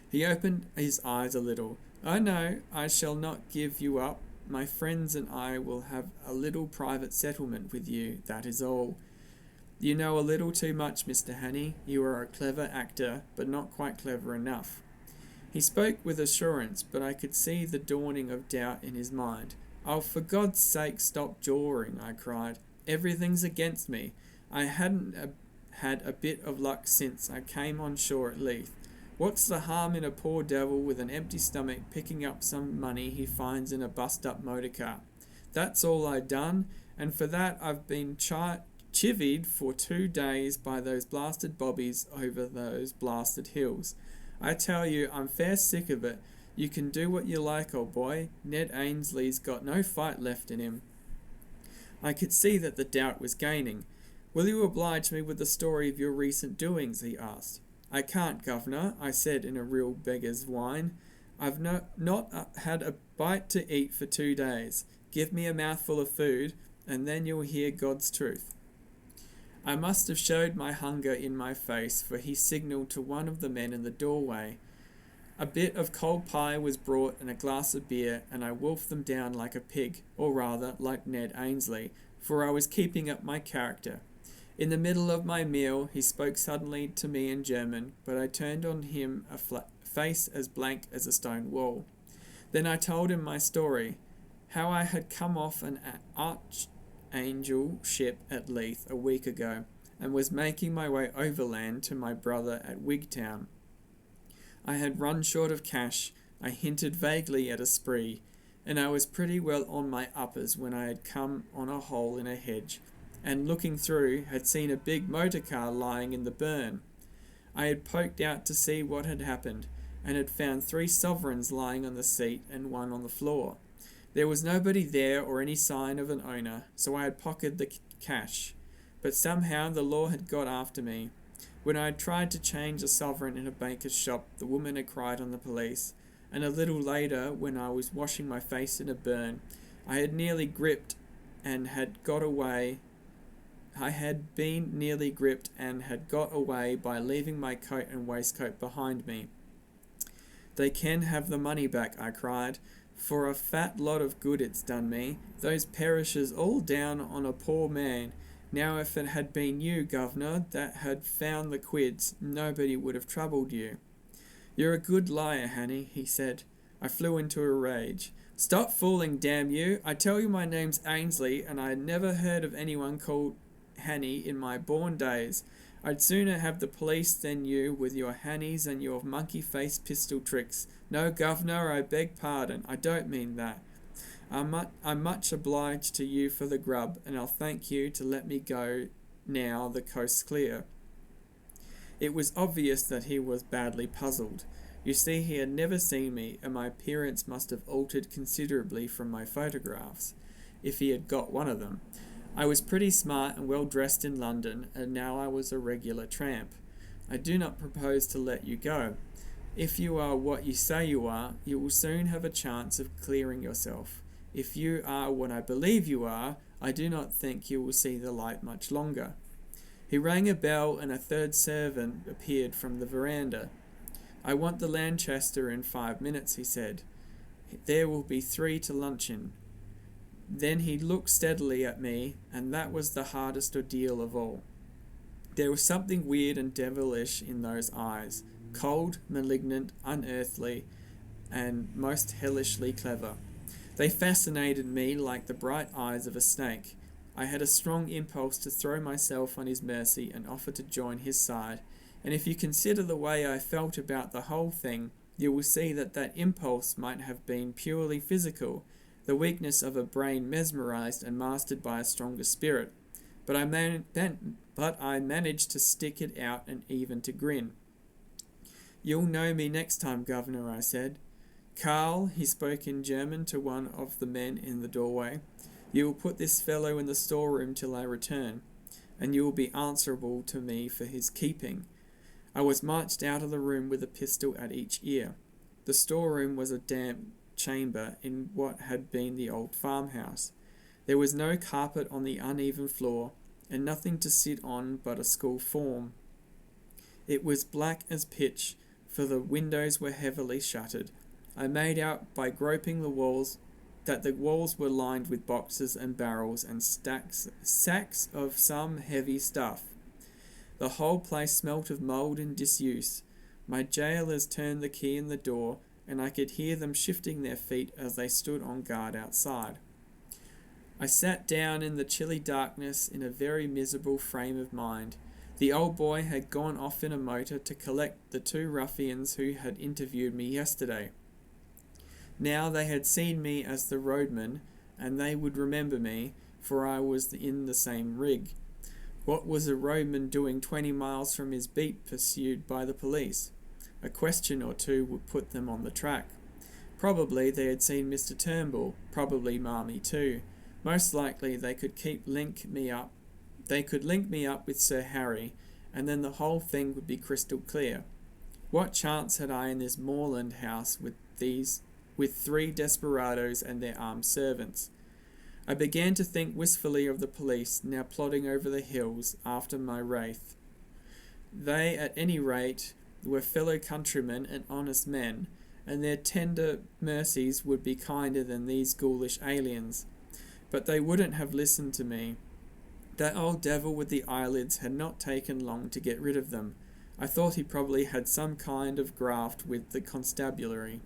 He opened his eyes a little. "Oh no, I shall not give you up. My friends and I will have a little private settlement with you, that is all." You know a little too much, Mr. Hannay. You are a clever actor, but not quite clever enough. He spoke with assurance, but I could see the dawning of doubt in his mind. Oh, for God's sake, stop jawing, I cried. Everything's against me. I hadn't had a bit of luck since I came on shore at Leith. What's the harm in a poor devil with an empty stomach picking up some money he finds in a bust-up motor car? That's all I done, and for that I've been chivied for 2 days by those blasted bobbies over those blasted hills. I tell you, I'm fair sick of it. You can do what you like, old boy. Ned Ainsley's got no fight left in him. I could see that the doubt was gaining. Will you oblige me with the story of your recent doings? He asked. I can't, governor, I said in a real beggar's whine. I've not had a bite to eat for 2 days. Give me a mouthful of food, and then you'll hear God's truth. I must have showed my hunger in my face, for he signalled to one of the men in the doorway. A bit of cold pie was brought and a glass of beer, and I wolfed them down like a pig, or rather like Ned Ainsley, for I was keeping up my character. In the middle of my meal, he spoke suddenly to me in German, but I turned on him a face as blank as a stone wall. Then I told him my story, how I had come off an archangel ship at Leith a week ago, and was making my way overland to my brother at Wigtown. I had run short of cash. I hinted vaguely at a spree, and I was pretty well on my uppers when I had come on a hole in a hedge, and looking through, had seen a big motor car lying in the burn. I had poked out to see what had happened, and had found 3 sovereigns lying on the seat and 1 on the floor. There was nobody there or any sign of an owner, so I had pocketed the cash. But somehow the law had got after me. When I had tried to change a sovereign in a baker's shop, the woman had cried on the police, and a little later, when I was washing my face in a burn, I had nearly gripped and had got away. I had been nearly gripped and had got away by leaving my coat and waistcoat behind me. They can have the money back, I cried. For a fat lot of good it's done me. Those perishes all down on a poor man. Now if it had been you, governor, that had found the quids, nobody would have troubled you. You're a good liar, Hannay, he said. I flew into a rage. Stop fooling, damn you. I tell you my name's Ainsley, and I had never heard of anyone called Hannay in my born days. I'd sooner have the police than you with your Hannays and your monkey-faced pistol tricks. No, governor, I beg pardon. I don't mean that. I'm much obliged to you for the grub, and I'll thank you to let me go now the coast's clear. It was obvious that he was badly puzzled. You see, he had never seen me, and my appearance must have altered considerably from my photographs, if he had got one of them. I was pretty smart and well dressed in London, and now I was a regular tramp. I do not propose to let you go. If you are what you say you are, you will soon have a chance of clearing yourself. If you are what I believe you are, I do not think you will see the light much longer. He rang a bell, and a 3rd servant appeared from the veranda. I want the Lanchester in 5 minutes, he said. There will be 3 to luncheon. Then he looked steadily at me, and that was the hardest ordeal of all. There was something weird and devilish in those eyes, cold, malignant, unearthly, and most hellishly clever. They fascinated me like the bright eyes of a snake. I had a strong impulse to throw myself on his mercy and offer to join his side, and if you consider the way I felt about the whole thing, you will see that that impulse might have been purely physical, the weakness of a brain mesmerized and mastered by a stronger spirit. But I managed to stick it out and even to grin. You'll know me next time, governor, I said. Karl, he spoke in German to one of the men in the doorway, you will put this fellow in the storeroom till I return, and you will be answerable to me for his keeping. I was marched out of the room with a pistol at each ear. The storeroom was a damp chamber in what had been the old farmhouse. There was no carpet on the uneven floor, and nothing to sit on but a school form. It was black as pitch, for the windows were heavily shuttered. I made out by groping the walls that the walls were lined with boxes and barrels and sacks of some heavy stuff. The whole place smelt of mould and disuse. My jailers turned the key in the door, and I could hear them shifting their feet as they stood on guard outside. I sat down in the chilly darkness in a very miserable frame of mind. The old boy had gone off in a motor to collect the two ruffians who had interviewed me yesterday. Now they had seen me as the roadman, and they would remember me, for I was in the same rig. What was a roadman doing 20 miles from his beat, pursued by the police? A question or two would put them on the track. Probably they had seen Mr. Turnbull, probably Marmee too. Most likely they could link me up with Sir Harry, and then the whole thing would be crystal clear. What chance had I in this moorland house with 3 desperadoes and their armed servants? I began to think wistfully of the police, now plodding over the hills after my wraith. They, at any rate, were fellow countrymen and honest men, and their tender mercies would be kinder than these ghoulish aliens. But they wouldn't have listened to me. That old devil with the eyelids had not taken long to get rid of them. I thought he probably had some kind of graft with the constabulary.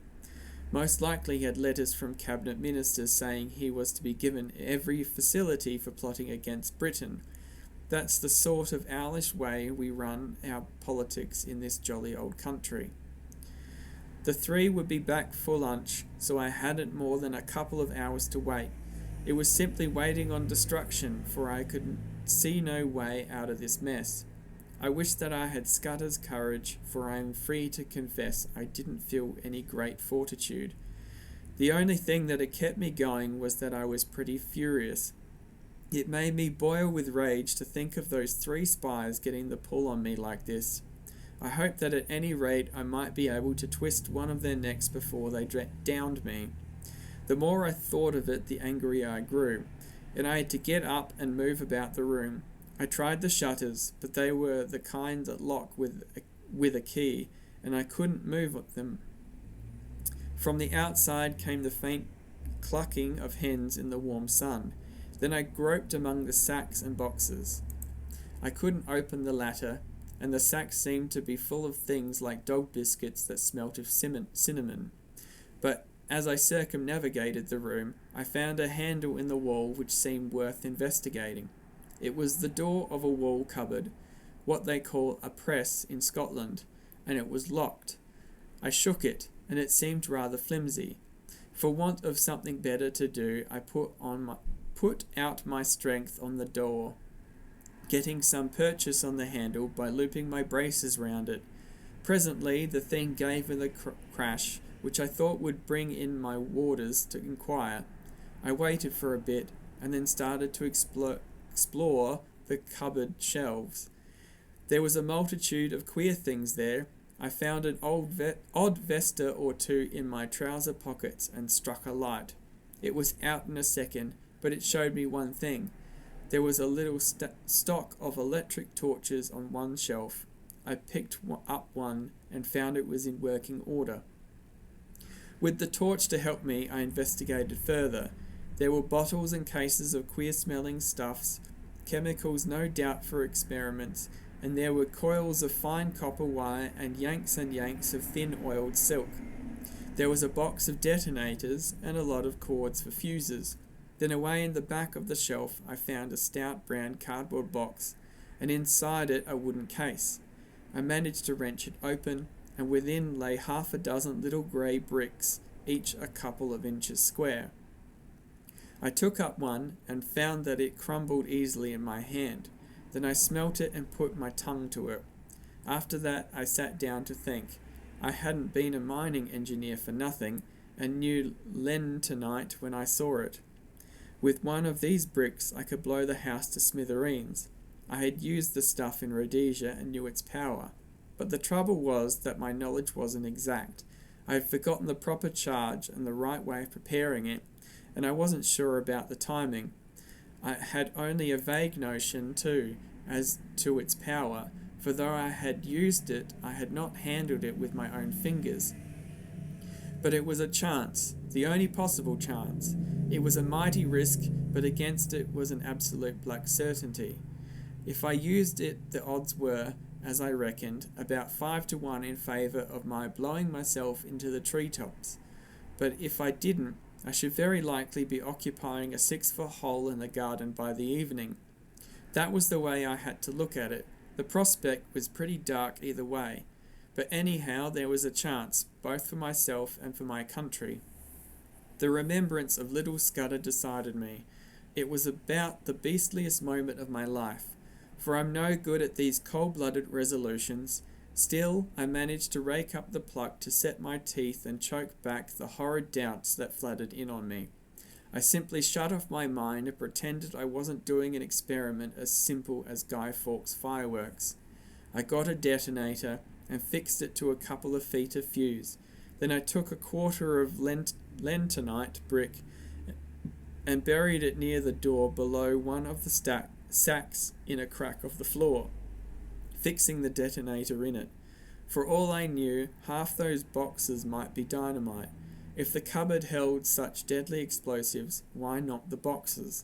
Most likely he had letters from cabinet ministers saying he was to be given every facility for plotting against Britain. That's the sort of owlish way we run our politics in this jolly old country. The 3 would be back for lunch, so I hadn't more than a couple of hours to wait. It was simply waiting on destruction, for I could see no way out of this mess. I wish that I had Scudder's courage, for I am free to confess I didn't feel any great fortitude. The only thing that had kept me going was that I was pretty furious. It made me boil with rage to think of those 3 spies getting the pull on me like this. I hoped that at any rate I might be able to twist one of their necks before they downed me. The more I thought of it, the angrier I grew, and I had to get up and move about the room. I tried the shutters, but they were the kind that lock with a key, and I couldn't move them. From the outside came the faint clucking of hens in the warm sun. Then I groped among the sacks and boxes. I couldn't open the latter, and the sacks seemed to be full of things like dog biscuits that smelt of cinnamon. But as I circumnavigated the room, I found a handle in the wall which seemed worth investigating. It was the door of a wall cupboard, what they call a press in Scotland, and it was locked. I shook it, and it seemed rather flimsy. For want of something better to do, I put out my strength on the door, getting some purchase on the handle by looping my braces round it. Presently the thing gave with a crash, which I thought would bring in my warders to inquire. I waited for a bit, and then started to explore the cupboard shelves. There was a multitude of queer things there. I found an odd vesta or two in my trouser pockets and struck a light. It was out in a second, but it showed me one thing. There was a little stock of electric torches on one shelf. I picked up one and found it was in working order. With the torch to help me, I investigated further. There were bottles and cases of queer-smelling stuffs, chemicals no doubt for experiments, and there were coils of fine copper wire and yanks of thin oiled silk. There was a box of detonators and a lot of cords for fuses. Then away in the back of the shelf I found a stout brown cardboard box, and inside it a wooden case. I managed to wrench it open, and within lay 6 little grey bricks, each a couple of inches square. I took up one and found that it crumbled easily in my hand. Then I smelt it and put my tongue to it. After that I sat down to think. I hadn't been a mining engineer for nothing, and knew lentonite when I saw it. With one of these bricks I could blow the house to smithereens. I had used the stuff in Rhodesia and knew its power. But the trouble was that my knowledge wasn't exact. I had forgotten the proper charge and the right way of preparing it, and I wasn't sure about the timing. I had only a vague notion, too, as to its power, for though I had used it, I had not handled it with my own fingers. But it was a chance, the only possible chance. It was a mighty risk, but against it was an absolute black certainty. If I used it, the odds were, as I reckoned, about 5 to 1 in favour of my blowing myself into the treetops. But if I didn't, I should very likely be occupying a 6-foot hole in the garden by the evening. That was the way I had to look at it. The prospect was pretty dark either way. But anyhow, there was a chance, both for myself and for my country. The remembrance of little Scudder decided me. It was about the beastliest moment of my life, for I'm no good at these cold-blooded resolutions. Still, I managed to rake up the pluck to set my teeth and choke back the horrid doubts that flooded in on me. I simply shut off my mind and pretended I wasn't doing an experiment as simple as Guy Fawkes fireworks. I got a detonator and fixed it to a couple of feet of fuse. Then I took a quarter of lentonite brick and buried it near the door below one of the sacks in a crack of the floor, fixing the detonator in it. For all I knew, half those boxes might be dynamite. If the cupboard held such deadly explosives, why not the boxes?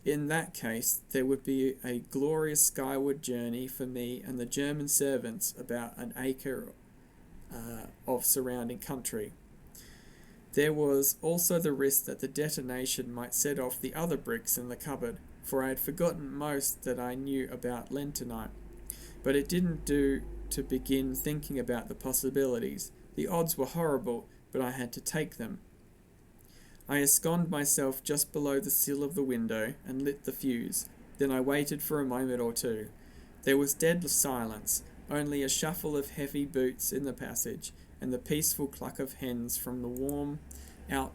In that case, there would be a glorious skyward journey for me and the German servants about an acre of surrounding country. There was also the risk that the detonation might set off the other bricks in the cupboard, for I had forgotten most that I knew about lentonite. But it didn't do to begin thinking about the possibilities. The odds were horrible, but I had to take them. I ensconced myself just below the sill of the window and lit the fuse. Then I waited for a moment or two. There was dead silence, only a shuffle of heavy boots in the passage, and the peaceful cluck of hens from the warm out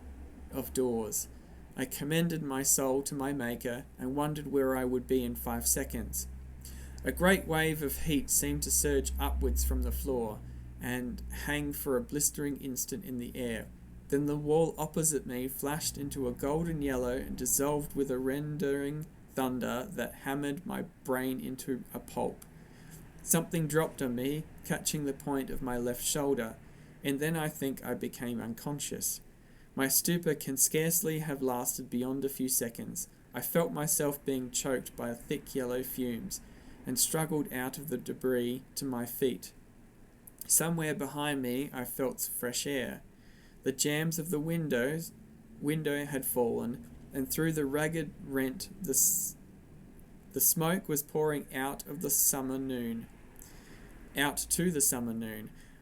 of doors. I commended my soul to my Maker, and wondered where I would be in 5 seconds. A great wave of heat seemed to surge upwards from the floor, and hang for a blistering instant in the air. Then the wall opposite me flashed into a golden yellow and dissolved with a rending thunder that hammered my brain into a pulp. Something dropped on me, catching the point of my left shoulder, and then I think I became unconscious. My stupor can scarcely have lasted beyond a few seconds. I felt myself being choked by thick yellow fumes, and struggled out of the debris to my feet. Somewhere behind me I felt fresh air. The jambs of the window had fallen, and through the ragged rent the smoke was pouring out to the summer noon.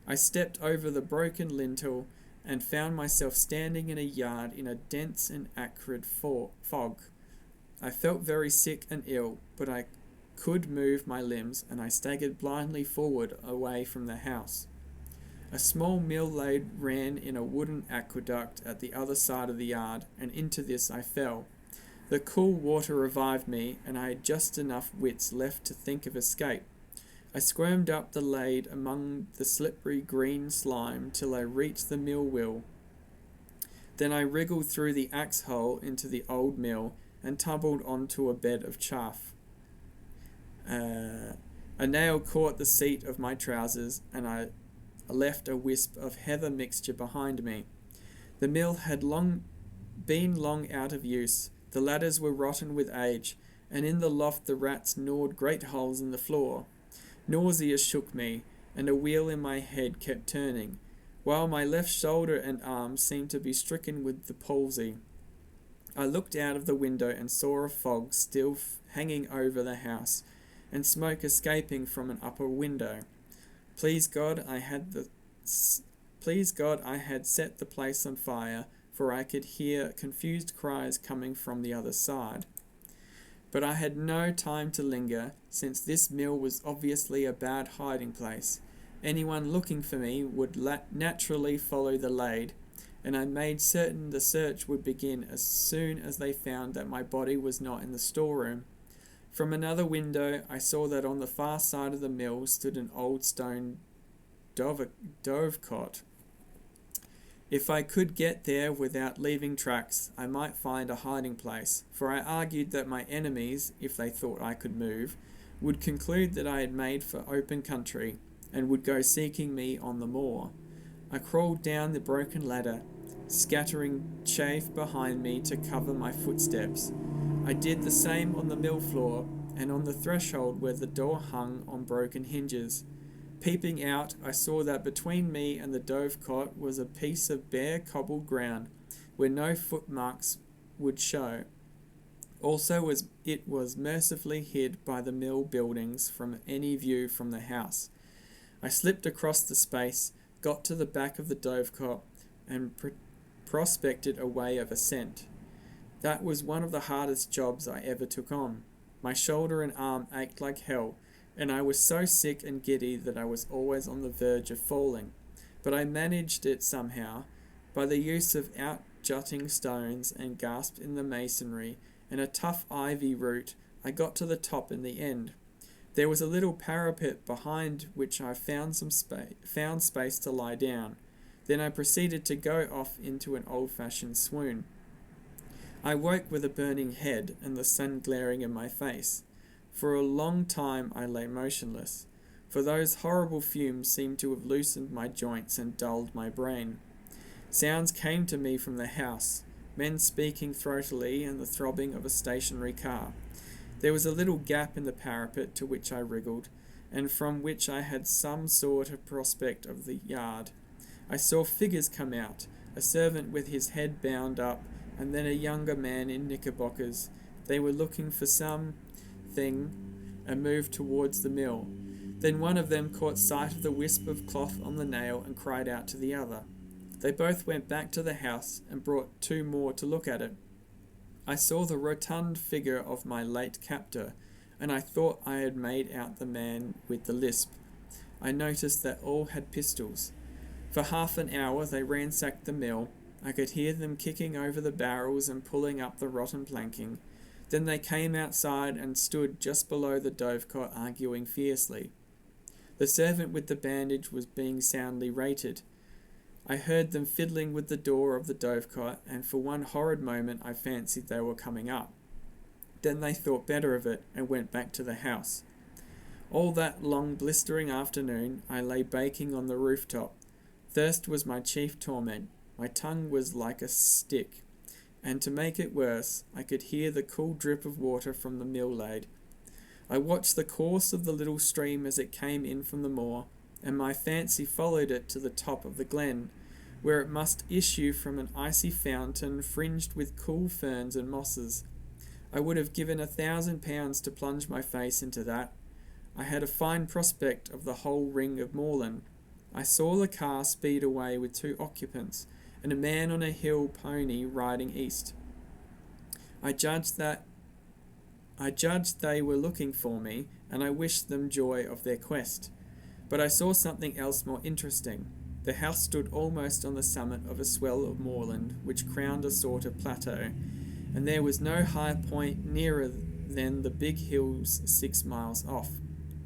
I stepped over the broken lintel and found myself standing in a yard in a dense and acrid fog. I felt very sick and ill, but I could move my limbs, and I staggered blindly forward away from the house. A small mill lade ran in a wooden aqueduct at the other side of the yard, and into this I fell. The cool water revived me, and I had just enough wits left to think of escape. I squirmed up the lade among the slippery green slime till I reached the mill wheel. Then I wriggled through the axe hole into the old mill and tumbled onto a bed of chaff. A nail caught the seat of my trousers, and I left a wisp of heather mixture behind me. The mill had been long out of use. The ladders were rotten with age, and in the loft the rats gnawed great holes in the floor. Nausea shook me, and a wheel in my head kept turning, while my left shoulder and arm seemed to be stricken with the palsy. I looked out of the window and saw a fog still hanging over the house, and smoke escaping from an upper window. Please God, I had set the place on fire, for I could hear confused cries coming from the other side. But I had no time to linger, since this mill was obviously a bad hiding place. Anyone looking for me would naturally follow the lade, and I made certain the search would begin as soon as they found that my body was not in the storeroom. From another window I saw that on the far side of the mill stood an old stone dovecot. If I could get there without leaving tracks, I might find a hiding place, for I argued that my enemies, if they thought I could move, would conclude that I had made for open country, and would go seeking me on the moor. I crawled down the broken ladder, scattering chaff behind me to cover my footsteps. I did the same on the mill floor, and on the threshold where the door hung on broken hinges. Peeping out, I saw that between me and the dovecot was a piece of bare cobbled ground, where no footmarks would show. Also, it was mercifully hid by the mill buildings from any view from the house. I slipped across the space, got to the back of the dovecot, and prospected a way of ascent. That was one of the hardest jobs I ever took on. My shoulder and arm ached like hell, and I was so sick and giddy that I was always on the verge of falling. But I managed it somehow, by the use of out-jutting stones and gasps in the masonry, and a tough ivy root. I got to the top in the end. There was a little parapet behind which I found space to lie down. Then I proceeded to go off into an old-fashioned swoon. I woke with a burning head and the sun glaring in my face. For a long time I lay motionless, for those horrible fumes seemed to have loosened my joints and dulled my brain. Sounds came to me from the house, men speaking throatily and the throbbing of a stationary car. There was a little gap in the parapet to which I wriggled, and from which I had some sort of prospect of the yard. I saw figures come out, a servant with his head bound up, and then a younger man in knickerbockers. They were looking for something and moved towards the mill. Then one of them caught sight of the wisp of cloth on the nail and cried out to the other. They both went back to the house and brought two more to look at it. I saw the rotund figure of my late captor, and I thought I had made out the man with the lisp. I noticed that all had pistols. For half an hour they ransacked the mill. I could hear them kicking over the barrels and pulling up the rotten planking. Then they came outside and stood just below the dovecot arguing fiercely. The servant with the bandage was being soundly rated. I heard them fiddling with the door of the dovecot, and for one horrid moment I fancied they were coming up. Then they thought better of it and went back to the house. All that long blistering afternoon I lay baking on the rooftop. Thirst was my chief torment. My tongue was like a stick, and to make it worse, I could hear the cool drip of water from the mill lade. I watched the course of the little stream as it came in from the moor, and my fancy followed it to the top of the glen, where it must issue from an icy fountain fringed with cool ferns and mosses. I would have given £1,000 to plunge my face into that. I had a fine prospect of the whole ring of moorland. I saw the car speed away with two occupants, and a man on a hill pony riding east. I judged they were looking for me, and I wished them joy of their quest. But I saw something else more interesting. The house stood almost on the summit of a swell of moorland which crowned a sort of plateau, and there was no high point nearer than the big hills 6 miles off.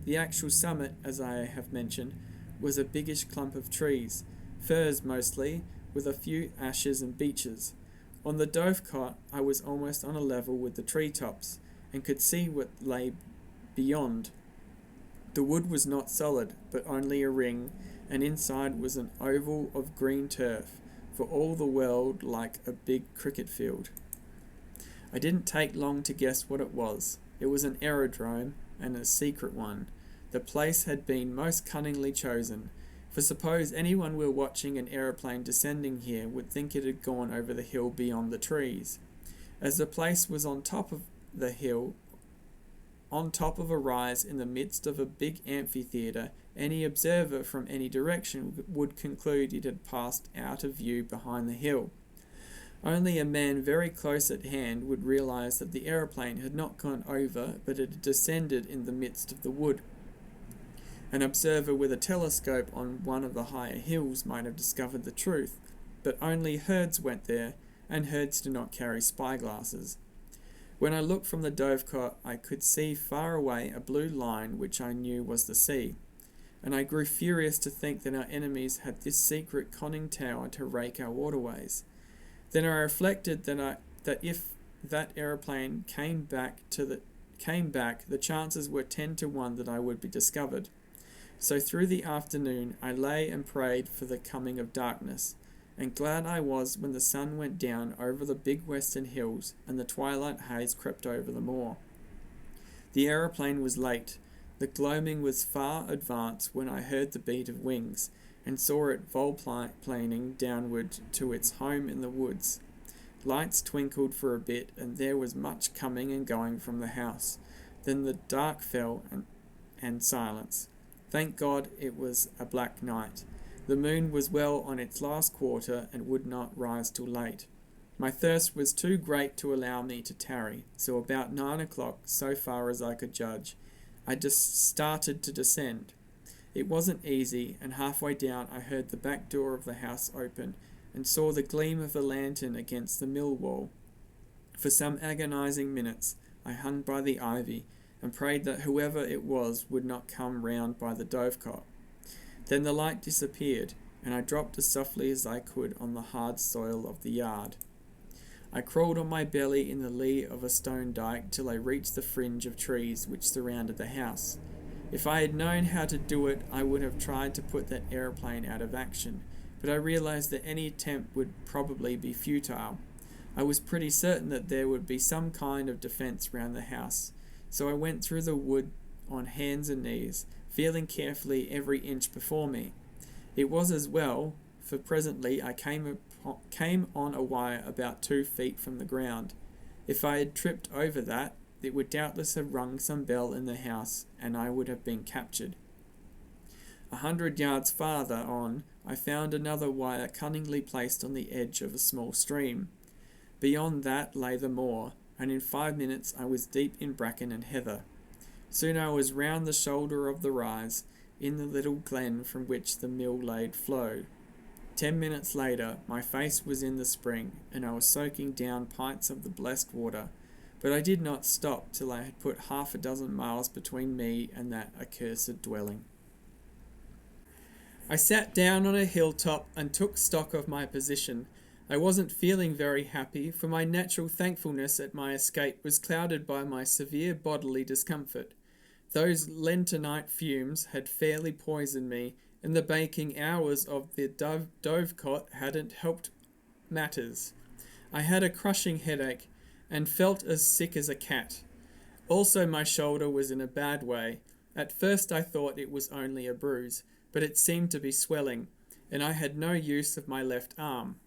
The actual summit, as I have mentioned, was a biggish clump of trees, firs mostly, with a few ashes and beeches. On the dovecot I was almost on a level with the treetops, and could see what lay beyond. The wood was not solid, but only a ring, and inside was an oval of green turf, for all the world like a big cricket field. I didn't take long to guess what it was. It was an aerodrome, and a secret one. The place had been most cunningly chosen, for suppose anyone were watching an aeroplane descending here would think it had gone over the hill beyond the trees. As the place was on top of the hill, on top of a rise in the midst of a big amphitheatre, any observer from any direction would conclude it had passed out of view behind the hill. Only a man very close at hand would realize that the aeroplane had not gone over, but had descended in the midst of the wood. An observer with a telescope on one of the higher hills might have discovered the truth, but only herds went there, and herds do not carry spyglasses. When I looked from the dovecot, I could see far away a blue line which I knew was the sea, and I grew furious to think that our enemies had this secret conning tower to rake our waterways. Then I reflected that if that aeroplane came back, the chances were 10 to 1 that I would be discovered. So through the afternoon I lay and prayed for the coming of darkness, and glad I was when the sun went down over the big western hills and the twilight haze crept over the moor. The aeroplane was late. The gloaming was far advanced when I heard the beat of wings, and saw it volplaning downward to its home in the woods. Lights twinkled for a bit, and there was much coming and going from the house. Then the dark fell, and silence. Thank God it was a black night. The moon was well on its last quarter, and would not rise till late. My thirst was too great to allow me to tarry, so about 9 o'clock, so far as I could judge, I just started to descend. It wasn't easy, and halfway down I heard the back door of the house open, and saw the gleam of a lantern against the mill wall. For some agonizing minutes I hung by the ivy, and prayed that whoever it was would not come round by the dovecot. Then the light disappeared, and I dropped as softly as I could on the hard soil of the yard. I crawled on my belly in the lee of a stone dyke till I reached the fringe of trees which surrounded the house. If I had known how to do it, I would have tried to put that aeroplane out of action, but I realized that any attempt would probably be futile. I was pretty certain that there would be some kind of defense round the house, so I went through the wood on hands and knees, feeling carefully every inch before me. It was as well, for presently I came on a wire about 2 feet from the ground. If I had tripped over that, it would doubtless have rung some bell in the house, and I would have been captured. 100 yards farther on, I found another wire cunningly placed on the edge of a small stream. Beyond that lay the moor, and in 5 minutes I was deep in bracken and heather. Soon I was round the shoulder of the rise, in the little glen from which the mill-lade flowed. 10 minutes later, my face was in the spring, and I was soaking down pints of the blessed water, but I did not stop till I had put 6 miles between me and that accursed dwelling. I sat down on a hilltop and took stock of my position. I wasn't feeling very happy, for my natural thankfulness at my escape was clouded by my severe bodily discomfort. Those lentonite fumes had fairly poisoned me, and the baking hours of the dovecot hadn't helped matters. I had a crushing headache, and felt as sick as a cat. Also my shoulder was in a bad way. At first I thought it was only a bruise, but it seemed to be swelling, and I had no use of my left arm.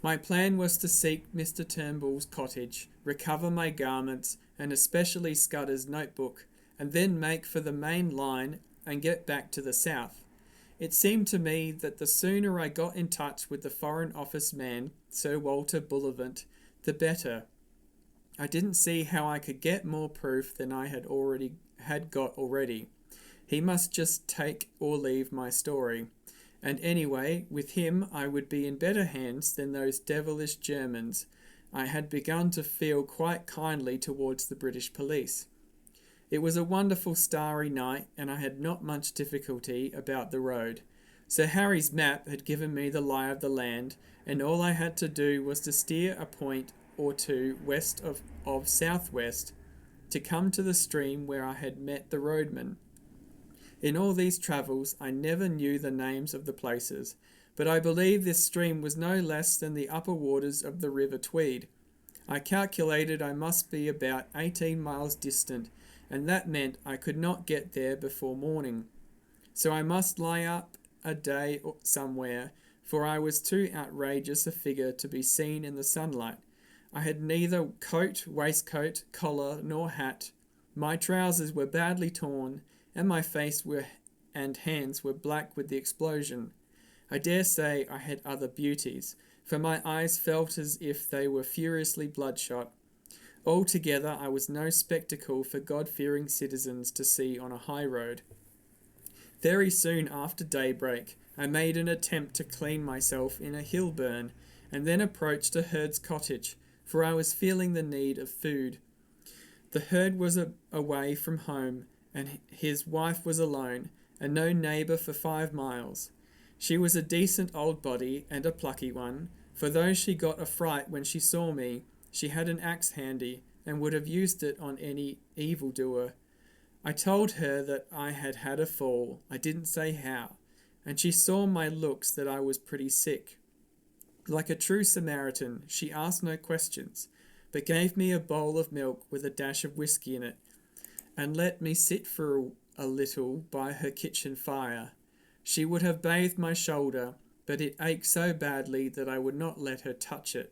My plan was to seek Mr. Turnbull's cottage, recover my garments, and especially Scudder's notebook, and then make for the main line and get back to the south. It seemed to me that the sooner I got in touch with the Foreign Office man, Sir Walter Bullivant, the better. I didn't see how I could get more proof than I had got already. He must just take or leave my story. And anyway, with him I would be in better hands than those devilish Germans. I had begun to feel quite kindly towards the British police. It was a wonderful starry night, and I had not much difficulty about the road. Sir Harry's map had given me the lie of the land, and all I had to do was to steer a point or two west of southwest to come to the stream where I had met the roadman. In all these travels I never knew the names of the places, but I believe this stream was no less than the upper waters of the River Tweed. I calculated I must be about 18 miles distant, and that meant I could not get there before morning. So I must lie up a day somewhere, for I was too outrageous a figure to be seen in the sunlight. I had neither coat, waistcoat, collar, nor hat. My trousers were badly torn, and my face and hands were black with the explosion. I dare say I had other beauties, for my eyes felt as if they were furiously bloodshot. Altogether, I was no spectacle for God-fearing citizens to see on a high road. Very soon after daybreak, I made an attempt to clean myself in a hill burn, and then approached a herd's cottage, for I was feeling the need of food. The herd was away from home, and his wife was alone, and no neighbour for 5 miles. She was a decent old body, and a plucky one, for though she got a fright when she saw me, she had an axe handy, and would have used it on any evildoer. I told her that I had had a fall, I didn't say how, and she saw my looks that I was pretty sick. Like a true Samaritan, she asked no questions, but gave me a bowl of milk with a dash of whisky in it, and let me sit for a little by her kitchen fire. She would have bathed my shoulder, but it ached so badly that I would not let her touch it.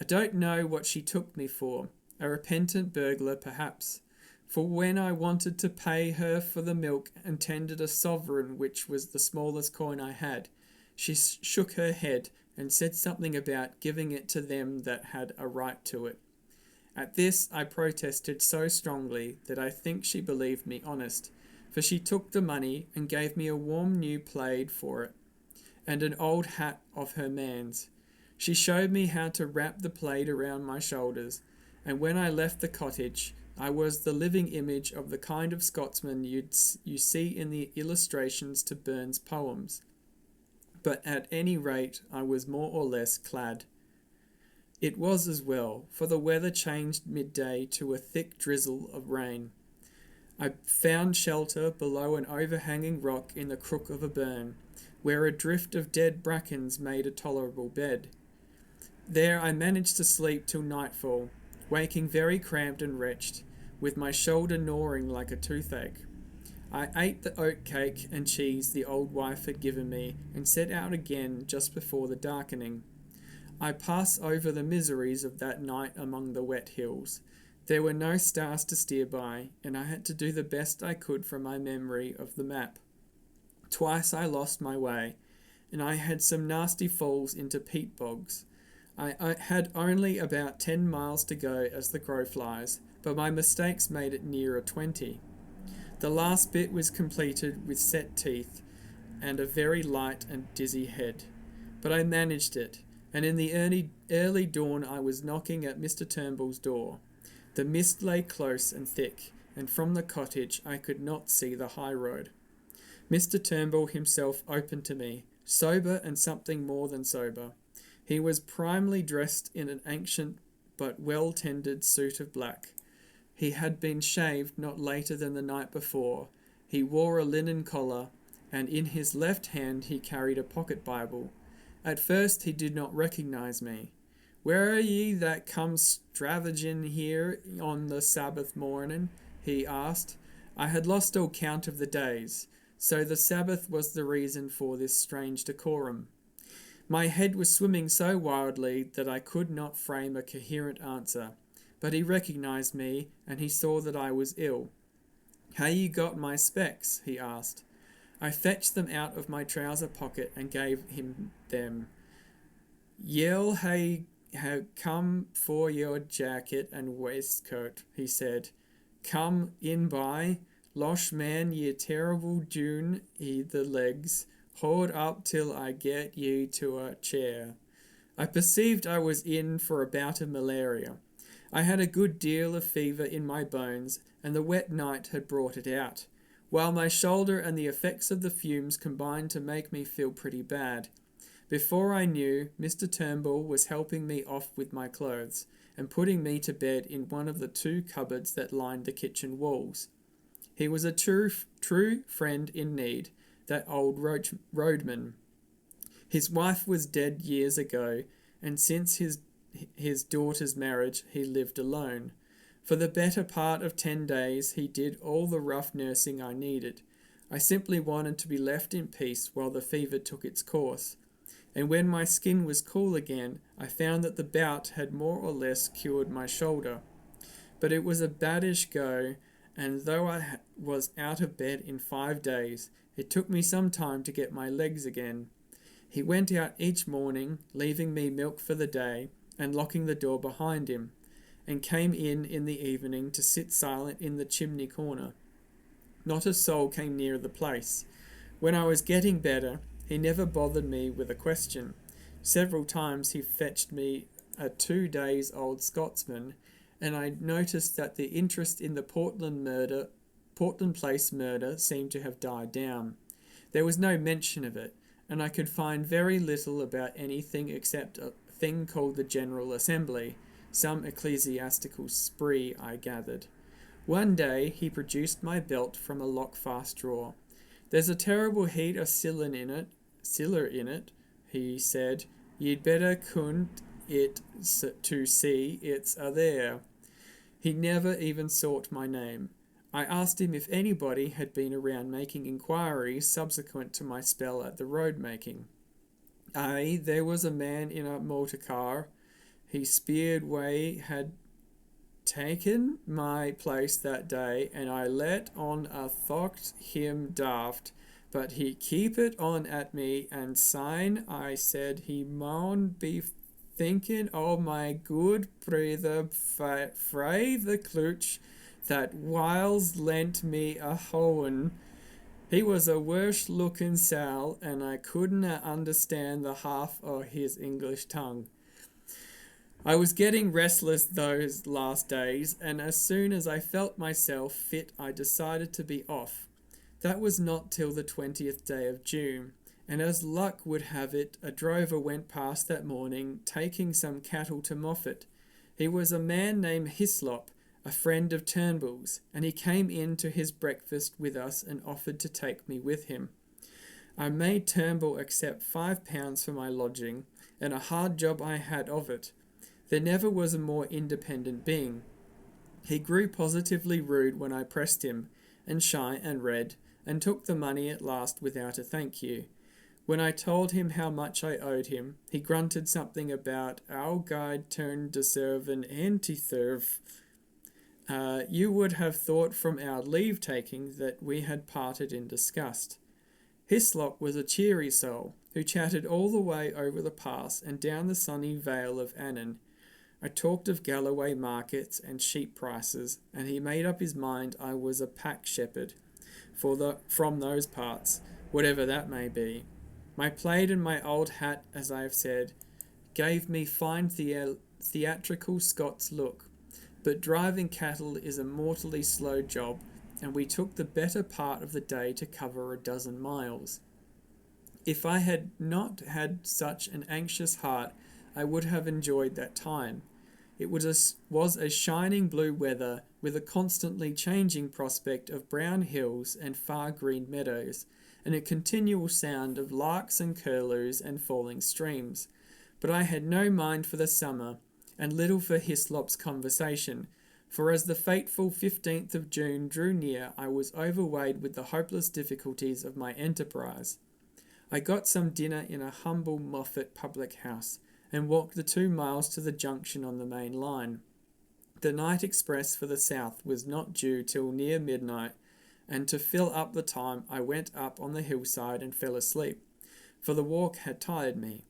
I don't know what she took me for, a repentant burglar perhaps, for when I wanted to pay her for the milk and tendered a sovereign, which was the smallest coin I had, she shook her head and said something about giving it to them that had a right to it. At this I protested so strongly that I think she believed me honest, for she took the money and gave me a warm new plaid for it, and an old hat of her man's. She showed me how to wrap the plaid around my shoulders, and when I left the cottage, I was the living image of the kind of Scotsman you see in the illustrations to Burns' poems. But at any rate I was more or less clad. It was as well, for the weather changed midday to a thick drizzle of rain. I found shelter below an overhanging rock in the crook of a burn, where a drift of dead brackens made a tolerable bed. There I managed to sleep till nightfall, waking very cramped and wretched, with my shoulder gnawing like a toothache. I ate the oat cake and cheese the old wife had given me, and set out again just before the darkening. I pass over the miseries of that night among the wet hills. There were no stars to steer by, and I had to do the best I could from my memory of the map. Twice I lost my way, and I had some nasty falls into peat bogs. I had only about 10 miles to go as the crow flies, but my mistakes made it nearer 20. The last bit was completed with set teeth and a very light and dizzy head. But I managed it, and in the early dawn I was knocking at Mr. Turnbull's door. The mist lay close and thick, and from the cottage I could not see the high road. Mr. Turnbull himself opened to me, sober and something more than sober. He was primly dressed in an ancient but well-tended suit of black. He had been shaved not later than the night before. He wore a linen collar, and in his left hand he carried a pocket Bible. At first he did not recognize me. "Where are ye that come stravaging here on the Sabbath morning?" he asked. I had lost all count of the days, so the Sabbath was the reason for this strange decorum. My head was swimming so wildly that I could not frame a coherent answer, but he recognized me, and he saw that I was ill. "How you got my specs?" he asked. I fetched them out of my trouser pocket and gave him them. "Ye'll hae come for your jacket and waistcoat," he said. "Come in by. Losh man, ye terrible June i' the legs. Hold up till I get ye to a chair." I perceived I was in for a bout of malaria. I had a good deal of fever in my bones, and the wet night had brought it out, while my shoulder and the effects of the fumes combined to make me feel pretty bad. Before I knew, Mr. Turnbull was helping me off with my clothes, and putting me to bed in one of the 2 cupboards that lined the kitchen walls. He was a true friend in need, that old roadman. His wife was dead years ago, and since his daughter's marriage he lived alone. For the better part of 10 days he did all the rough nursing I needed. I simply wanted to be left in peace while the fever took its course. And when my skin was cool again, I found that the bout had more or less cured my shoulder. But it was a baddish go, and though I was out of bed in 5 days, it took me some time to get my legs again. He went out each morning, leaving me milk for the day, and locking the door behind him, and came in the evening to sit silent in the chimney corner. Not a soul came near the place. When I was getting better, he never bothered me with a question. Several times he fetched me a 2-days-old Scotsman, and I noticed that the interest in the Portland Place murder seemed to have died down. There was no mention of it, and I could find very little about anything except a thing called the General Assembly, some ecclesiastical spree, I gathered. One day he produced my belt from a lock-fast drawer. "There's a terrible heat of siller in it," he said. "Ye'd better couldn't to see it's there. He never even sought my name. I asked him if anybody had been around making inquiries subsequent to my spell at the road making. Aye, there was a man in a motor car. He speared way had taken my place that day, and I let on a thocht him daft, but he keep it on at me, and syne I said he maun be thinking o' my good brither frae the clutch that whiles lent me a hoeing. He was a worse looking sowl, and I couldna understand the half o' his English tongue. I was getting restless those last days, and as soon as I felt myself fit I decided to be off. That was not till the 20th day of June, and as luck would have it, a drover went past that morning, taking some cattle to Moffat. He was a man named Hislop, a friend of Turnbull's, and he came in to his breakfast with us and offered to take me with him. I made Turnbull accept £5 for my lodging, and a hard job I had of it. There never was a more independent being. He grew positively rude when I pressed him, and shy and red, and took the money at last without a thank you. When I told him how much I owed him, he grunted something about our guide turned deserve an antitherve. You would have thought from our leave-taking that we had parted in disgust. Hislop was a cheery soul, who chatted all the way over the pass and down the sunny vale of Annan. I talked of Galloway markets and sheep prices, and he made up his mind I was a pack shepherd from those parts, whatever that may be. My plaid and my old hat, as I have said, gave me fine theatrical Scots look, but driving cattle is a mortally slow job, and we took the better part of the day to cover a dozen miles. If I had not had such an anxious heart, I would have enjoyed that time. It was a shining blue weather, with a constantly changing prospect of brown hills and far green meadows, and a continual sound of larks and curlews and falling streams. But I had no mind for the summer, and little for Hislop's conversation, for as the fateful 15th of June drew near, I was overweighed with the hopeless difficulties of my enterprise. I got some dinner in a humble Moffat public house, and walked the 2 miles to the junction on the main line. The night express for the south was not due till near midnight, and to fill up the time I went up on the hillside and fell asleep, for the walk had tired me.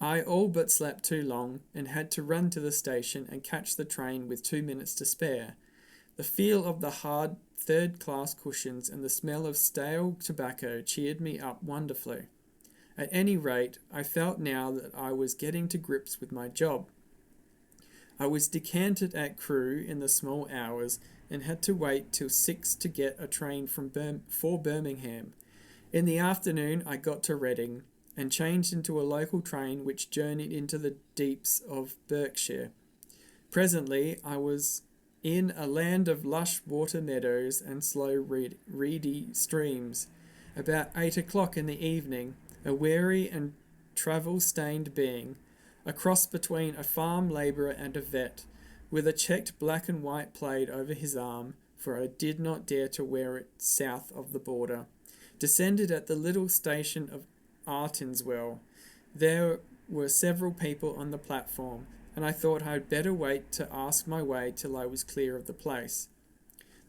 I all but slept too long, and had to run to the station and catch the train with 2 minutes to spare. The feel of the hard third-class cushions and the smell of stale tobacco cheered me up wonderfully. At any rate, I felt now that I was getting to grips with my job. I was decanted at Crewe in the small hours, and had to wait till 6 to get a train for Birmingham. In the afternoon I got to Reading, and changed into a local train which journeyed into the deeps of Berkshire. Presently I was in a land of lush water meadows and slow reedy streams. About 8 o'clock in the evening, a weary and travel-stained being, a cross between a farm labourer and a vet, with a checked black and white plaid over his arm, for I did not dare to wear it south of the border, descended at the little station of Artinswell. There were several people on the platform, and I thought I had better wait to ask my way till I was clear of the place.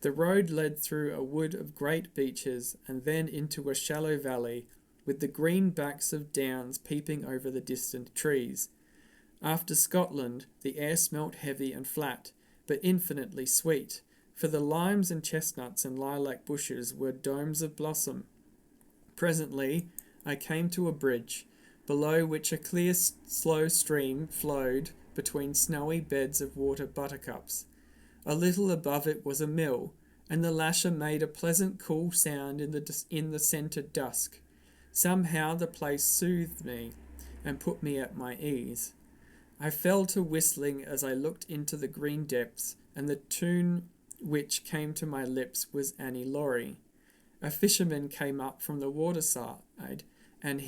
The road led through a wood of great beeches, and then into a shallow valley, with the green backs of downs peeping over the distant trees. After Scotland, the air smelt heavy and flat, but infinitely sweet, for the limes and chestnuts and lilac bushes were domes of blossom. Presently I came to a bridge, below which a clear, slow stream flowed between snowy beds of water buttercups. A little above it was a mill, and the lasher made a pleasant cool sound in the scented dusk. Somehow the place soothed me, and put me at my ease. I fell to whistling as I looked into the green depths, and the tune which came to my lips was Annie Laurie. A fisherman came up from the waterside, and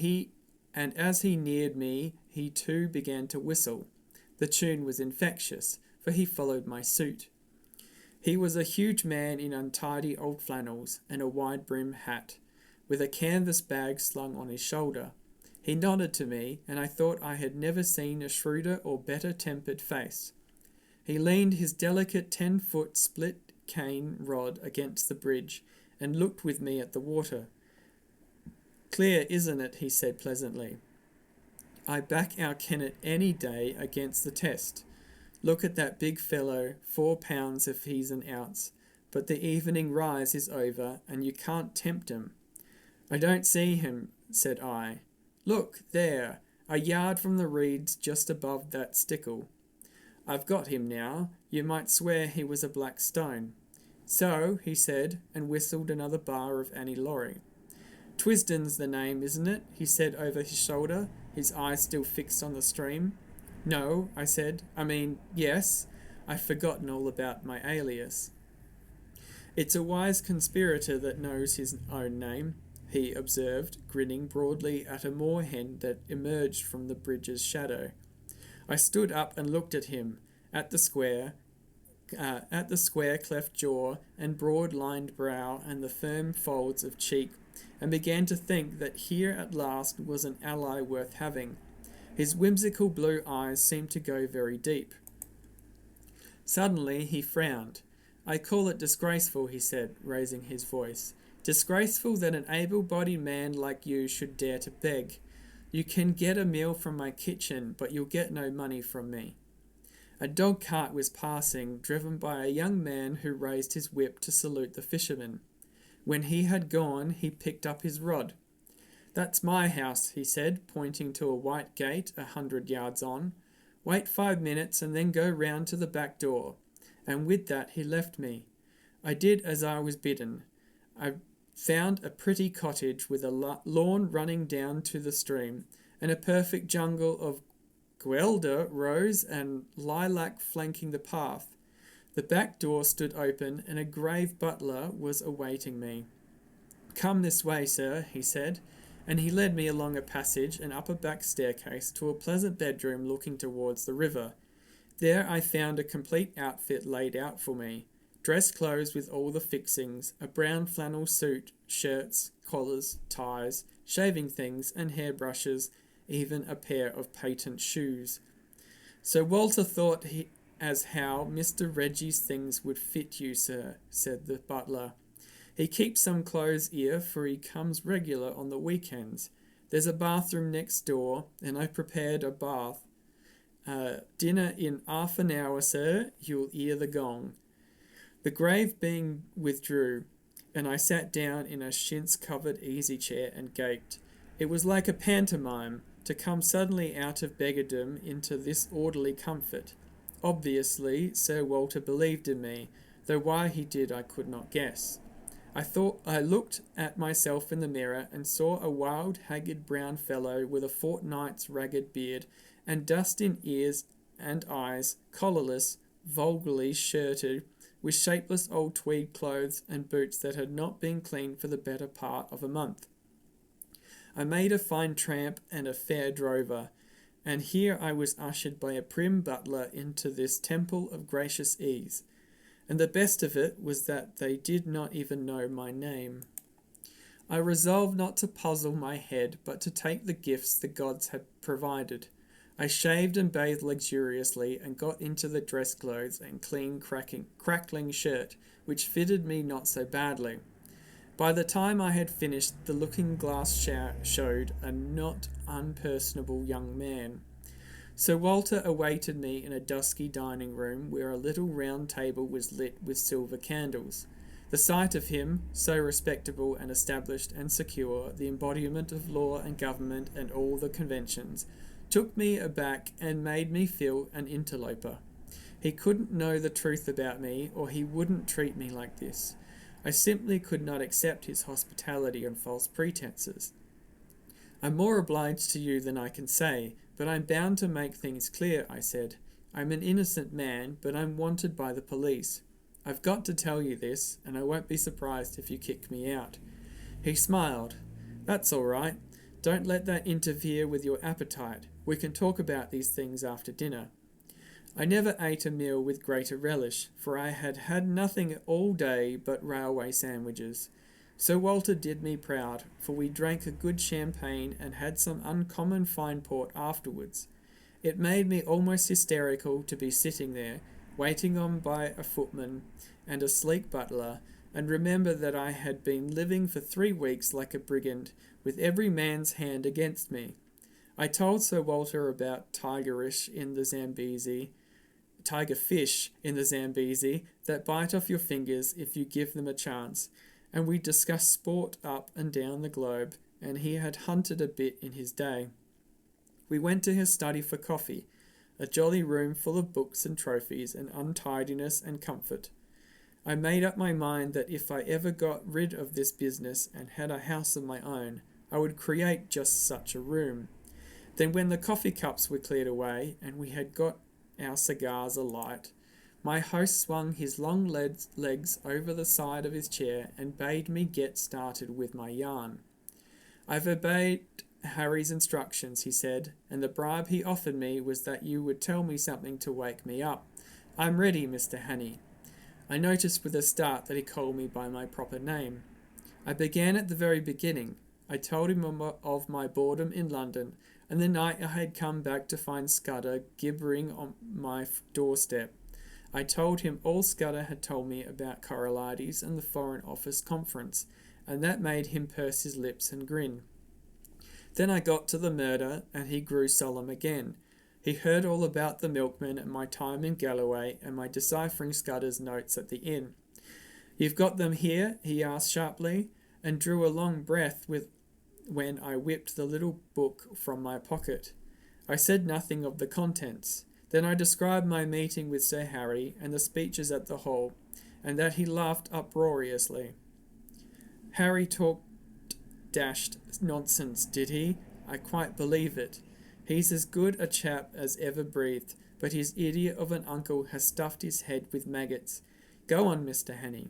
as he neared me, he too began to whistle. The tune was infectious, for he followed my suit. He was a huge man in untidy old flannels and a wide-brimmed hat, with a canvas bag slung on his shoulder. He nodded to me, and I thought I had never seen a shrewder or better-tempered face. He leaned his delicate 10-foot split cane rod against the bridge and looked with me at the water. "Clear, isn't it?" he said pleasantly. "I back our Kennett any day against the test. Look at that big fellow, 4 pounds if he's an ounce. But the evening rise is over, and you can't tempt him." "I don't see him," said I. "Look, there, a yard from the reeds just above that stickle. I've got him now. You might swear he was a black stone." "So," he said, and whistled another bar of Annie Laurie. "Twisden's the name, isn't it?" he said over his shoulder, his eyes still fixed on the stream. "No," I said. Yes. I'd forgotten all about my alias. "It's a wise conspirator that knows his own name," he observed, grinning broadly at a moorhen that emerged from the bridge's shadow. I stood up and looked at him, at the square cleft jaw and broad-lined brow and the firm folds of cheek, and began to think that here at last was an ally worth having. His whimsical blue eyes seemed to go very deep. Suddenly he frowned. "I call it disgraceful," he said, raising his voice. "Disgraceful that an able-bodied man like you should dare to beg. You can get a meal from my kitchen, but you'll get no money from me." A dog-cart was passing, driven by a young man who raised his whip to salute the fisherman. When he had gone, he picked up his rod. "That's my house," he said, pointing to a white gate 100 yards on. "Wait 5 minutes and then go round to the back door." And with that he left me. I did as I was bidden. I found a pretty cottage with a lawn running down to the stream, and a perfect jungle of guelder, rose, and lilac flanking the path. The back door stood open, and a grave butler was awaiting me. "Come this way, sir," he said, and he led me along a passage and up a back staircase to a pleasant bedroom looking towards the river. There I found a complete outfit laid out for me. Dress clothes with all the fixings, a brown flannel suit, shirts, collars, ties, shaving things and hairbrushes, even a pair of patent shoes. "So Walter thought as how Mr. Reggie's things would fit you, sir," said the butler. "He keeps some clothes here, for he comes regular on the weekends. There's a bathroom next door, and I've prepared a bath. Dinner in half an hour, sir. You'll hear the gong." The grave being withdrew, and I sat down in a chintz-covered easy-chair and gaped. It was like a pantomime, to come suddenly out of beggardom into this orderly comfort. Obviously, Sir Walter believed in me, though why he did I could not guess. I looked at myself in the mirror and saw a wild, haggard brown fellow with a fortnight's ragged beard and dust in ears and eyes, collarless, vulgarly shirted, with shapeless old tweed clothes and boots that had not been cleaned for the better part of a month. I made a fine tramp and a fair drover, and here I was ushered by a prim butler into this temple of gracious ease. And the best of it was that they did not even know my name. I resolved not to puzzle my head, but to take the gifts the gods had provided. I shaved and bathed luxuriously, and got into the dress clothes and clean crackling shirt, which fitted me not so badly. By the time I had finished, the looking-glass showed a not unpersonable young man. Sir Walter awaited me in a dusky dining room where a little round table was lit with silver candles. The sight of him, so respectable and established and secure, the embodiment of law and government and all the conventions, took me aback and made me feel an interloper. He couldn't know the truth about me, or he wouldn't treat me like this. I simply could not accept his hospitality on false pretenses. "I'm more obliged to you than I can say, but I'm bound to make things clear," I said. "I'm an innocent man, but I'm wanted by the police. I've got to tell you this, and I won't be surprised if you kick me out." He smiled. "That's all right. Don't let that interfere with your appetite. We can talk about these things after dinner." I never ate a meal with greater relish, for I had had nothing all day but railway sandwiches. Sir Walter did me proud, for we drank a good champagne and had some uncommon fine port afterwards. It made me almost hysterical to be sitting there, waiting on by a footman and a sleek butler, and remember that I had been living for 3 weeks like a brigand, with every man's hand against me. I told Sir Walter about tigerfish in the Zambezi that bite off your fingers if you give them a chance, and we discussed sport up and down the globe, and he had hunted a bit in his day. We went to his study for coffee, a jolly room full of books and trophies and untidiness and comfort. I made up my mind that if I ever got rid of this business and had a house of my own, I would create just such a room. Then when the coffee cups were cleared away and we had got our cigars alight, my host swung his long legs over the side of his chair and bade me get started with my yarn. I've obeyed Harry's instructions, he said, and the bribe he offered me was that you would tell me something to wake me up. I'm ready, Mr. Hannay. I noticed with a start that he called me by my proper name. I began at the very beginning. I told him of my boredom in London, and the night I had come back to find Scudder gibbering on my doorstep. I told him all Scudder had told me about Corralades and the Foreign Office Conference, and that made him purse his lips and grin. Then I got to the murder, and he grew solemn again. He heard all about the milkman and my time in Galloway and my deciphering Scudder's notes at the inn. You've got them here? He asked sharply, and drew a long breath when I whipped the little book from my pocket. I said nothing of the contents. Then I described my meeting with Sir Harry and the speeches at the hall, and that he laughed uproariously. Harry talked dashed nonsense, did he? I quite believe it. He's as good a chap as ever breathed, but his idiot of an uncle has stuffed his head with maggots. Go on, Mr. Hannay.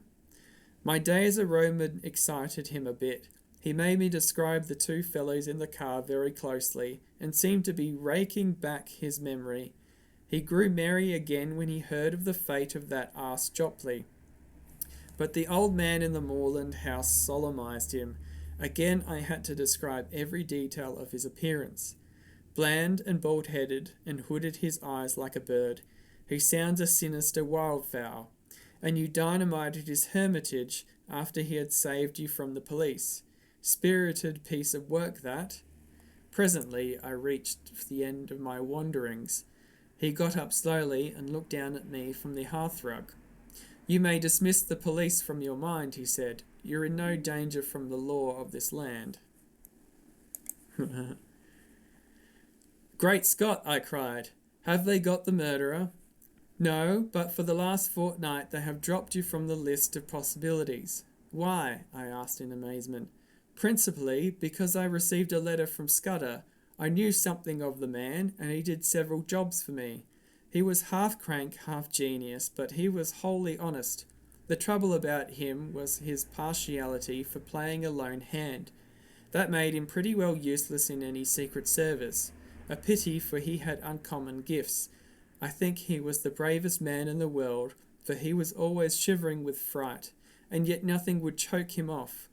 My day as a roadman excited him a bit. He made me describe the 2 fellows in the car very closely, and seemed to be raking back his memory. He grew merry again when he heard of the fate of that arse Jopley. But the old man in the moorland house solemnized him. Again I had to describe every detail of his appearance. Bland and bald-headed, and hooded his eyes like a bird, he sounds a sinister wildfowl. And you dynamited his hermitage after he had saved you from the police. Spirited piece of work, that. Presently I reached the end of my wanderings. He got up slowly and looked down at me from the hearthrug. You may dismiss the police from your mind, he said. You're in no danger from the law of this land. Great Scott, I cried. Have they got the murderer? No, but for the last fortnight they have dropped you from the list of possibilities. Why? I asked in amazement. Principally because I received a letter from Scudder. I knew something of the man, and he did several jobs for me. He was half crank, half genius, but he was wholly honest. The trouble about him was his partiality for playing a lone hand. That made him pretty well useless in any secret service. A pity, for he had uncommon gifts. I think he was the bravest man in the world, for he was always shivering with fright, and yet nothing would choke him off.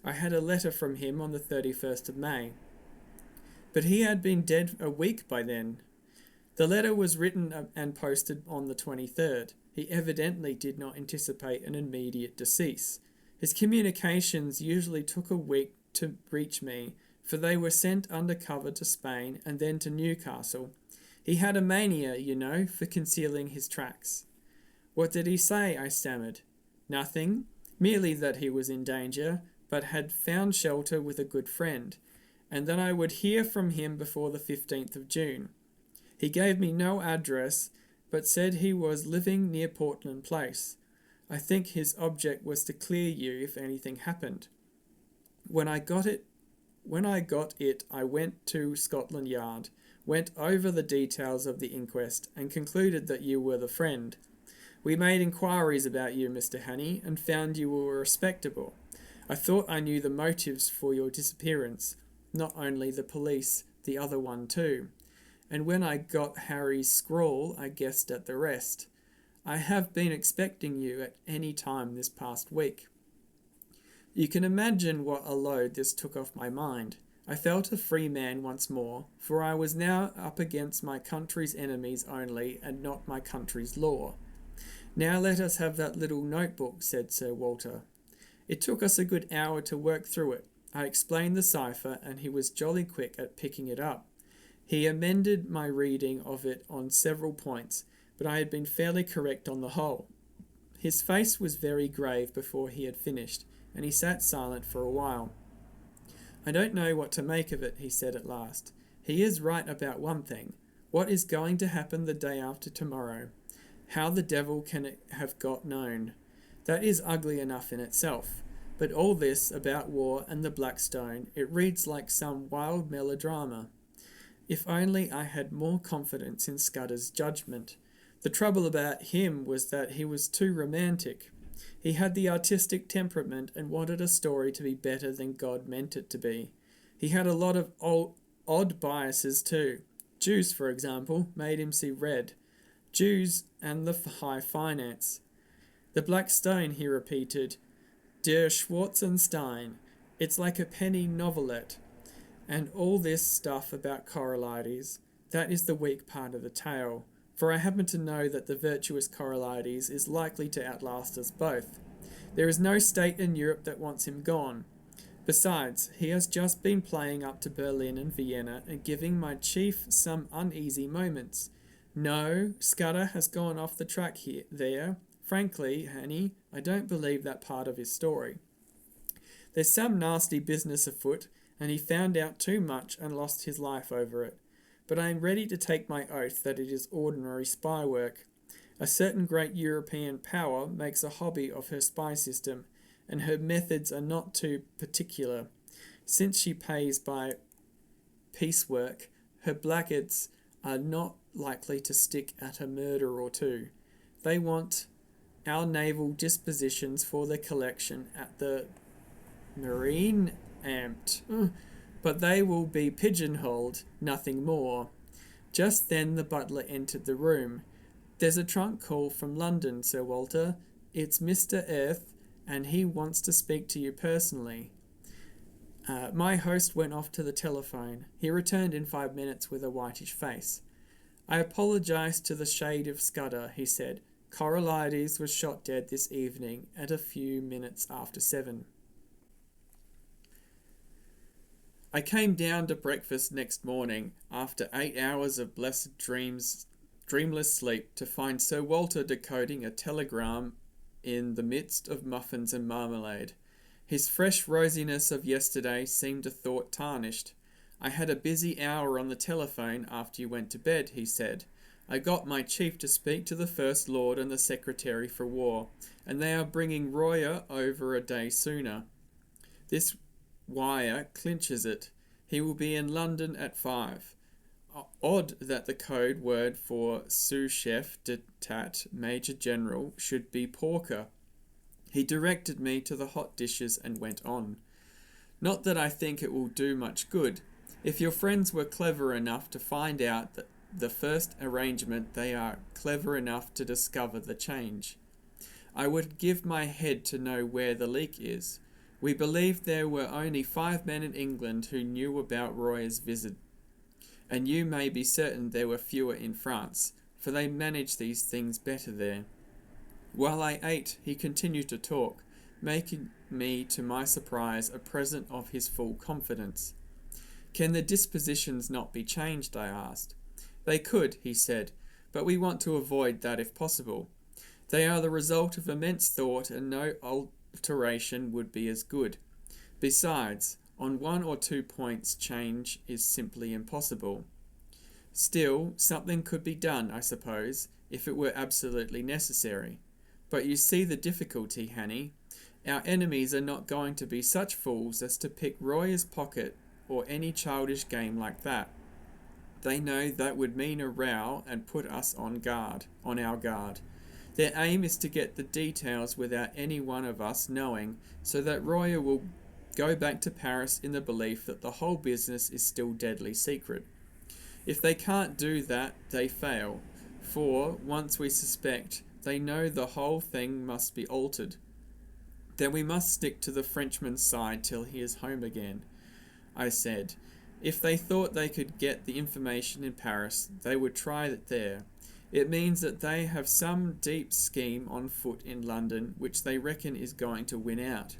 I had a letter from him on the 31st of May. But he had been dead a week by then. The letter was written and posted on the 23rd. He evidently did not anticipate an immediate decease. His communications usually took a week to reach me, for they were sent under cover to Spain and then to Newcastle. He had a mania, you know, for concealing his tracks. What did he say? I stammered. Nothing, merely that he was in danger, but had found shelter with a good friend, and that I would hear from him before the 15th of June. He gave me no address, but said he was living near Portland Place. I think his object was to clear you if anything happened. When I got it, I went to Scotland Yard, went over the details of the inquest, and concluded that you were the friend. We made inquiries about you, Mr. Hannay, and found you were respectable. I thought I knew the motives for your disappearance, not only the police, the other one too. and when I got Harry's scrawl, I guessed at the rest. I have been expecting you at any time this past week. You can imagine what a load this took off my mind. I felt a free man once more, for I was now up against my country's enemies only, and not my country's law. Now let us have that little notebook, said Sir Walter. It took us a good hour to work through it. I explained the cipher, and he was jolly quick at picking it up. He amended my reading of it on several points, but I had been fairly correct on the whole. His face was very grave before he had finished, and he sat silent for a while. I don't know what to make of it, he said at last. He is right about one thing. What is going to happen the day after tomorrow? How the devil can it have got known? That is ugly enough in itself. But all this about war and the Black Stone, it reads like some wild melodrama. If only I had more confidence in Scudder's judgment. The trouble about him was that he was too romantic. He had the artistic temperament and wanted a story to be better than God meant it to be. He had a lot of odd biases too. Jews, for example, made him see red. Jews and the high finance. The Black Stone, he repeated. Der Schwarzenstein. It's like a penny novelette. And all this stuff about Coralides. That is the weak part of the tale. For I happen to know that the virtuous Coralides is likely to outlast us both. There is no state in Europe that wants him gone. Besides, he has just been playing up to Berlin and Vienna and giving my chief some uneasy moments. No, Scudder has gone off the track there. Frankly, Hannay, I don't believe that part of his story. There's some nasty business afoot, and he found out too much and lost his life over it. But I am ready to take my oath that it is ordinary spy work. A certain great European power makes a hobby of her spy system, and her methods are not too particular. Since she pays by piecework, her blackguards are not likely to stick at a murder or two. They want our naval dispositions for their collection at the Marine Amt. But they will be pigeonholed, nothing more. Just then the butler entered the room. There's a trunk call from London, Sir Walter. It's Mr. Earth, and he wants to speak to you personally. My host went off to the telephone. He returned in 5 minutes with a whitish face. I apologise to the shade of Scudder, he said. Coralides was shot dead this evening at a few minutes after 7. I came down to breakfast next morning, after 8 hours of blessed dreamless sleep, to find Sir Walter decoding a telegram in the midst of muffins and marmalade. His fresh rosiness of yesterday seemed a thought tarnished. I had a busy hour on the telephone after you went to bed, he said. I got my chief to speak to the First Lord and the Secretary for War, and they are bringing Royer over a day sooner. This wire clinches it. He will be in London at 5. Odd that the code word for sous-chef d'etat major general should be porker. He directed me to the hot dishes and went on. Not that I think it will do much good. If your friends were clever enough to find out that the first arrangement, they are clever enough to discover the change. I would give my head to know where the leak is. We believed there were only 5 men in England who knew about Royer's visit, and you may be certain there were fewer in France, for they manage these things better there. While I ate, he continued to talk, making me, to my surprise, a present of his full confidence. Can the dispositions not be changed? I asked. They could, he said, but we want to avoid that if possible. They are the result of immense thought, and no alteration would be as good. Besides, on 1 or 2 points change is simply impossible. Still, something could be done, I suppose, if it were absolutely necessary. But you see the difficulty, Hannay. Our enemies are not going to be such fools as to pick Royer's pocket or any childish game like that. They know that would mean a row and put us on our guard. Their aim is to get the details without any one of us knowing, so that Royer will go back to Paris in the belief that the whole business is still deadly secret. If they can't do that, they fail, for, once we suspect, they know the whole thing must be altered. Then we must stick to the Frenchman's side till he is home again, I said. If they thought they could get the information in Paris, they would try it there. It means that they have some deep scheme on foot in London which they reckon is going to win out.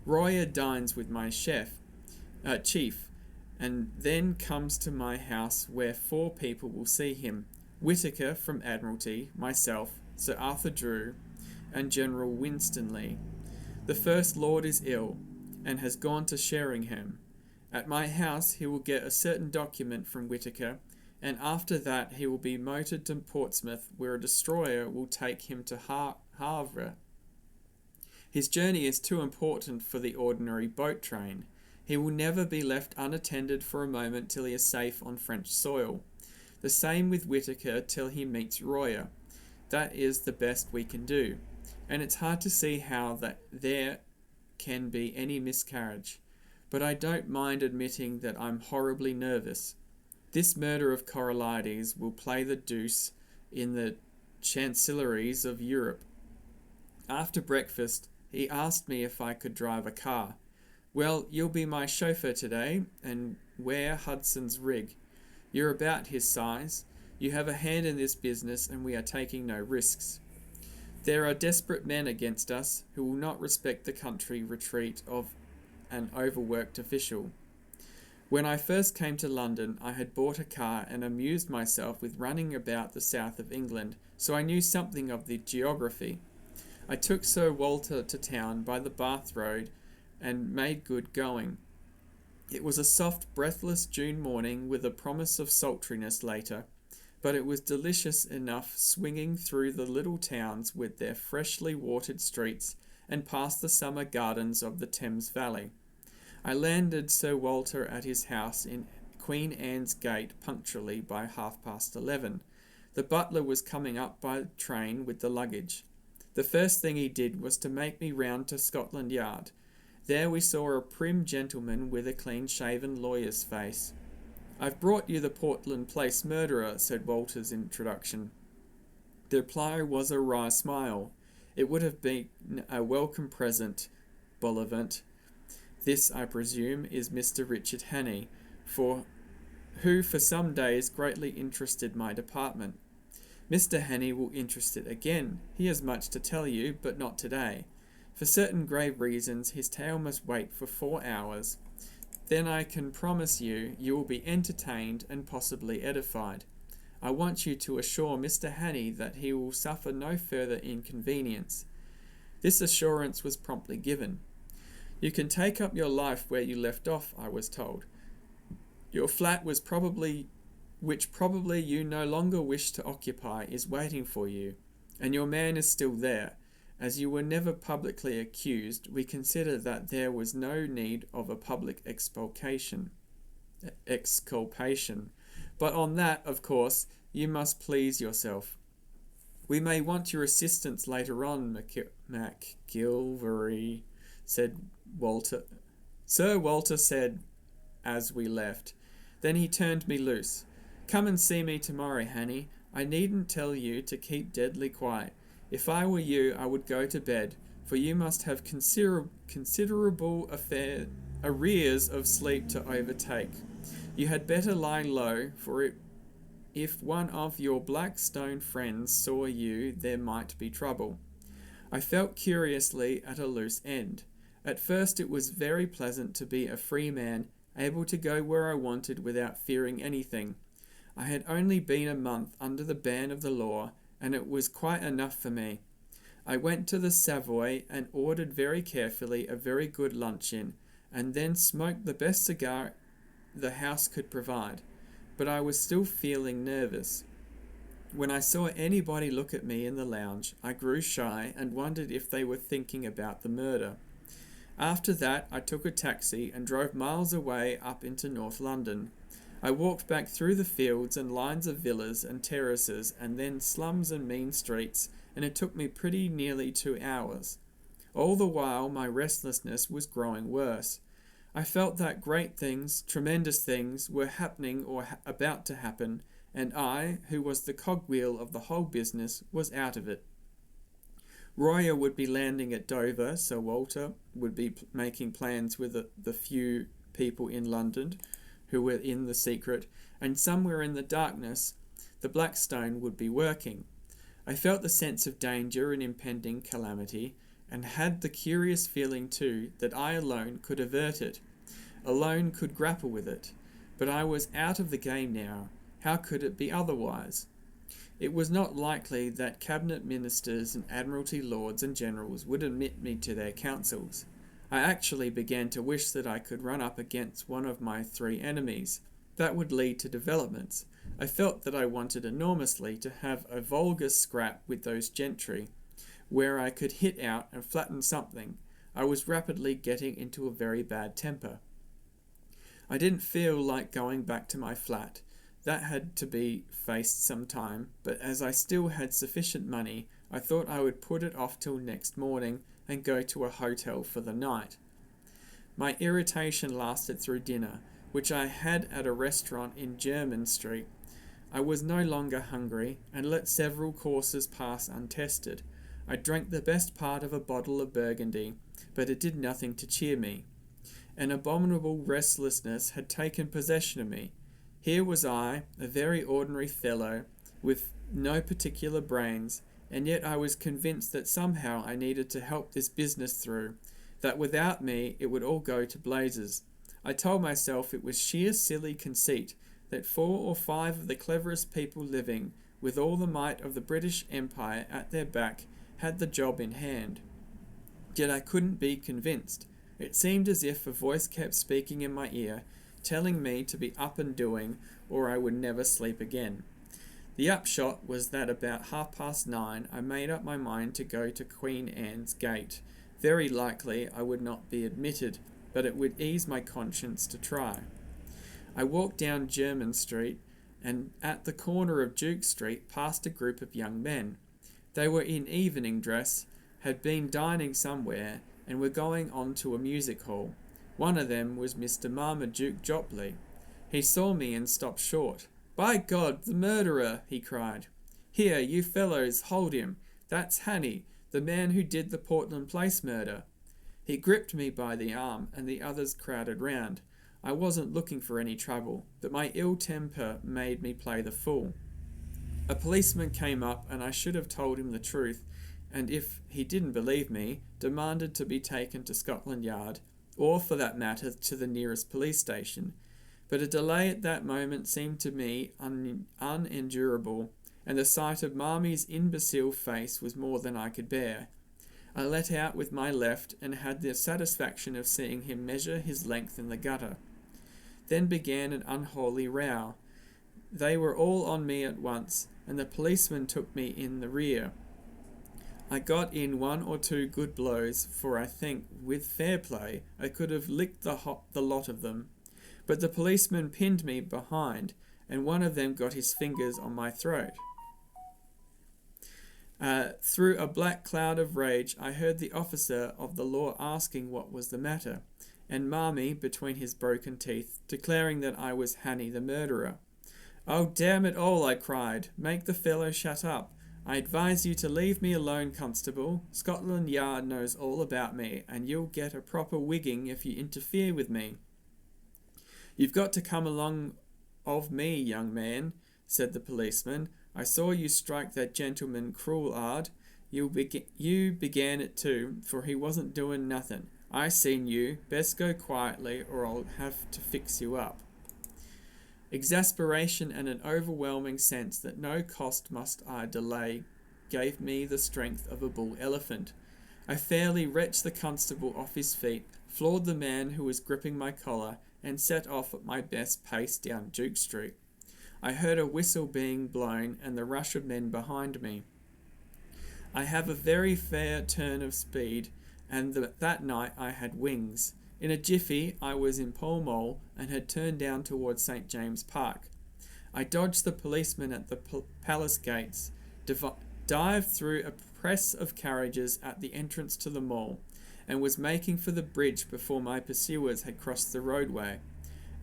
Royer dines with my chief, and then comes to my house where 4 people will see him. Whittaker from Admiralty, myself, Sir Arthur Drew, and General Winstanley. The First Lord is ill, and has gone to Sheringham. At my house he will get a certain document from Whittaker, and after that he will be motored to Portsmouth, where a destroyer will take him to Havre. His journey is too important for the ordinary boat train. He will never be left unattended for a moment till he is safe on French soil. The same with Whittaker till he meets Royer. That is the best we can do, and it's hard to see how that there can be any miscarriage. But I don't mind admitting that I'm horribly nervous. This murder of Coralides will play the deuce in the chancelleries of Europe. After breakfast, he asked me if I could drive a car. Well, you'll be my chauffeur today, and wear Hudson's rig. You're about his size. You have a hand in this business, and we are taking no risks. There are desperate men against us who will not respect the country retreat of an overworked official. When I first came to London, I had bought a car and amused myself with running about the south of England, so I knew something of the geography. I took Sir Walter to town by the Bath Road and made good going. It was a soft, breathless June morning with a promise of sultriness later, but it was delicious enough swinging through the little towns with their freshly watered streets and past the summer gardens of the Thames Valley. I landed Sir Walter at his house in Queen Anne's Gate punctually by 11:30. The butler was coming up by train with the luggage. The first thing he did was to make me round to Scotland Yard. There we saw a prim gentleman with a clean-shaven lawyer's face. "I've brought you the Portland Place murderer," said Walter's introduction. The reply was a wry smile. It would have been a welcome present, Bullivant. This, I presume, is Mr. Richard Hannay, who for some days greatly interested my department. Mr. Hannay will interest it again. He has much to tell you, but not today. For certain grave reasons, his tale must wait for 4 hours. Then I can promise you will be entertained and possibly edified. I want you to assure Mr. Hannay that he will suffer no further inconvenience. This assurance was promptly given. You can take up your life where you left off, I was told. Your flat which probably you no longer wish to occupy, is waiting for you, and your man is still there. As you were never publicly accused, we consider that there was no need of a public exculpation. But on that, of course, you must please yourself. We may want your assistance later on, MacGillivray, said Walter. Sir Walter said as we left. Then he turned me loose. "Come and see me tomorrow, Hannay. I needn't tell you to keep deadly quiet. If I were you, I would go to bed, for you must have considerable arrears of sleep to overtake. You had better lie low, for if one of your Blackstone friends saw you, there might be trouble." I felt curiously at a loose end. At first it was very pleasant to be a free man, able to go where I wanted without fearing anything. I had only been a month under the ban of the law, and it was quite enough for me. I went to the Savoy and ordered very carefully a very good luncheon, and then smoked the best cigar the house could provide. But I was still feeling nervous. When I saw anybody look at me in the lounge, I grew shy and wondered if they were thinking about the murder. After that, I took a taxi and drove miles away up into North London. I walked back through the fields and lines of villas and terraces and then slums and mean streets, and it took me pretty nearly 2 hours. All the while my restlessness was growing worse. I felt that great things, tremendous things, were happening or about to happen, and I, who was the cogwheel of the whole business, was out of it. Royer would be landing at Dover, Sir Walter would be making plans with the few people in London who were in the secret, and somewhere in the darkness the Blackstone would be working. I felt the sense of danger and impending calamity, and had the curious feeling too that I alone could avert it, alone could grapple with it. But I was out of the game now. How could it be otherwise? It was not likely that cabinet ministers and admiralty lords and generals would admit me to their councils. I actually began to wish that I could run up against one of my three enemies. That would lead to developments. I felt that I wanted enormously to have a vulgar scrap with those gentry, where I could hit out and flatten something. I was rapidly getting into a very bad temper. I didn't feel like going back to my flat. That had to be faced some time, but as I still had sufficient money, I thought I would put it off till next morning and go to a hotel for the night. My irritation lasted through dinner, which I had at a restaurant in Jermyn Street. I was no longer hungry, and let several courses pass untested. I drank the best part of a bottle of Burgundy, but it did nothing to cheer me. An abominable restlessness had taken possession of me. Here was I, a very ordinary fellow, with no particular brains, and yet I was convinced that somehow I needed to help this business through, that without me it would all go to blazes. I told myself it was sheer silly conceit, that 4 or 5 of the cleverest people living, with all the might of the British Empire at their back, had the job in hand. Yet I couldn't be convinced. It seemed as if a voice kept speaking in my ear, telling me to be up and doing, or I would never sleep again. The upshot was that about 9:30 I made up my mind to go to Queen Anne's Gate. Very likely I would not be admitted, but it would ease my conscience to try. I walked down Jermyn Street, and at the corner of Duke Street passed a group of young men. They were in evening dress, had been dining somewhere, and were going on to a music hall. One of them was Mr. Marmaduke Jopley. He saw me and stopped short. "By God, the murderer!" he cried. "Here, you fellows, hold him. That's Hannay, the man who did the Portland Place murder." He gripped me by the arm, and the others crowded round. I wasn't looking for any trouble, but my ill temper made me play the fool. A policeman came up, and I should have told him the truth, and if he didn't believe me, demanded to be taken to Scotland Yard, or for that matter to the nearest police station. But a delay at that moment seemed to me unendurable, and the sight of Marmy's imbecile face was more than I could bear. I let out with my left, and had the satisfaction of seeing him measure his length in the gutter. Then began an unholy row. They were all on me at once, and the policeman took me in the rear. I got in 1 or 2 good blows, for I think, with fair play, I could have licked the lot of them. But the policeman pinned me behind, and one of them got his fingers on my throat. Through a black cloud of rage, I heard the officer of the law asking what was the matter, and Marmy, between his broken teeth, declaring that I was Hannay the murderer. "Oh, damn it all," I cried. "Make the fellow shut up. I advise you to leave me alone, constable. Scotland Yard knows all about me, and you'll get a proper wigging if you interfere with me." "You've got to come along of me, young man," said the policeman. "I saw you strike that gentleman cruel hard. You began it too, for he wasn't doing nothing. I seen you. Best go quietly, or I'll have to fix you up." Exasperation and an overwhelming sense that no cost must I delay gave me the strength of a bull elephant. I fairly wrenched the constable off his feet, floored the man who was gripping my collar, and set off at my best pace down Duke Street. I heard a whistle being blown and the rush of men behind me. I have a very fair turn of speed, and that night I had wings. In a jiffy, I was in Pall Mall and had turned down towards St. James Park. I dodged the policeman at the palace gates, dived through a press of carriages at the entrance to the mall, and was making for the bridge before my pursuers had crossed the roadway.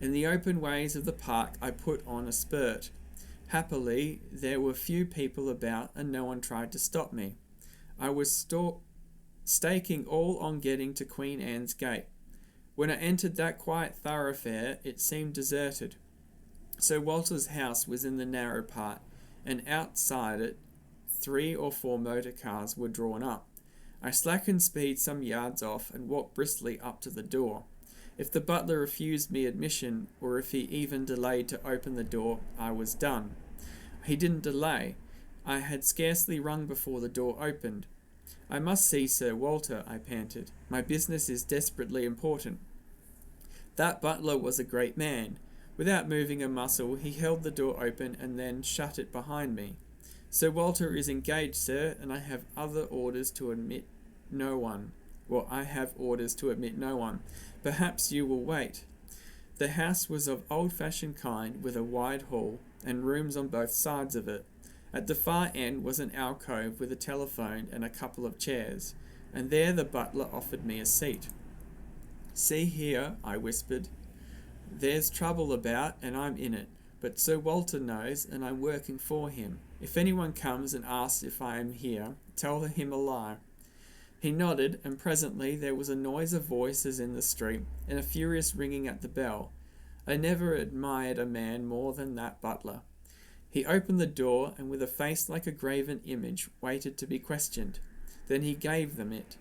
In the open ways of the park I put on a spurt. Happily, there were few people about and no one tried to stop me. I was staking all on getting to Queen Anne's Gate. When I entered that quiet thoroughfare, it seemed deserted. Sir Walter's house was in the narrow part, and outside it 3 or 4 motor cars were drawn up. I slackened speed some yards off and walked briskly up to the door. If the butler refused me admission, or if he even delayed to open the door, I was done. He didn't delay. I had scarcely rung before the door opened. "I must see Sir Walter," I panted. "My business is desperately important." That butler was a great man. Without moving a muscle, he held the door open and then shut it behind me. "Sir Walter is engaged, sir, and I have orders to admit no one. Perhaps you will wait." The house was of old-fashioned kind, with a wide hall, and rooms on both sides of it. At the far end was an alcove with a telephone and a couple of chairs, and there the butler offered me a seat. "See here," I whispered. "There's trouble about, and I'm in it, but Sir Walter knows, and I'm working for him. If anyone comes and asks if I am here, tell him a lie." He nodded, and presently there was a noise of voices in the street, and a furious ringing at the bell. I never admired a man more than that butler. He opened the door, and with a face like a graven image, waited to be questioned. Then he gave them it.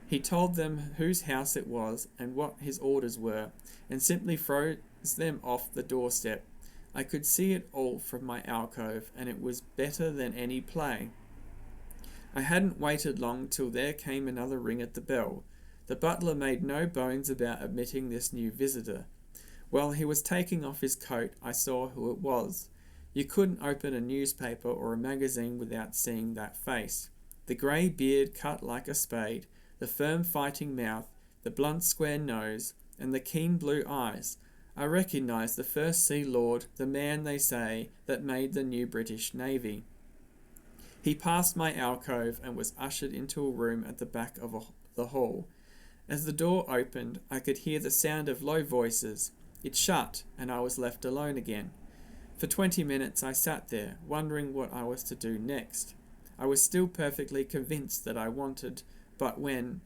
He told them whose house it was, and what his orders were, and simply froze them off the doorstep. I could see it all from my alcove, and it was better than any play. I hadn't waited long till there came another ring at the bell. The butler made no bones about admitting this new visitor. While he was taking off his coat, I saw who it was. You couldn't open a newspaper or a magazine without seeing that face. The grey beard cut like a spade, the firm fighting mouth, the blunt square nose, and the keen blue eyes. I recognised the First Sea Lord, the man, they say, that made the new British Navy. He passed my alcove and was ushered into a room at the back of the hall. As the door opened, I could hear the sound of low voices. It shut, and I was left alone again. For 20 minutes I sat there, wondering what I was to do next. I was still perfectly convinced that I was wanted, but when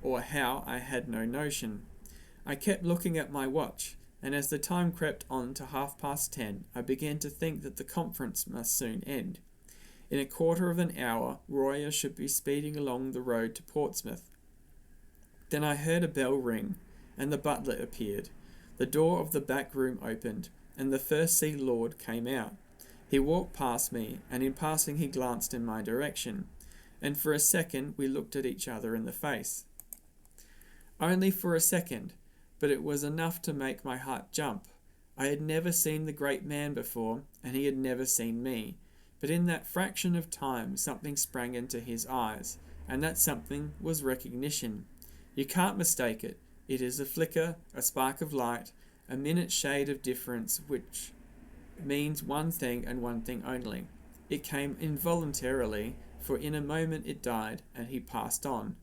or how I had no notion. I kept looking at my watch, and as the time crept on to 10:30, I began to think that the conference must soon end. In a quarter of an hour, Royer should be speeding along the road to Portsmouth. Then I heard a bell ring, and the butler appeared. The door of the back room opened, and the First Sea Lord came out. He walked past me, and in passing he glanced in my direction, and for a second we looked at each other in the face. Only for a second, but it was enough to make my heart jump. I had never seen the great man before, and he had never seen me, but in that fraction of time something sprang into his eyes, and that something was recognition. You can't mistake it. It is a flicker, a spark of light, a minute's shade of difference which means one thing and one thing only. It came involuntarily, for in a moment it died, and he passed on.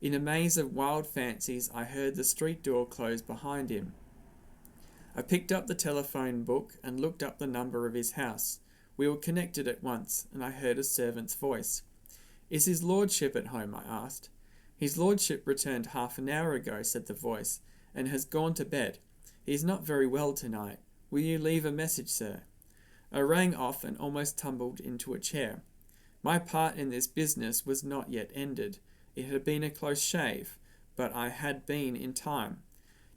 In a maze of wild fancies, I heard the street door close behind him. I picked up the telephone book and looked up the number of his house. We were connected at once, and I heard a servant's voice. "Is his lordship at home?" I asked. "His lordship returned half an hour ago," said the voice, "and has gone to bed. He is not very well tonight. Will you leave a message, sir?" I rang off and almost tumbled into a chair. My part in this business was not yet ended. It had been a close shave, but I had been in time.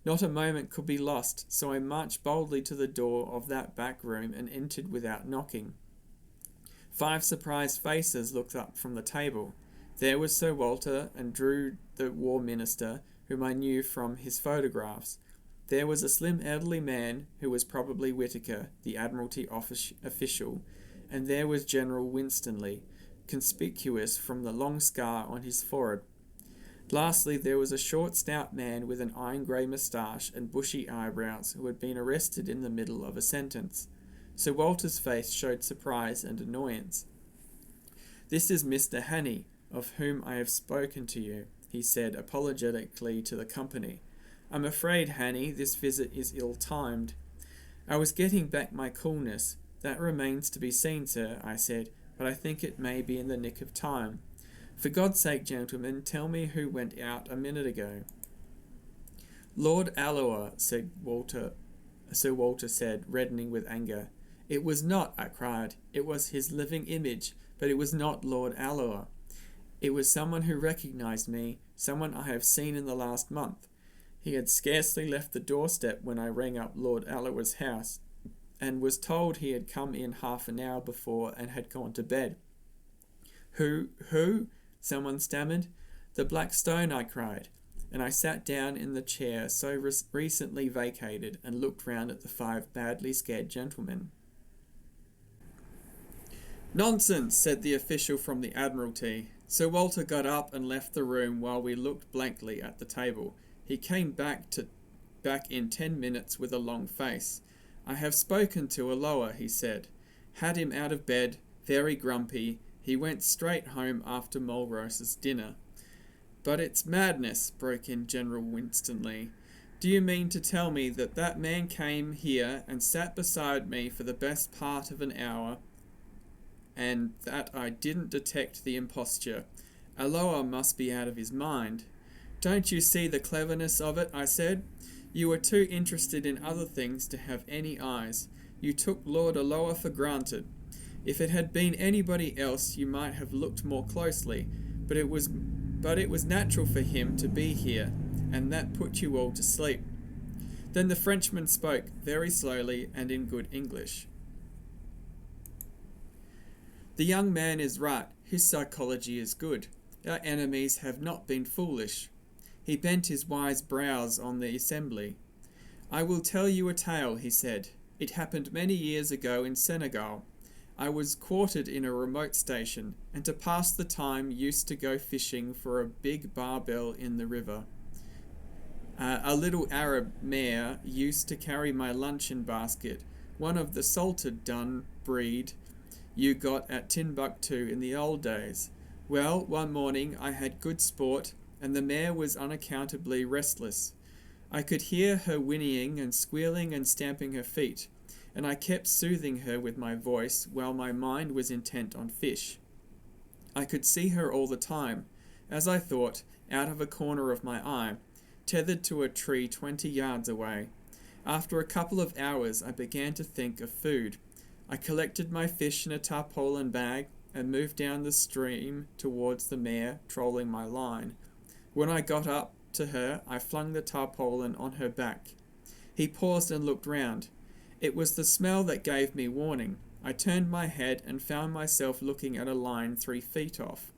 Not a moment could be lost, so I marched boldly to the door of that back room and entered without knocking. 5 surprised faces looked up from the table. There was Sir Walter and Drew, the War Minister, whom I knew from his photographs. There was a slim elderly man, who was probably Whittaker, the Admiralty official, and there was General Winstanley, conspicuous from the long scar on his forehead. Lastly, there was a short, stout man with an iron-grey moustache and bushy eyebrows, who had been arrested in the middle of a sentence. Sir Walter's face showed surprise and annoyance. "This is Mr. Hannay. of whom I have spoken to you, he said apologetically to the company. I'm afraid, Hannay, this visit is ill-timed. I was getting back my coolness. That remains to be seen, sir, I said, but I think it may be in the nick of time. For God's sake, gentlemen, tell me who went out a minute ago. Lord Alloa, Sir Walter said, reddening with anger. It was not, I cried. It was his living image, but it was not Lord Alloa. It was someone who recognised me, someone I have seen in the last month. He had scarcely left the doorstep when I rang up Lord Alloa's house, and was told he had come in half an hour before and had gone to bed. Who? Someone stammered. The Black Stone, I cried, and I sat down in the chair so recently vacated and looked round at the 5 badly scared gentlemen. Nonsense, said the official from the Admiralty. Sir Walter got up and left the room while we looked blankly at the table. He came back in 10 minutes with a long face. I have spoken to Alloa, he said. Had him out of bed, very grumpy. He went straight home after Mulrose's dinner. But it's madness, broke in General Winstanley. Do you mean to tell me that that man came here and sat beside me for the best part of an hour, and that I didn't detect the imposture? Alloa must be out of his mind. Don't you see the cleverness of it, I said. You were too interested in other things to have any eyes. You took Lord Alloa for granted. If it had been anybody else, you might have looked more closely, but it was natural for him to be here, and that put you all to sleep. Then the Frenchman spoke, very slowly and in good English. The young man is right. His psychology is good. Our enemies have not been foolish. He bent his wise brows on the assembly. I will tell you a tale, he said. It happened many years ago in Senegal. I was quartered in a remote station, and to pass the time used to go fishing for a big barbel in the river. A little Arab mare used to carry my luncheon basket, one of the salted dun breed you got at Timbuktu in the old days. Well, one morning I had good sport, and the mare was unaccountably restless. I could hear her whinnying and squealing and stamping her feet, and I kept soothing her with my voice while my mind was intent on fish. I could see her all the time, as I thought, out of a corner of my eye, tethered to a tree 20 yards away. After a couple of hours, I began to think of food. I collected my fish in a tarpaulin bag and moved down the stream towards the mare, trolling my line. When I got up to her, I flung the tarpaulin on her back. He paused and looked round. It was the smell that gave me warning. I turned my head and found myself looking at a line 3 feet off.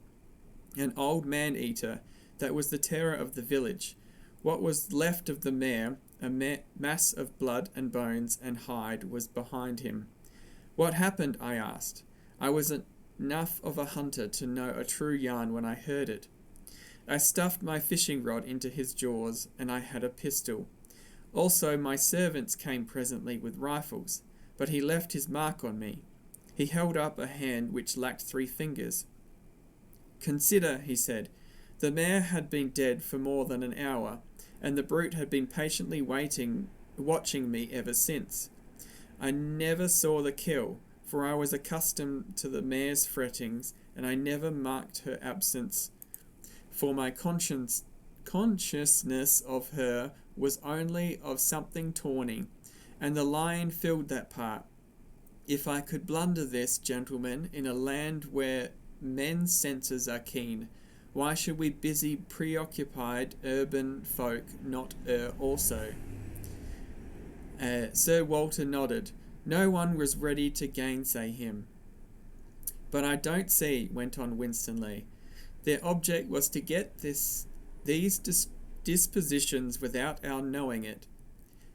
An old man-eater that was the terror of the village. What was left of the mare, a mass of blood and bones and hide, was behind him. What happened? I asked. I was enough of a hunter to know a true yarn when I heard it. I stuffed my fishing rod into his jaws, and I had a pistol. Also, my servants came presently with rifles, but he left his mark on me. He held up a hand which lacked 3 fingers. Consider, he said, the mare had been dead for more than an hour, and the brute had been patiently watching me ever since. I never saw the kill, for I was accustomed to the mare's frettings, and I never marked her absence, for my consciousness of her was only of something tawny, and the lion filled that part. If I could blunder this, gentlemen, in a land where men's senses are keen, why should we busy, preoccupied urban folk not err also? Sir Walter nodded. No one was ready to gainsay him. But I don't see, went on Winstanley. Their object was to get these dispositions without our knowing it.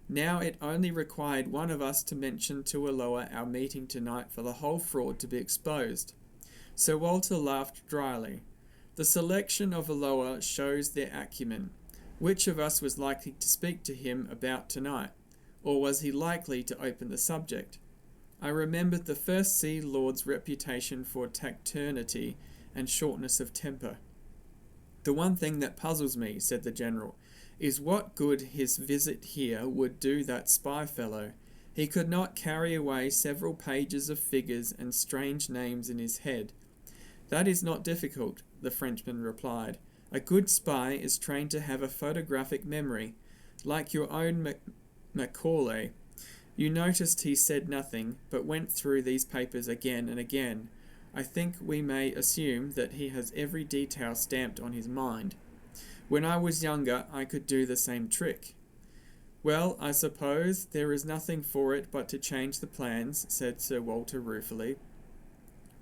Now it only required one of us to mention to Alloa our meeting tonight for the whole fraud to be exposed. Sir Walter laughed dryly. The selection of Alloa shows their acumen. Which of us was likely to speak to him about tonight? Or was he likely to open the subject? I remembered the First Sea Lord's reputation for taciturnity, and shortness of temper. "The one thing that puzzles me," said the general, "is what good his visit here would do that spy fellow. He could not carry away several pages of figures and strange names in his head." "That is not difficult," the Frenchman replied. "A good spy is trained to have a photographic memory, like your own Macaulay. You noticed he said nothing, but went through these papers again and again. I think we may assume that he has every detail stamped on his mind. When I was younger, I could do the same trick." "Well, I suppose there is nothing for it but to change the plans," said Sir Walter ruefully.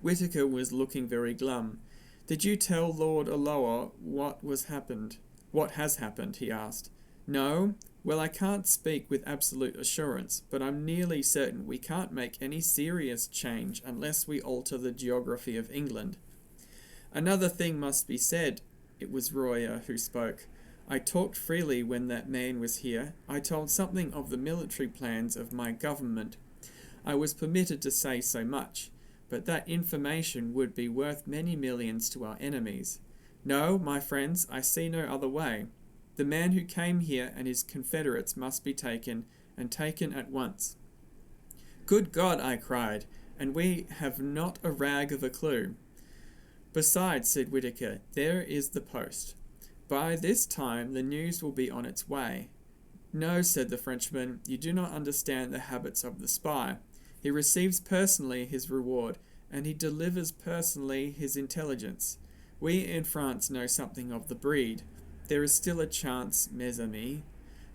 Whitaker was looking very glum. "Did you tell Lord Alloa what has happened?" he asked. "No? Well, I can't speak with absolute assurance, but I'm nearly certain we can't make any serious change unless we alter the geography of England." "Another thing must be said." It was Royer who spoke. "I talked freely when that man was here. I told something of the military plans of my government. I was permitted to say so much, but that information would be worth many millions to our enemies. No, my friends, I see no other way. The man who came here and his confederates must be taken, and taken at once." "Good God!" I cried, "and we have not a rag of a clue." "Besides," said Whitaker, "there is the post. By this time the news will be on its way." "No," said the Frenchman, "you do not understand the habits of the spy. He receives personally his reward, and he delivers personally his intelligence. We in France know something of the breed. There is still a chance, mes amis.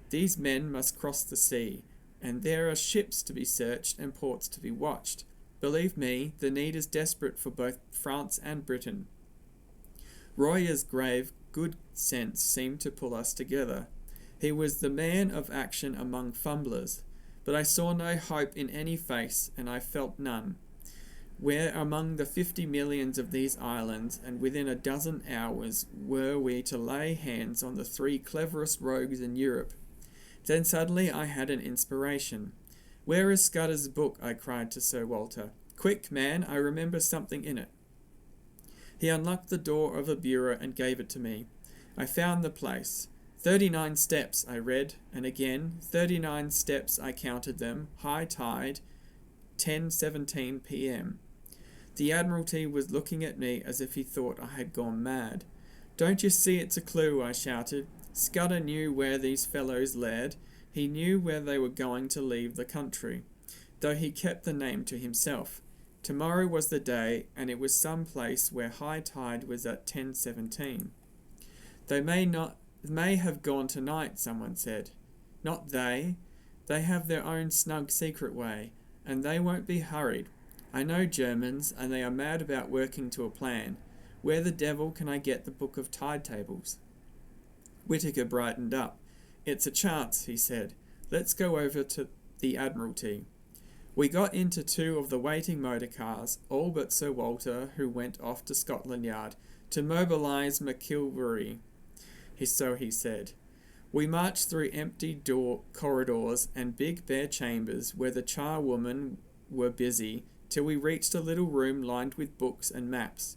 These men must cross the sea, and there are ships to be searched and ports to be watched. Believe me, the need is desperate for both France and Britain." Royer's grave good sense seemed to pull us together. He was the man of action among fumblers, but I saw no hope in any face, and I felt none. Where among the 50 millions of these islands, and within a dozen hours, were we to lay hands on the 3 cleverest rogues in Europe? Then suddenly I had an inspiration. "Where is Scudder's book?" I cried to Sir Walter. "Quick, man, I remember something in it." He unlocked the door of a bureau and gave it to me. I found the place. 39 steps, I read, and again, 39 steps, I counted them, high tide, 10:17 p.m. The Admiralty was looking at me as if he thought I had gone mad. "Don't you see it's a clue?" I shouted. "Scudder knew where these fellows led. He knew where they were going to leave the country, though he kept the name to himself. Tomorrow was the day, and it was some place where high tide was at 10:17. "They may have gone tonight," someone said. "Not they. They have their own snug secret way, and they won't be hurried. I know Germans, and they are mad about working to a plan. Where the devil can I get the book of tide tables?" Whitaker brightened up. "It's a chance," he said. "Let's go over to the Admiralty." We got into 2 of the waiting motor cars, all but Sir Walter, who went off to Scotland Yard to mobilise McIlvery. So he said. We marched through empty corridors and big bare chambers where the charwomen were busy, till we reached a little room lined with books and maps.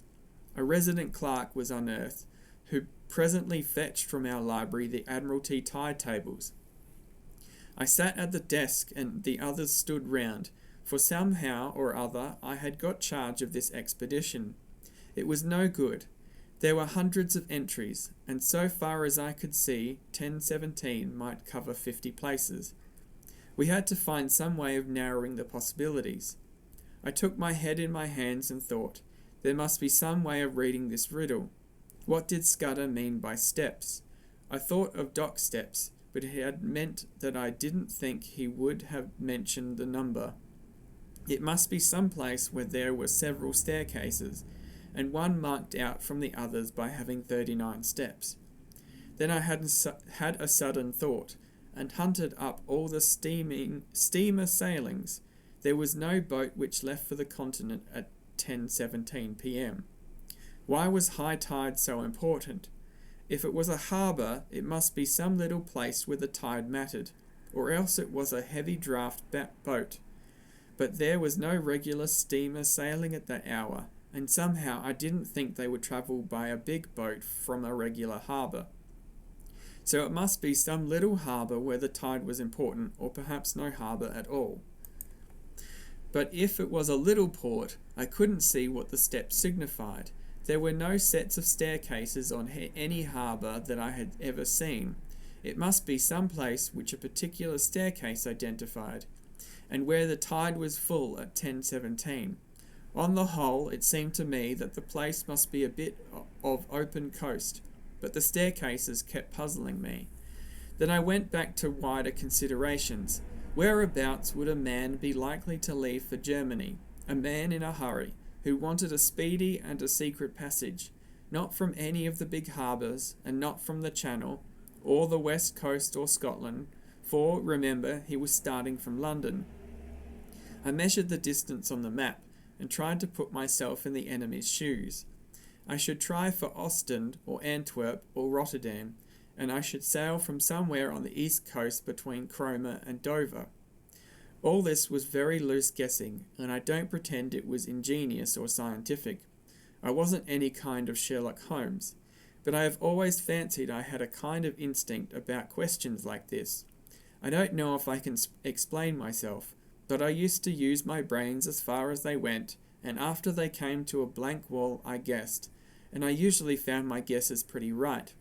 A resident clerk was unearthed, who presently fetched from our library the Admiralty tide tables. I sat at the desk and the others stood round, for somehow or other I had got charge of this expedition. It was no good. There were hundreds of entries, and so far as I could see, 1017 might cover 50 places. We had to find some way of narrowing the possibilities. I took my head in my hands and thought, there must be some way of reading this riddle. What did Scudder mean by steps? I thought of dock steps, but it had meant that I didn't think he would have mentioned the number. It must be some place where there were several staircases, and one marked out from the others by having 39 steps. Then I had a sudden thought, and hunted up all the steamer sailings. There was no boat which left for the continent at 10:17 p.m. Why was high tide so important? If it was a harbour, it must be some little place where the tide mattered, or else it was a heavy draught boat. But there was no regular steamer sailing at that hour, and somehow I didn't think they would travel by a big boat from a regular harbour. So it must be some little harbour where the tide was important, or perhaps no harbour at all. But if it was a little port, I couldn't see what the steps signified. There were no sets of staircases on any harbour that I had ever seen. It must be some place which a particular staircase identified, and where the tide was full at 10:17. On the whole, it seemed to me that the place must be a bit of open coast, but the staircases kept puzzling me. Then I went back to wider considerations. Whereabouts would a man be likely to leave for Germany? A man in a hurry, who wanted a speedy and a secret passage, not from any of the big harbours, and not from the Channel, or the west coast or Scotland, for, remember, he was starting from London. I measured the distance on the map, and tried to put myself in the enemy's shoes. I should try for Ostend, or Antwerp, or Rotterdam, and I should sail from somewhere on the east coast between Cromer and Dover. All this was very loose guessing, and I don't pretend it was ingenious or scientific. I wasn't any kind of Sherlock Holmes, but I have always fancied I had a kind of instinct about questions like this. I don't know if I can explain myself, but I used to use my brains as far as they went, and after they came to a blank wall I guessed, and I usually found my guesses pretty right.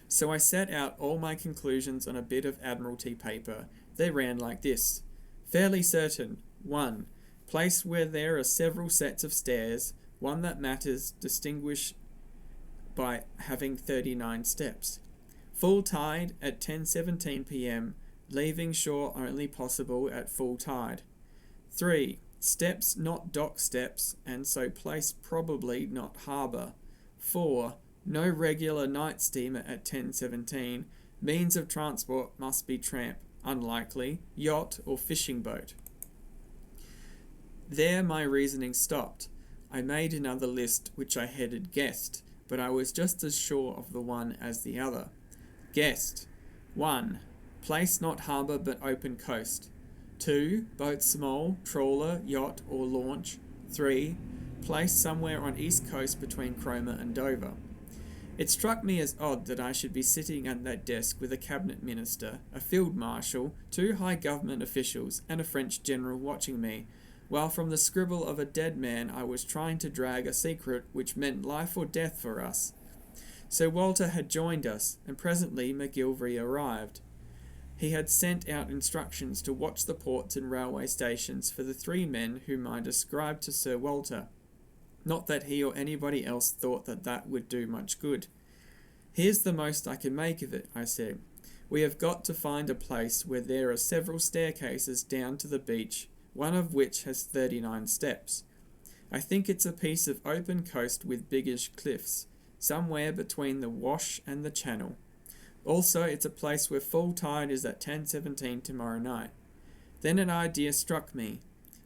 So I set out all my conclusions on a bit of Admiralty paper. They ran like this. Fairly certain. 1. Place where there are several sets of stairs, one that matters, distinguished by having 39 steps. Full tide at 10:17 p.m, leaving shore only possible at full tide. 3. Steps not dock steps, and so place probably not harbour. 4. No regular night steamer at 10:17. Means of transport must be tramp, unlikely, yacht or fishing boat. There my reasoning stopped. I made another list which I headed guessed, but I was just as sure of the one as the other. Guessed. 1. Place not harbour but open coast. 2. Boat small, trawler, yacht or launch. 3. Place somewhere on east coast between Cromer and Dover. It struck me as odd that I should be sitting at that desk with a cabinet minister, a field marshal, 2 high government officials, and a French general watching me, while from the scribble of a dead man I was trying to drag a secret which meant life or death for us. Sir Walter had joined us, and presently McGilvray arrived. He had sent out instructions to watch the ports and railway stations for the 3 men whom I described to Sir Walter. Not that he or anybody else thought that that would do much good. Here's the most I can make of it, I said. We have got to find a place where there are several staircases down to the beach, one of which has 39 steps. I think it's a piece of open coast with biggish cliffs, somewhere between the Wash and the Channel. Also, it's a place where full tide is at 10:17 tomorrow night. Then an idea struck me.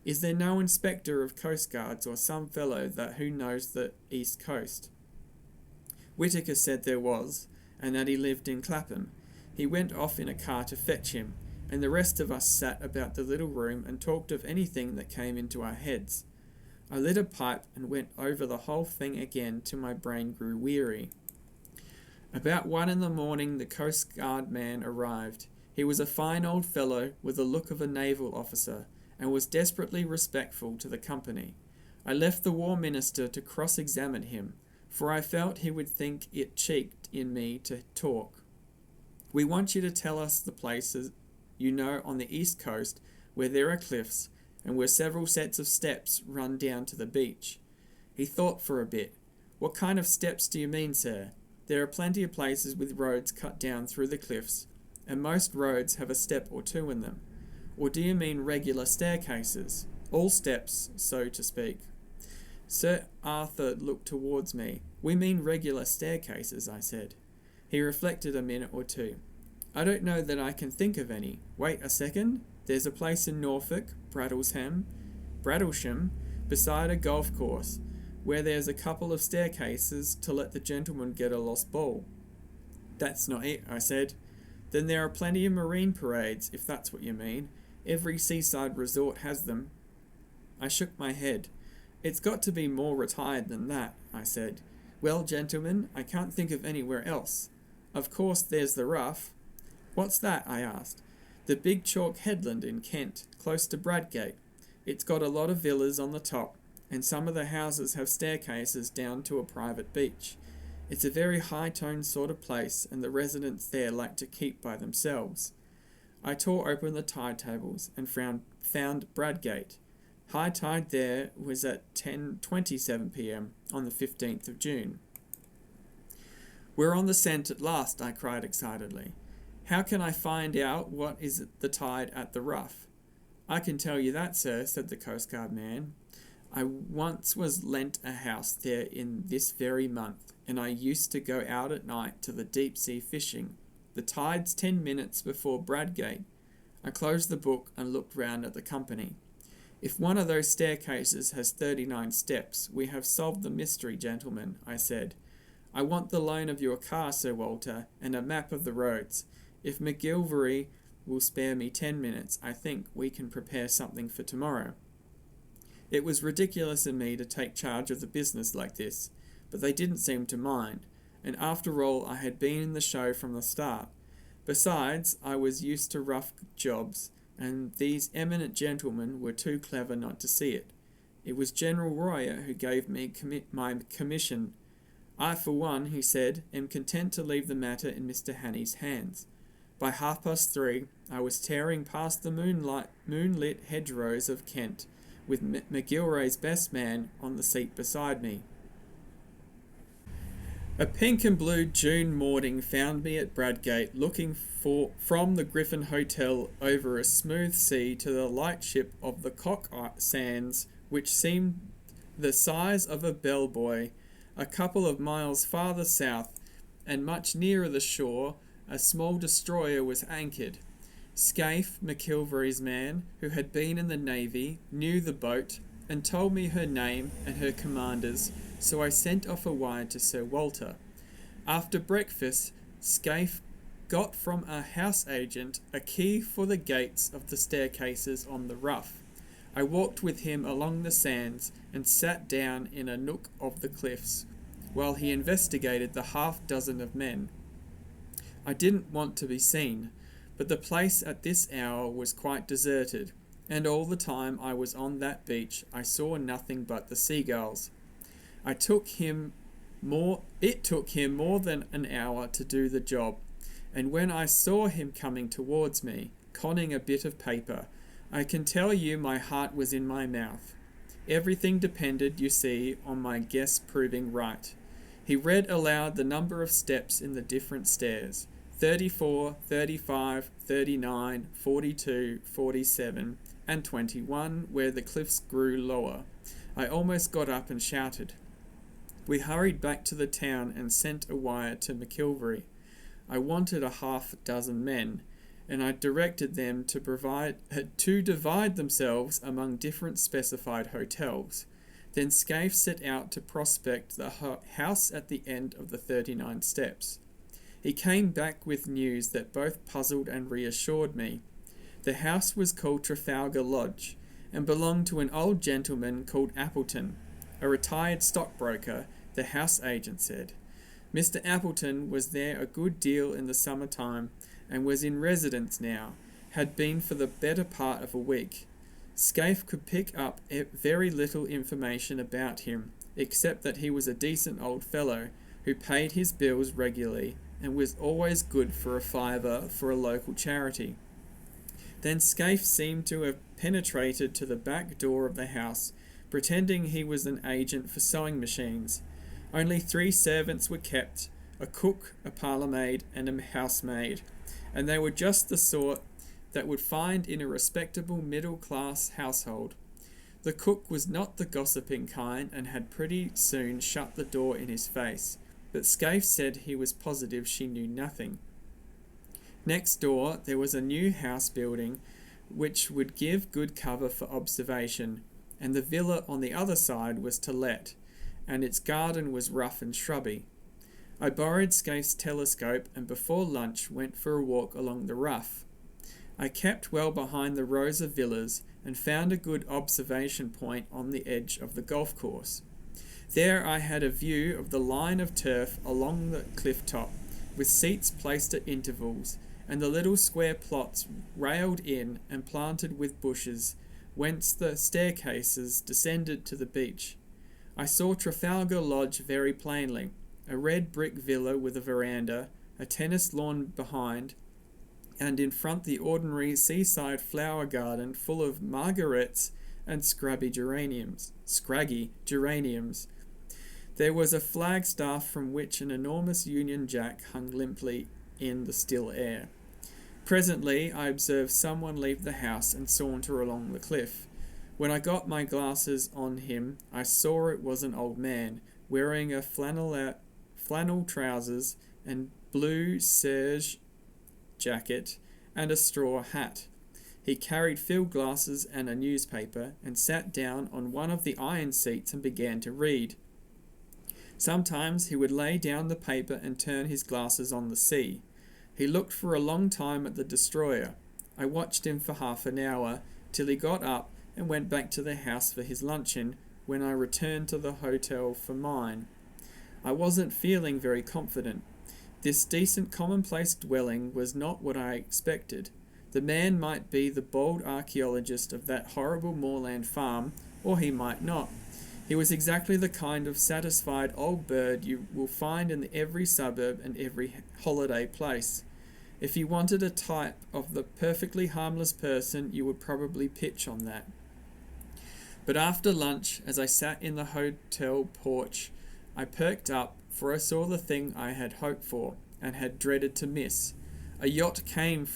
Is there no inspector of Coast Guards or some fellow who knows the East Coast? Whittaker said there was, and that he lived in Clapham. He went off in a car to fetch him, and the rest of us sat about the little room and talked of anything that came into our heads. I lit a pipe and went over the whole thing again till my brain grew weary. About 1 a.m, the Coast Guard man arrived. He was a fine old fellow with the look of a naval officer, and was desperately respectful to the company. I left the War Minister to cross-examine him, for I felt he would think it cheeked in me to talk. We want you to tell us the places you know on the east coast where there are cliffs, and where several sets of steps run down to the beach. He thought for a bit. What kind of steps do you mean, sir? There are plenty of places with roads cut down through the cliffs, and most roads have a step or 2 in them. Or do you mean regular staircases? All steps, so to speak. Sir Arthur looked towards me. We mean regular staircases, I said. He reflected a minute or 2. I don't know that I can think of any. Wait a second. There's a place in Norfolk, Bradlesham, beside a golf course, where there's a couple of staircases to let the gentleman get a lost ball. That's not it, I said. Then there are plenty of marine parades, if that's what you mean. Every seaside resort has them. I shook my head. It's got to be more retired than that, I said. Well, gentlemen, I can't think of anywhere else. Of course, there's the Rough. What's that? I asked. The big chalk headland in Kent, close to Bradgate. It's got a lot of villas on the top, and some of the houses have staircases down to a private beach. It's a very high-toned sort of place, and the residents there like to keep by themselves. I tore open the tide tables and found Bradgate. High tide there was at 10:27 p.m. on the 15th of June. We're on the scent at last, I cried excitedly. How can I find out what is the tide at the Rough? I can tell you that, sir, said the Coast Guard man. I once was lent a house there in this very month, and I used to go out at night to the deep sea fishing. The tide's 10 minutes before Bradgate. I closed the book and looked round at the company. If one of those staircases has 39 steps, we have solved the mystery, gentlemen, I said. I want the loan of your car, Sir Walter, and a map of the roads. If McGilvery will spare me 10 minutes, I think we can prepare something for tomorrow. It was ridiculous in me to take charge of the business like this, but they didn't seem to mind, and after all I had been in the show from the start. Besides, I was used to rough jobs, and these eminent gentlemen were too clever not to see it. It was General Royer who gave me my commission. I, for one, he said, am content to leave the matter in Mr. Hannay's hands. By 3:30, I was tearing past the moonlit hedgerows of Kent, with McGilwray's best man on the seat beside me. A pink and blue June morning found me at Bradgate, looking from the Griffin Hotel over a smooth sea to the lightship of the Cock Sands, which seemed the size of a bellboy. A couple of miles farther south, and much nearer the shore, a small destroyer was anchored. Scaife, McIlvery's man, who had been in the Navy, knew the boat, and told me her name and her commander's, so I sent off a wire to Sir Walter. After breakfast, Scaife got from a house agent a key for the gates of the staircases on the Rough. I walked with him along the sands and sat down in a nook of the cliffs, while he investigated the half-dozen of men. I didn't want to be seen, but the place at this hour was quite deserted, and all the time I was on that beach I saw nothing but the seagulls. It took him more than an hour to do the job, and when I saw him coming towards me, conning a bit of paper, I can tell you my heart was in my mouth. Everything depended, you see, on my guess proving right. He read aloud the number of steps in the different stairs. 34, 35, 39, 42, 47, and 21, where the cliffs grew lower. I almost got up and shouted. We hurried back to the town and sent a wire to McIlvery. I wanted a half-dozen men, and I directed them to divide themselves among different specified hotels. Then Scaife set out to prospect the house at the end of the 39 steps. He came back with news that both puzzled and reassured me. The house was called Trafalgar Lodge, and belonged to an old gentleman called Appleton, a retired stockbroker, the house agent said. Mr. Appleton was there a good deal in the summer-time, and was in residence now, had been for the better part of a week. Scaife could pick up very little information about him, except that he was a decent old fellow, who paid his bills regularly, and was always good for a fiver for a local charity. Then Scaife seemed to have penetrated to the back door of the house, pretending he was an agent for sewing machines. Only 3 servants were kept, a cook, a parlour-maid, and a housemaid, and they were just the sort that would find in a respectable middle-class household. The cook was not the gossiping kind, and had pretty soon shut the door in his face, but Scaife said he was positive she knew nothing. Next door there was a new house building, which would give good cover for observation, and the villa on the other side was to let, and its garden was rough and shrubby. I borrowed Scaife's telescope, and before lunch went for a walk along the Rough. I kept well behind the rows of villas, and found a good observation point on the edge of the golf course. There I had a view of the line of turf along the cliff top, with seats placed at intervals, and the little square plots railed in and planted with bushes, whence the staircases descended to the beach. I saw Trafalgar Lodge very plainly, a red brick villa with a veranda, a tennis lawn behind, and in front the ordinary seaside flower garden full of margarettes and scraggy geraniums. There was a flagstaff from which an enormous Union Jack hung limply in the still air. Presently I observed someone leave the house and saunter along the cliff. When I got my glasses on him, I saw it was an old man, wearing a flannel trousers and blue serge jacket and a straw hat. He carried field glasses and a newspaper, and sat down on one of the iron seats and began to read. Sometimes he would lay down the paper and turn his glasses on the sea. He looked for a long time at the destroyer. I watched him for half an hour, till he got up and went back to the house for his luncheon, when I returned to the hotel for mine. I wasn't feeling very confident. This decent commonplace dwelling was not what I expected. The man might be the bold archaeologist of that horrible moorland farm, or he might not. He was exactly the kind of satisfied old bird you will find in every suburb and every holiday place. If you wanted a type of the perfectly harmless person, you would probably pitch on that. But after lunch, as I sat in the hotel porch, I perked up, for I saw the thing I had hoped for and had dreaded to miss. A yacht came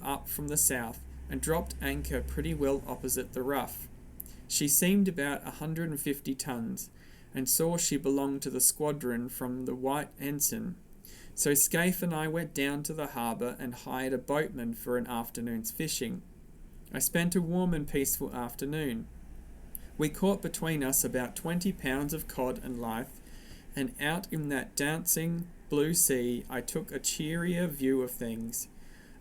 up from the south and dropped anchor pretty well opposite the Rough. She seemed about 150 tons, and saw she belonged to the squadron from the White Ensign. So Scaife and I went down to the harbour and hired a boatman for an afternoon's fishing. I spent a warm and peaceful afternoon. We caught between us about 20 pounds of cod and lythe, and out in that dancing blue sea I took a cheerier view of things.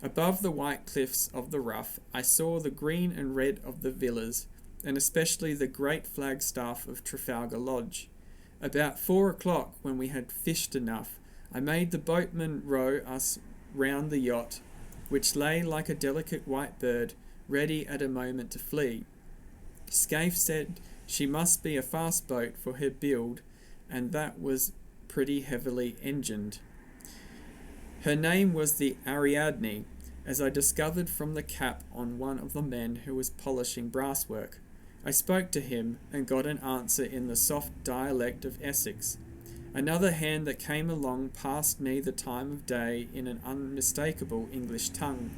Above the white cliffs of the Rough I saw the green and red of the villas, and especially the great flagstaff of Trafalgar Lodge. About 4 o'clock, when we had fished enough, I made the boatman row us round the yacht, which lay like a delicate white bird, ready at a moment to flee. Scaife said she must be a fast boat for her build, and that was pretty heavily engined. Her name was the Ariadne, as I discovered from the cap on one of the men who was polishing brasswork. I spoke to him and got an answer in the soft dialect of Essex. Another hand that came along passed me the time of day in an unmistakable English tongue.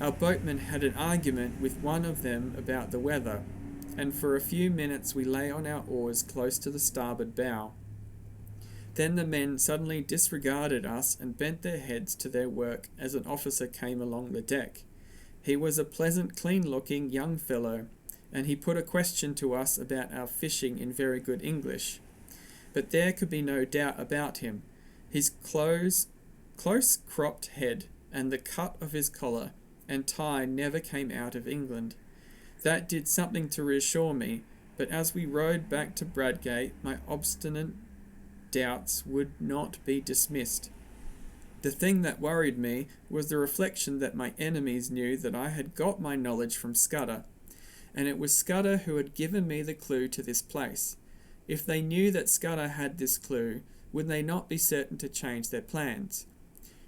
Our boatman had an argument with one of them about the weather, and for a few minutes we lay on our oars close to the starboard bow. Then the men suddenly disregarded us and bent their heads to their work as an officer came along the deck. He was a pleasant, clean-looking young fellow, and he put a question to us about our fishing in very good English. But there could be no doubt about him. His close-cropped head and the cut of his collar and tie never came out of England. That did something to reassure me, but as we rowed back to Bradgate, my obstinate doubts would not be dismissed. The thing that worried me was the reflection that my enemies knew that I had got my knowledge from Scudder, and it was Scudder who had given me the clue to this place. If they knew that Scudder had this clue, would they not be certain to change their plans?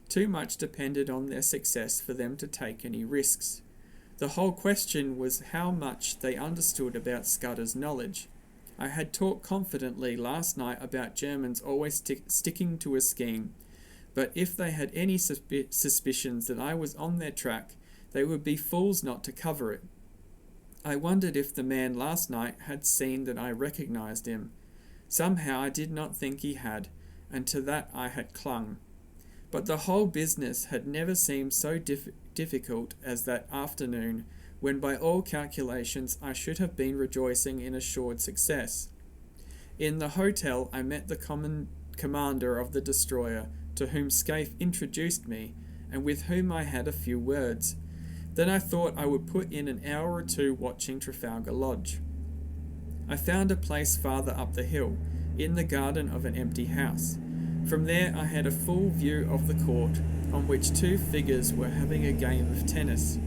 Too much depended on their success for them to take any risks. The whole question was how much they understood about Scudder's knowledge. I had talked confidently last night about Germans always sticking to a scheme, but if they had any suspicions that I was on their track, they would be fools not to cover it. I wondered if the man last night had seen that I recognized him. Somehow I did not think he had, and to that I had clung. But the whole business had never seemed so difficult as that afternoon, when by all calculations I should have been rejoicing in assured success. In the hotel I met the commander of the destroyer, to whom Scaife introduced me, and with whom I had a few words. Then I thought I would put in an hour or two watching Trafalgar Lodge. I found a place farther up the hill, in the garden of an empty house. From there I had a full view of the court, on which two figures were having a game of tennis.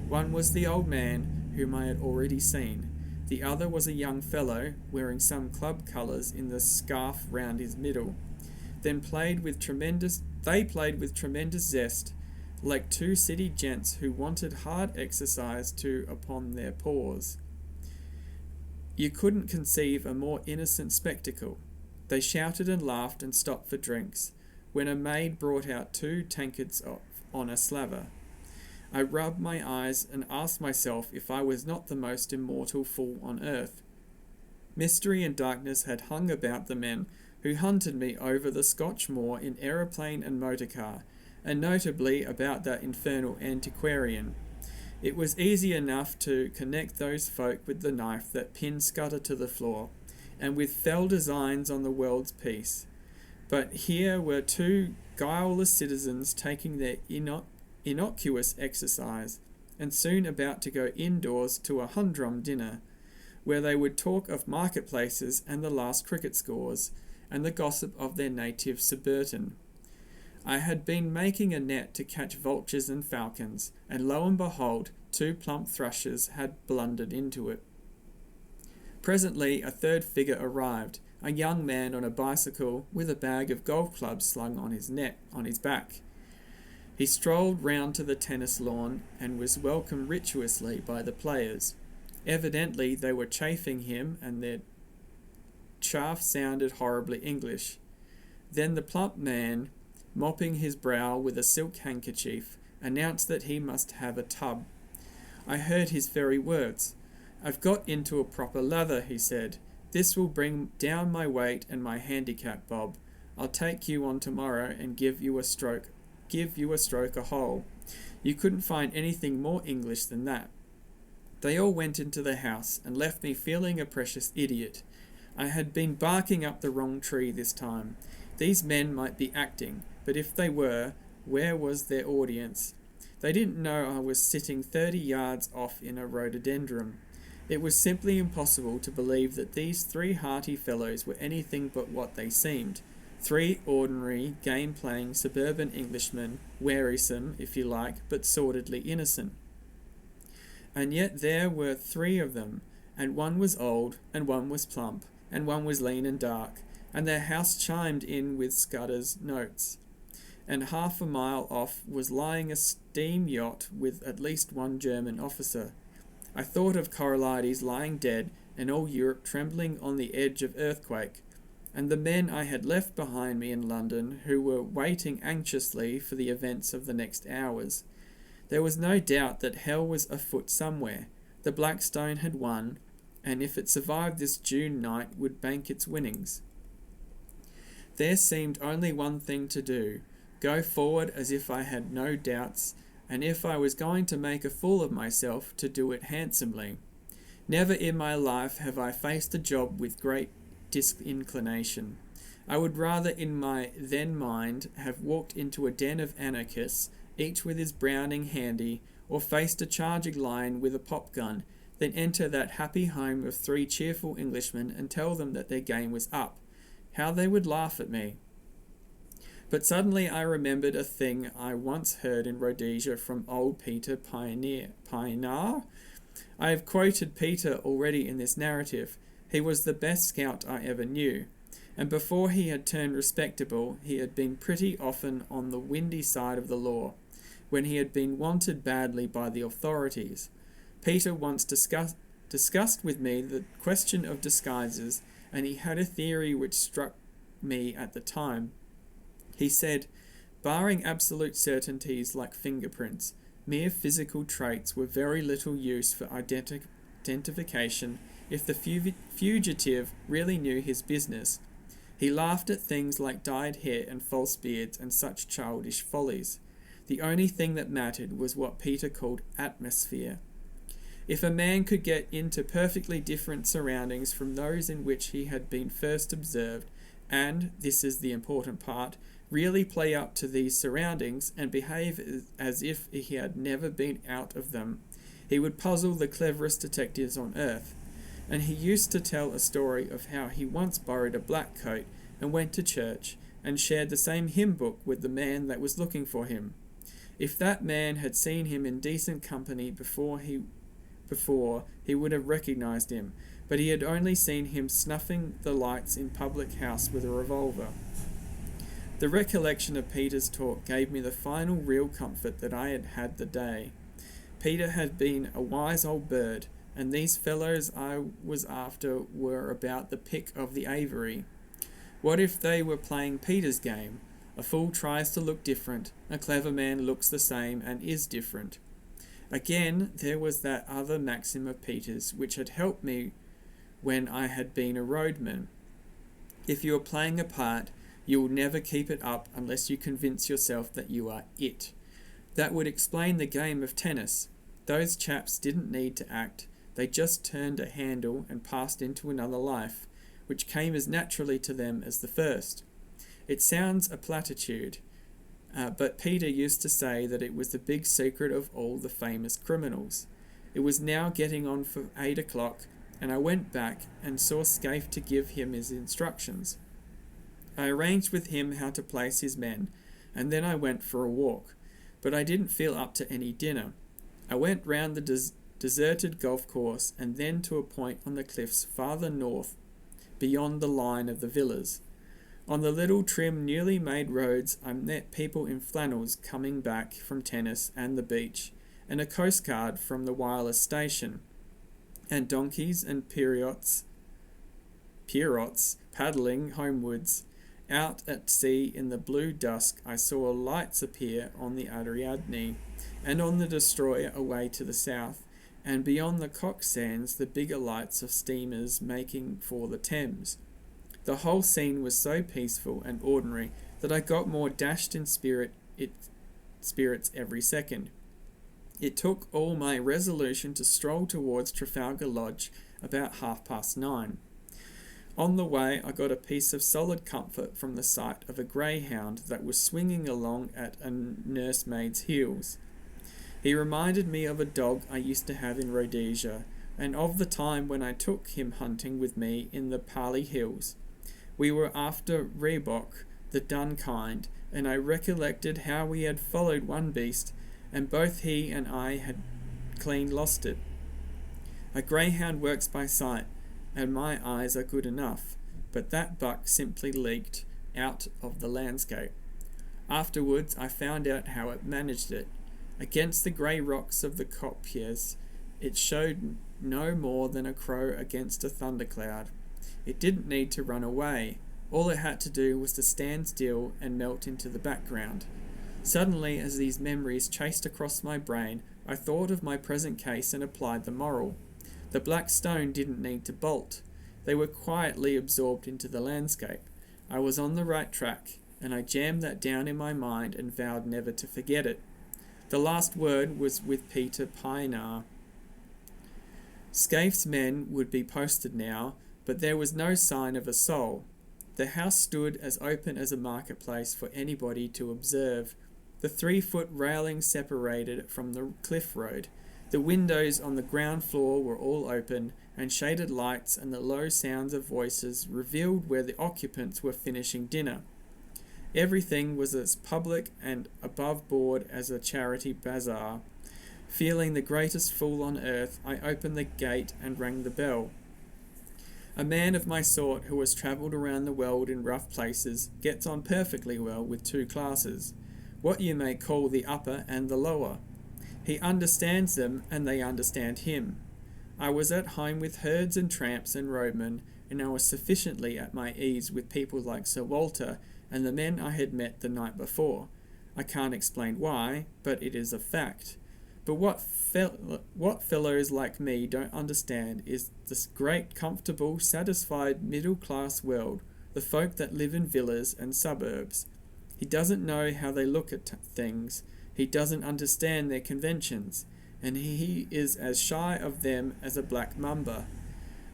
One was the old man, whom I had already seen. The other was a young fellow, wearing some club colours in the scarf round his middle. They played with tremendous zest, like two city gents who wanted hard exercise upon their paws. You couldn't conceive a more innocent spectacle. They shouted and laughed and stopped for drinks, when a maid brought out 2 tankards on a slaver. I rubbed my eyes and asked myself if I was not the most immortal fool on earth. Mystery and darkness had hung about the men who hunted me over the Scotch moor in aeroplane and motor car, and notably about that infernal antiquarian. It was easy enough to connect those folk with the knife that pinned Scudder to the floor, and with fell designs on the world's peace. But here were 2 guileless citizens taking their innocuous exercise, and soon about to go indoors to a humdrum dinner, where they would talk of marketplaces and the last cricket scores, and the gossip of their native suburban. I had been making a net to catch vultures and falcons, and lo and behold, 2 plump thrushes had blundered into it. Presently a third figure arrived, a young man on a bicycle with a bag of golf clubs slung on his back. He strolled round to the tennis lawn and was welcomed rituously by the players. Evidently they were chaffing him, and their chaff sounded horribly English. Then the plump man, mopping his brow with a silk handkerchief, announced that he must have a tub. I heard his very words. "I've got into a proper lather," he said. "This will bring down my weight and my handicap, Bob. I'll take you on tomorrow and give you a stroke a hole. You couldn't find anything more English than that." They all went into the house and left me feeling a precious idiot. I had been barking up the wrong tree this time. These men might be acting, but if they were, where was their audience? They didn't know I was sitting 30 yards off in a rhododendron. It was simply impossible to believe that these 3 hearty fellows were anything but what they seemed. 3 ordinary, game-playing suburban Englishmen, wearisome, if you like, but sordidly innocent. And yet there were 3 of them, and one was old, and one was plump, and one was lean and dark, and their house chimed in with Scudder's notes. And half a mile off was lying a steam yacht with at least 1 German officer. I thought of Corralides lying dead, and all Europe trembling on the edge of earthquake, and the men I had left behind me in London who were waiting anxiously for the events of the next hours. There was no doubt that hell was afoot somewhere. The Blackstone had won, and if it survived this June night would bank its winnings. There seemed only one thing to do: go forward as if I had no doubts, and if I was going to make a fool of myself, to do it handsomely. Never in my life have I faced a job with great disinclination. I would rather in my then mind have walked into a den of anarchists, each with his Browning handy, or faced a charging line with a pop gun, than enter that happy home of 3 cheerful Englishmen and tell them that their game was up. How they would laugh at me! But suddenly I remembered a thing I once heard in Rhodesia from old Peter Pienaar. I have quoted Peter already in this narrative. He was the best scout I ever knew, and before he had turned respectable, he had been pretty often on the windy side of the law, when he had been wanted badly by the authorities. Peter once discussed with me the question of disguises, and he had a theory which struck me at the time. He said, barring absolute certainties like fingerprints, mere physical traits were very little use for identification if the fugitive really knew his business. He laughed at things like dyed hair and false beards and such childish follies. The only thing that mattered was what Peter called atmosphere. If a man could get into perfectly different surroundings from those in which he had been first observed, and, this is the important part, really play up to these surroundings and behave as if he had never been out of them. He would puzzle the cleverest detectives on earth, and he used to tell a story of how he once borrowed a black coat and went to church and shared the same hymn book with the man that was looking for him. If that man had seen him in decent company before, he would have recognized him, but he had only seen him snuffing the lights in public house with a revolver. The recollection of Peter's talk gave me the final real comfort that I had had the day. Peter had been a wise old bird, and these fellows I was after were about the pick of the aviary. What if they were playing Peter's game? A fool tries to look different, a clever man looks the same and is different. Again, there was that other maxim of Peter's which had helped me when I had been a roadman. If you are playing a part, you will never keep it up unless you convince yourself that you are it. That would explain the game of tennis. Those chaps didn't need to act, they just turned a handle and passed into another life, which came as naturally to them as the first. It sounds a platitude, but Peter used to say that it was the big secret of all the famous criminals. It was now getting on for 8 o'clock, and I went back and saw Scaife to give him his instructions. I arranged with him how to place his men, and then I went for a walk, but I didn't feel up to any dinner. I went round the deserted golf course and then to a point on the cliffs farther north, beyond the line of the villas. On the little trim newly made roads I met people in flannels coming back from tennis and the beach, and a coastguard from the wireless station, and donkeys and pierrots paddling homewards. Out at sea in the blue dusk I saw lights appear on the Ariadne, and on the destroyer away to the south, and beyond the Cock Sands the bigger lights of steamers making for the Thames. The whole scene was so peaceful and ordinary that I got more dashed in spirits every second. It took all my resolution to stroll towards Trafalgar Lodge about 9:30. On the way I got a piece of solid comfort from the sight of a greyhound that was swinging along at a nursemaid's heels. He reminded me of a dog I used to have in Rhodesia, and of the time when I took him hunting with me in the Pali Hills. We were after Reebok, the dun kind, and I recollected how we had followed one beast, and both he and I had clean lost it. A greyhound works by sight, and my eyes are good enough, but that buck simply leaked out of the landscape. Afterwards I found out how it managed it. Against the grey rocks of the kopjes, it showed no more than a crow against a thundercloud. It didn't need to run away. All it had to do was to stand still and melt into the background. Suddenly, as these memories chased across my brain, I thought of my present case and applied the moral. The black stone didn't need to bolt. They were quietly absorbed into the landscape. I was on the right track, and I jammed that down in my mind and vowed never to forget it. The last word was with Peter Pienaar. Scaife's men would be posted now, but there was no sign of a soul. The house stood as open as a marketplace for anybody to observe. The 3-foot railing separated it from the cliff road. The windows on the ground floor were all open, and shaded lights and the low sounds of voices revealed where the occupants were finishing dinner. Everything was as public and above board as a charity bazaar. Feeling the greatest fool on earth, I opened the gate and rang the bell. A man of my sort who has travelled around the world in rough places gets on perfectly well with 2 classes, what you may call the upper and the lower. He understands them, and they understand him. I was at home with herds and tramps and roadmen, and I was sufficiently at my ease with people like Sir Walter and the men I had met the night before. I can't explain why, but it is a fact. But what fellows like me don't understand is this great, comfortable, satisfied, middle-class world, the folk that live in villas and suburbs. He doesn't know how they look at things. He doesn't understand their conventions, and he is as shy of them as a black mamba.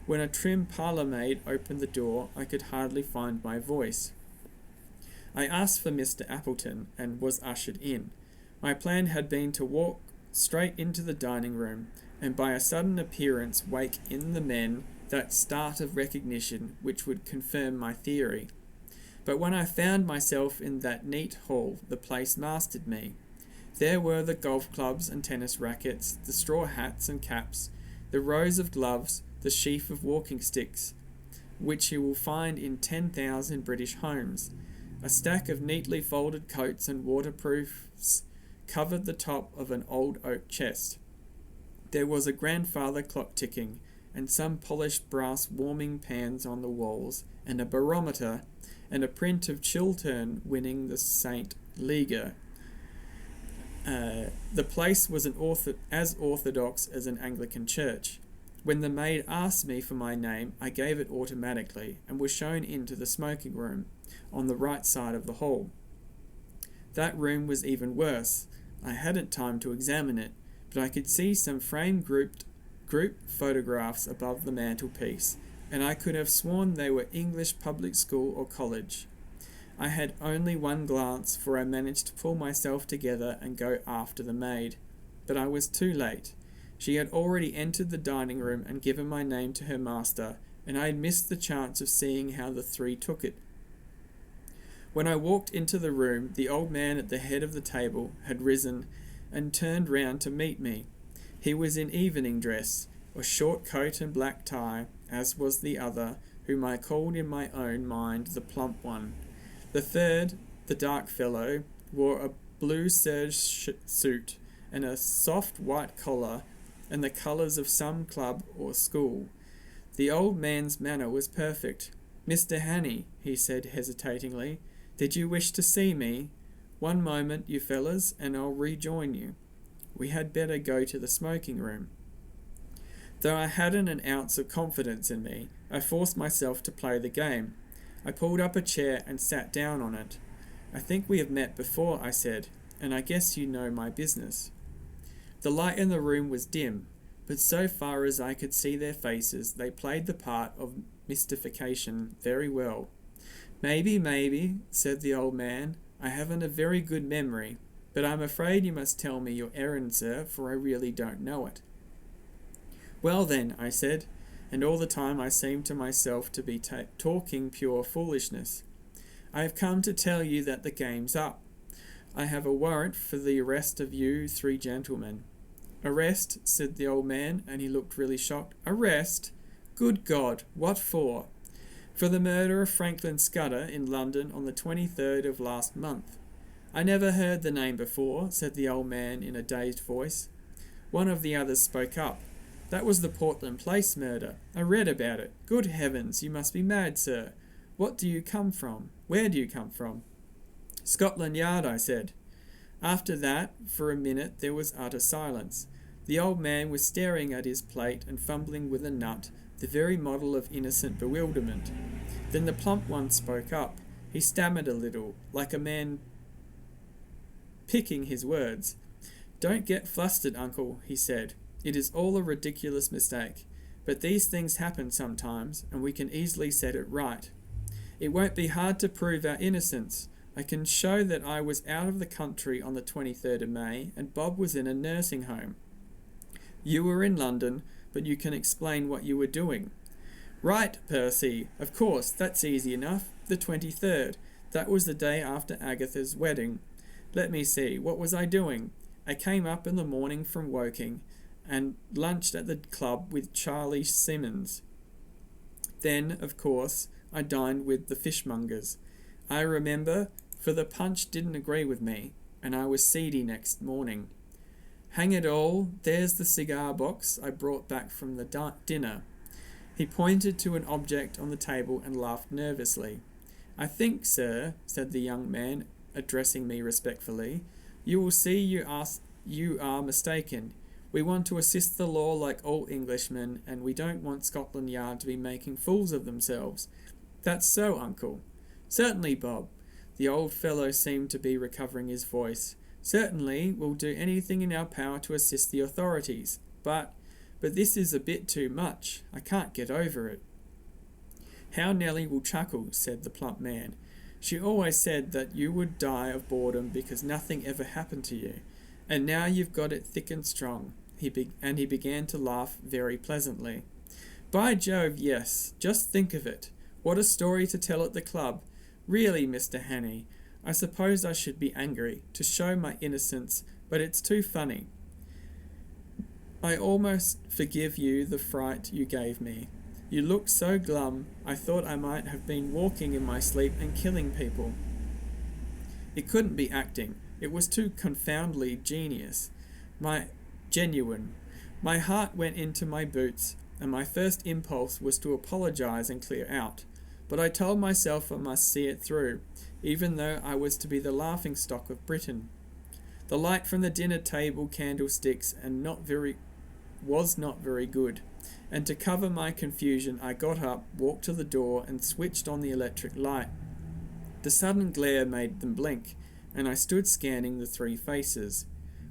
When a trim parlour-maid opened the door, I could hardly find my voice. I asked for Mr. Appleton and was ushered in. My plan had been to walk straight into the dining room and by a sudden appearance wake in the men that start of recognition which would confirm my theory. But when I found myself in that neat hall, the place mastered me. There were the golf clubs and tennis rackets, the straw hats and caps, the rows of gloves, the sheaf of walking sticks, which you will find in 10,000 British homes. A stack of neatly folded coats and waterproofs covered the top of an old oak chest. There was a grandfather clock ticking, and some polished brass warming pans on the walls, and a barometer, and a print of Chiltern winning the St. Leger. The place was as orthodox as an Anglican church. When the maid asked me for my name, I gave it automatically, and was shown into the smoking room, on the right side of the hall. That room was even worse. I hadn't time to examine it, but I could see some framed group photographs above the mantelpiece, and I could have sworn they were English public school or college. I had only one glance, for I managed to pull myself together and go after the maid. But I was too late. She had already entered the dining room and given my name to her master, and I had missed the chance of seeing how the three took it. When I walked into the room, the old man at the head of the table had risen and turned round to meet me. He was in evening dress, a short coat and black tie, as was the other, whom I called in my own mind the plump one. The third, the dark fellow, wore a blue serge suit and a soft white collar and the colours of some club or school. The old man's manner was perfect. "Mr. Hannay," he said hesitatingly, "did you wish to see me? One moment, you fellas, and I'll rejoin you. We had better go to the smoking room." Though I hadn't an ounce of confidence in me, I forced myself to play the game. I pulled up a chair and sat down on it. "I think we have met before," I said, "and I guess you know my business." The light in the room was dim, but so far as I could see their faces, they played the part of mystification very well. Maybe," said the old man. "I haven't a very good memory, but I'm afraid you must tell me your errand, sir, for I really don't know it." "Well then," I said, and all the time I seemed to myself to be talking pure foolishness, "I have come to tell you that the game's up. I have a warrant for the arrest of you three gentlemen." "Arrest?" said the old man, and he looked really shocked. "Arrest? Good God, what for?" "For the murder of Franklin Scudder in London on the 23rd of last month." "I never heard the name before," said the old man in a dazed voice. One of the others spoke up. "That was the Portland Place murder. I read about it. Good heavens, you must be mad, sir. What do you come from? Where do you come from?" "Scotland Yard," I said. After that, for a minute there was utter silence. The old man was staring at his plate and fumbling with a nut, the very model of innocent bewilderment. Then the plump one spoke up. He stammered a little, like a man picking his words. "Don't get flustered, uncle," he said. "It is all a ridiculous mistake. But these things happen sometimes, and we can easily set it right. It won't be hard to prove our innocence. I can show that I was out of the country on the 23rd of May, and Bob was in a nursing home. You were in London, but you can explain what you were doing." "Right, Percy. Of course, that's easy enough. The 23rd. That was the day after Agatha's wedding. Let me see, what was I doing? I came up in the morning from Woking, and lunched at the club with Charlie Simmons. Then, of course, I dined with the fishmongers. I remember, for the punch didn't agree with me, and I was seedy next morning. Hang it all, there's the cigar box I brought back from the dinner." He pointed to an object on the table and laughed nervously. "I think, sir," said the young man, addressing me respectfully, "you will see you are mistaken. We want to assist the law like all Englishmen, and we don't want Scotland Yard to be making fools of themselves." "That's so, uncle." "Certainly, Bob." The old fellow seemed to be recovering his voice. "Certainly, we'll do anything in our power to assist the authorities. But but this is a bit too much. I can't get over it." "How Nellie will chuckle," said the plump man. "She always said that you would die of boredom because nothing ever happened to you. And now you've got it thick and strong." He began to laugh very pleasantly. "By Jove, yes. Just think of it. What a story to tell at the club. Really, Mr. Hannay, I suppose I should be angry, to show my innocence, but it's too funny. I almost forgive you the fright you gave me. You looked so glum, I thought I might have been walking in my sleep and killing people. It couldn't be acting. It was too confoundedly genuine. My heart went into my boots, and my first impulse was to apologize and clear out. But I told myself I must see it through, even though I was to be the laughing-stock of Britain. The light from the dinner table candlesticks was not very good, and to cover my confusion I got up, walked to the door, and switched on the electric light. The sudden glare made them blink, and I stood scanning the three faces.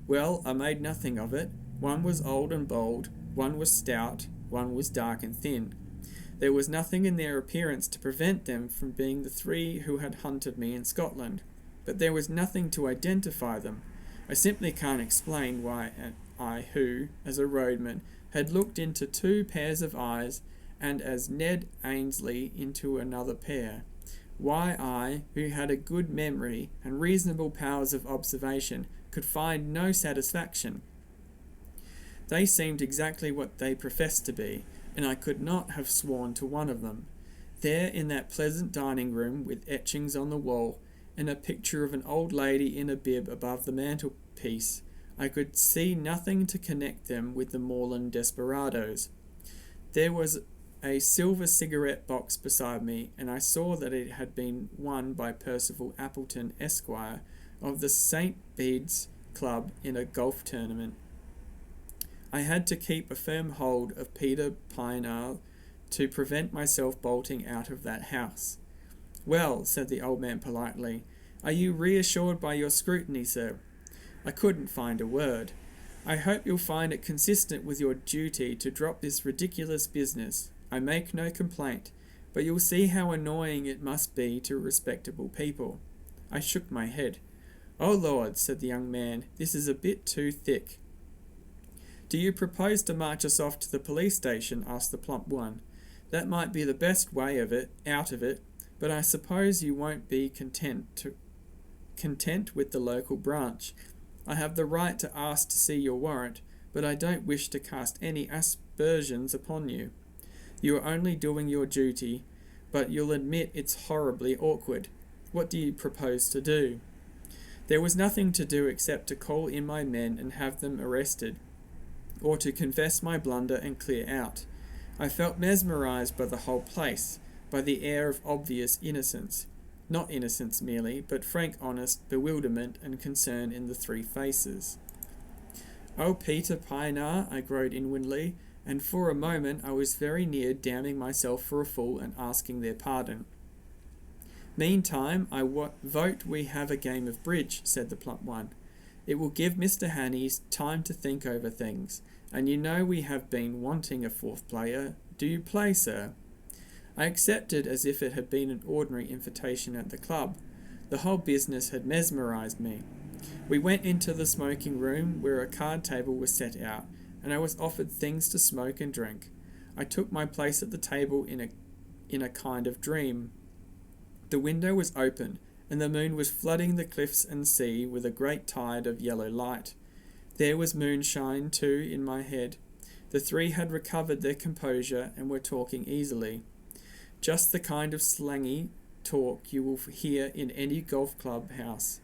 Well, I made nothing of it. One was old and bald, one was stout, one was dark and thin. There was nothing in their appearance to prevent them from being the three who had hunted me in Scotland, but there was nothing to identify them. I simply can't explain why I, who, as a roadman, had looked into two pairs of eyes, and as Ned Ainsley into another pair, why I, who had a good memory and reasonable powers of observation, could find no satisfaction. They seemed exactly what they professed to be, and I could not have sworn to one of them. There in that pleasant dining room, with etchings on the wall, and a picture of an old lady in a bib above the mantelpiece, I could see nothing to connect them with the moorland desperadoes. There was a silver cigarette box beside me, and I saw that it had been won by Percival Appleton, Esquire, of the St. Bede's Club in a golf tournament. I had to keep a firm hold of Peter Pienaar to prevent myself bolting out of that house. "Well," said the old man politely, "are you reassured by your scrutiny, sir?" I couldn't find a word. "I hope you'll find it consistent with your duty to drop this ridiculous business. I make no complaint, but you'll see how annoying it must be to respectable people." I shook my head. "Oh Lord," said the young man, "this is a bit too thick." "Do you propose to march us off to the police station?" asked the plump one. "That might be the best way out of it, but I suppose you won't be content with the local branch. I have the right to ask to see your warrant, but I don't wish to cast any aspersions upon you. You are only doing your duty, but you'll admit it's horribly awkward. What do you propose to do?" There was nothing to do except to call in my men and have them arrested, or to confess my blunder and clear out. I felt mesmerized by the whole place, by the air of obvious innocence. Not innocence merely, but frank honest bewilderment and concern in the three faces. "Oh, Peter Pienaar," I groaned inwardly, and for a moment I was very near damning myself for a fool and asking their pardon. "Meantime, I vote we have a game of bridge," said the plump one. "It will give Mr. Hannay time to think over things, and you know we have been wanting a fourth player. Do you play, sir?" I accepted as if it had been an ordinary invitation at the club. The whole business had mesmerized me. We went into the smoking room where a card table was set out, and I was offered things to smoke and drink. I took my place at the table in a kind of dream. The window was open, and the moon was flooding the cliffs and sea with a great tide of yellow light. There was moonshine, too, in my head. The three had recovered their composure and were talking easily. Just the kind of slangy talk you will hear in any golf club house.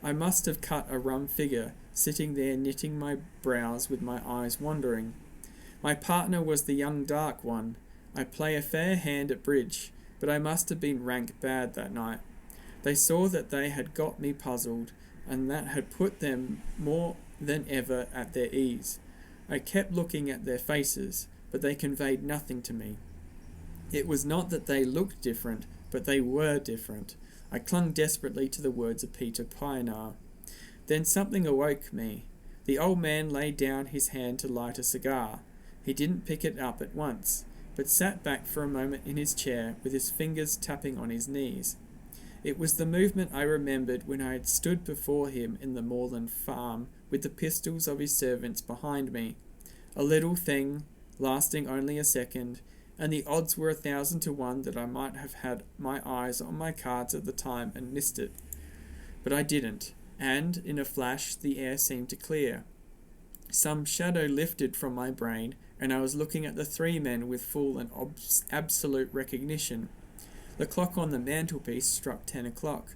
I must have cut a rum figure, sitting there knitting my brows with my eyes wandering. My partner was the young dark one. I play a fair hand at bridge, but I must have been rank bad that night. They saw that they had got me puzzled, and that had put them more than ever at their ease. I kept looking at their faces, but they conveyed nothing to me. It was not that they looked different, but they were different. I clung desperately to the words of Peter Pienaar. Then something awoke me. The old man laid down his hand to light a cigar. He didn't pick it up at once, but sat back for a moment in his chair with his fingers tapping on his knees. It was the movement I remembered when I had stood before him in the moorland farm with the pistols of his servants behind me. A little thing, lasting only a second, and the odds were 1,000 to 1 that I might have had my eyes on my cards at the time and missed it. But I didn't, and in a flash the air seemed to clear. Some shadow lifted from my brain, and I was looking at the three men with full and absolute recognition. The clock on the mantelpiece struck 10 o'clock.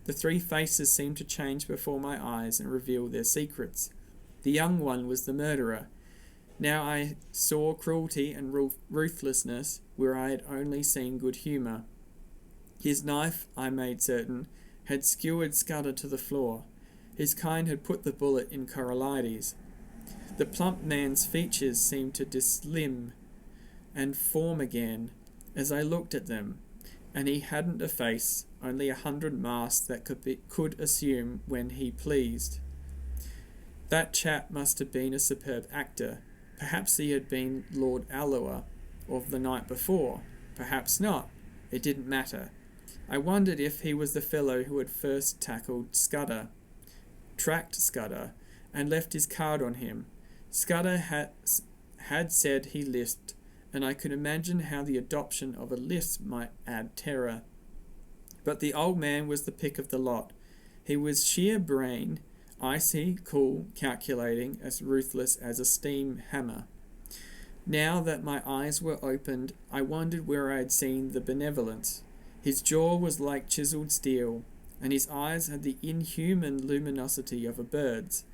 The three faces seemed to change before my eyes and reveal their secrets. The young one was the murderer. Now I saw cruelty and ruthlessness where I had only seen good humour. His knife, I made certain, had skewered Scudder to the floor. His kind had put the bullet in Coralides. The plump man's features seemed to dislimn and form again as I looked at them, and he hadn't a face, only 100 masks that could assume when he pleased. That chap must have been a superb actor. Perhaps he had been Lord Alloa of the night before. Perhaps not. It didn't matter. I wondered if he was the fellow who had first tracked Scudder, and left his card on him. Scudder had said he lisped, and I could imagine how the adoption of a lisp might add terror. But the old man was the pick of the lot. He was sheer brain, icy, cool, calculating, as ruthless as a steam hammer. Now that my eyes were opened, I wondered where I had seen the benevolence. His jaw was like chiselled steel, and his eyes had the inhuman luminosity of a bird's.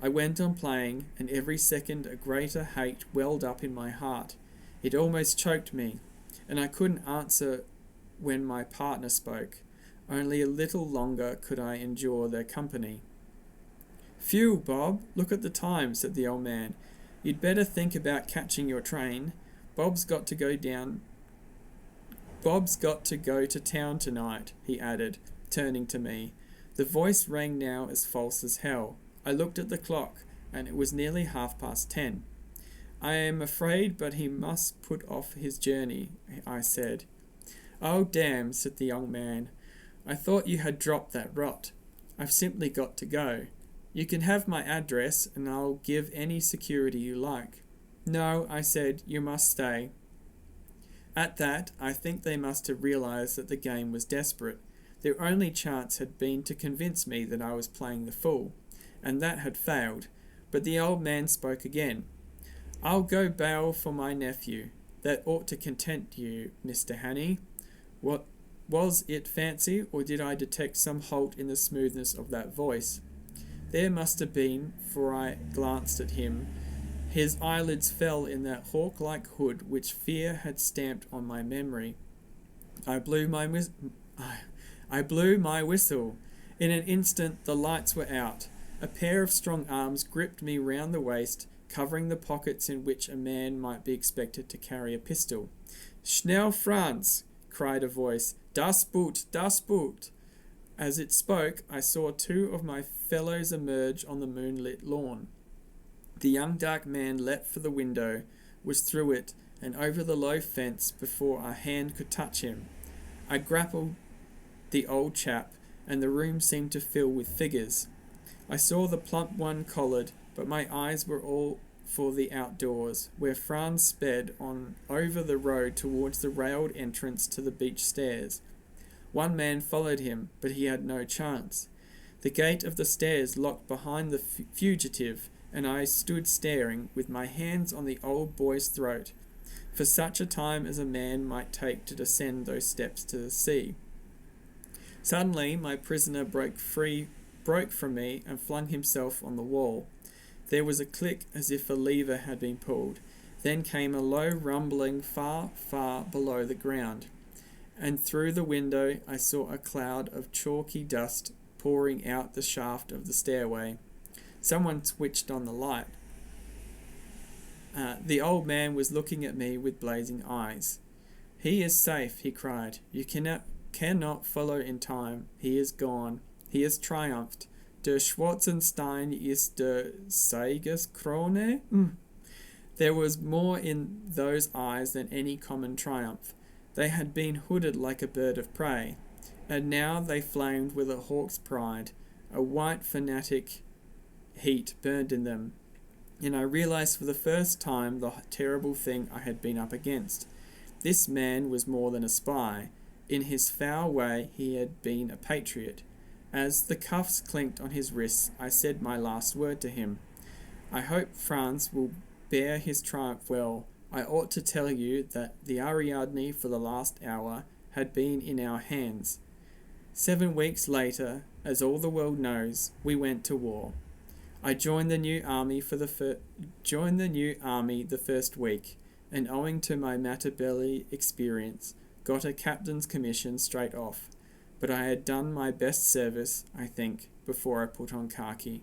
I went on playing, and every second a greater hate welled up in my heart. It almost choked me, and I couldn't answer when my partner spoke. Only a little longer could I endure their company. "Phew, Bob, look at the time," said the old man. "You'd better think about catching your train. Bob's got to go to town tonight," he added, turning to me. The voice rang now as false as hell. I looked at the clock, and it was nearly 10:30. "I am afraid, but he must put off his journey," I said. "Oh, damn," said the young man. "I thought you had dropped that rot. I've simply got to go. You can have my address, and I'll give any security you like." "No," I said, "you must stay." At that, I think they must have realised that the game was desperate. Their only chance had been to convince me that I was playing the fool, and that had failed. But the old man spoke again. "I'll go bail for my nephew. That ought to content you, Mr. Hannay. What was it, fancy, or did I detect some halt in the smoothness of that voice? There must have been, for I glanced at him. His eyelids fell in that hawk-like hood which fear had stamped on my memory. I blew my whistle. In an instant the lights were out. A pair of strong arms gripped me round the waist, covering the pockets in which a man might be expected to carry a pistol. "Schnell, Franz!" cried a voice. "Das Boot, das Boot!" As it spoke, I saw two of my fellows emerge on the moonlit lawn. The young dark man leapt for the window, was through it, and over the low fence before a hand could touch him. I grappled the old chap, and the room seemed to fill with figures. I saw the plump one collared, but my eyes were all for the outdoors, where Franz sped on over the road towards the railed entrance to the beach stairs. One man followed him, but he had no chance. The gate of the stairs locked behind the fugitive, and I stood staring, with my hands on the old boy's throat, for such a time as a man might take to descend those steps to the sea. Suddenly my prisoner broke from me and flung himself on the wall. There was a click as if a lever had been pulled. Then came a low rumbling far, far below the ground, and through the window I saw a cloud of chalky dust pouring out the shaft of the stairway. Someone switched on the light. The old man was looking at me with blazing eyes. "He is safe," he cried. "You cannot follow in time. He is gone. He has triumphed. Der Schwarzenstein ist der Siegeskrone. There was more in those eyes than any common triumph. They had been hooded like a bird of prey, and now they flamed with a hawk's pride. A white fanatic heat burned in them, and I realized for the first time the terrible thing I had been up against. This man was more than a spy. In his foul way, he had been a patriot. As the cuffs clinked on his wrists, I said my last word to him. I hope France will bear his triumph well. I ought to tell you that the Ariadne for the last hour had been in our hands. 7 weeks later, as all the world knows, we went to war. I joined the new army the first week, and owing to my Matabele experience, got a captain's commission straight off. But I had done my best service, I think, before I put on khaki.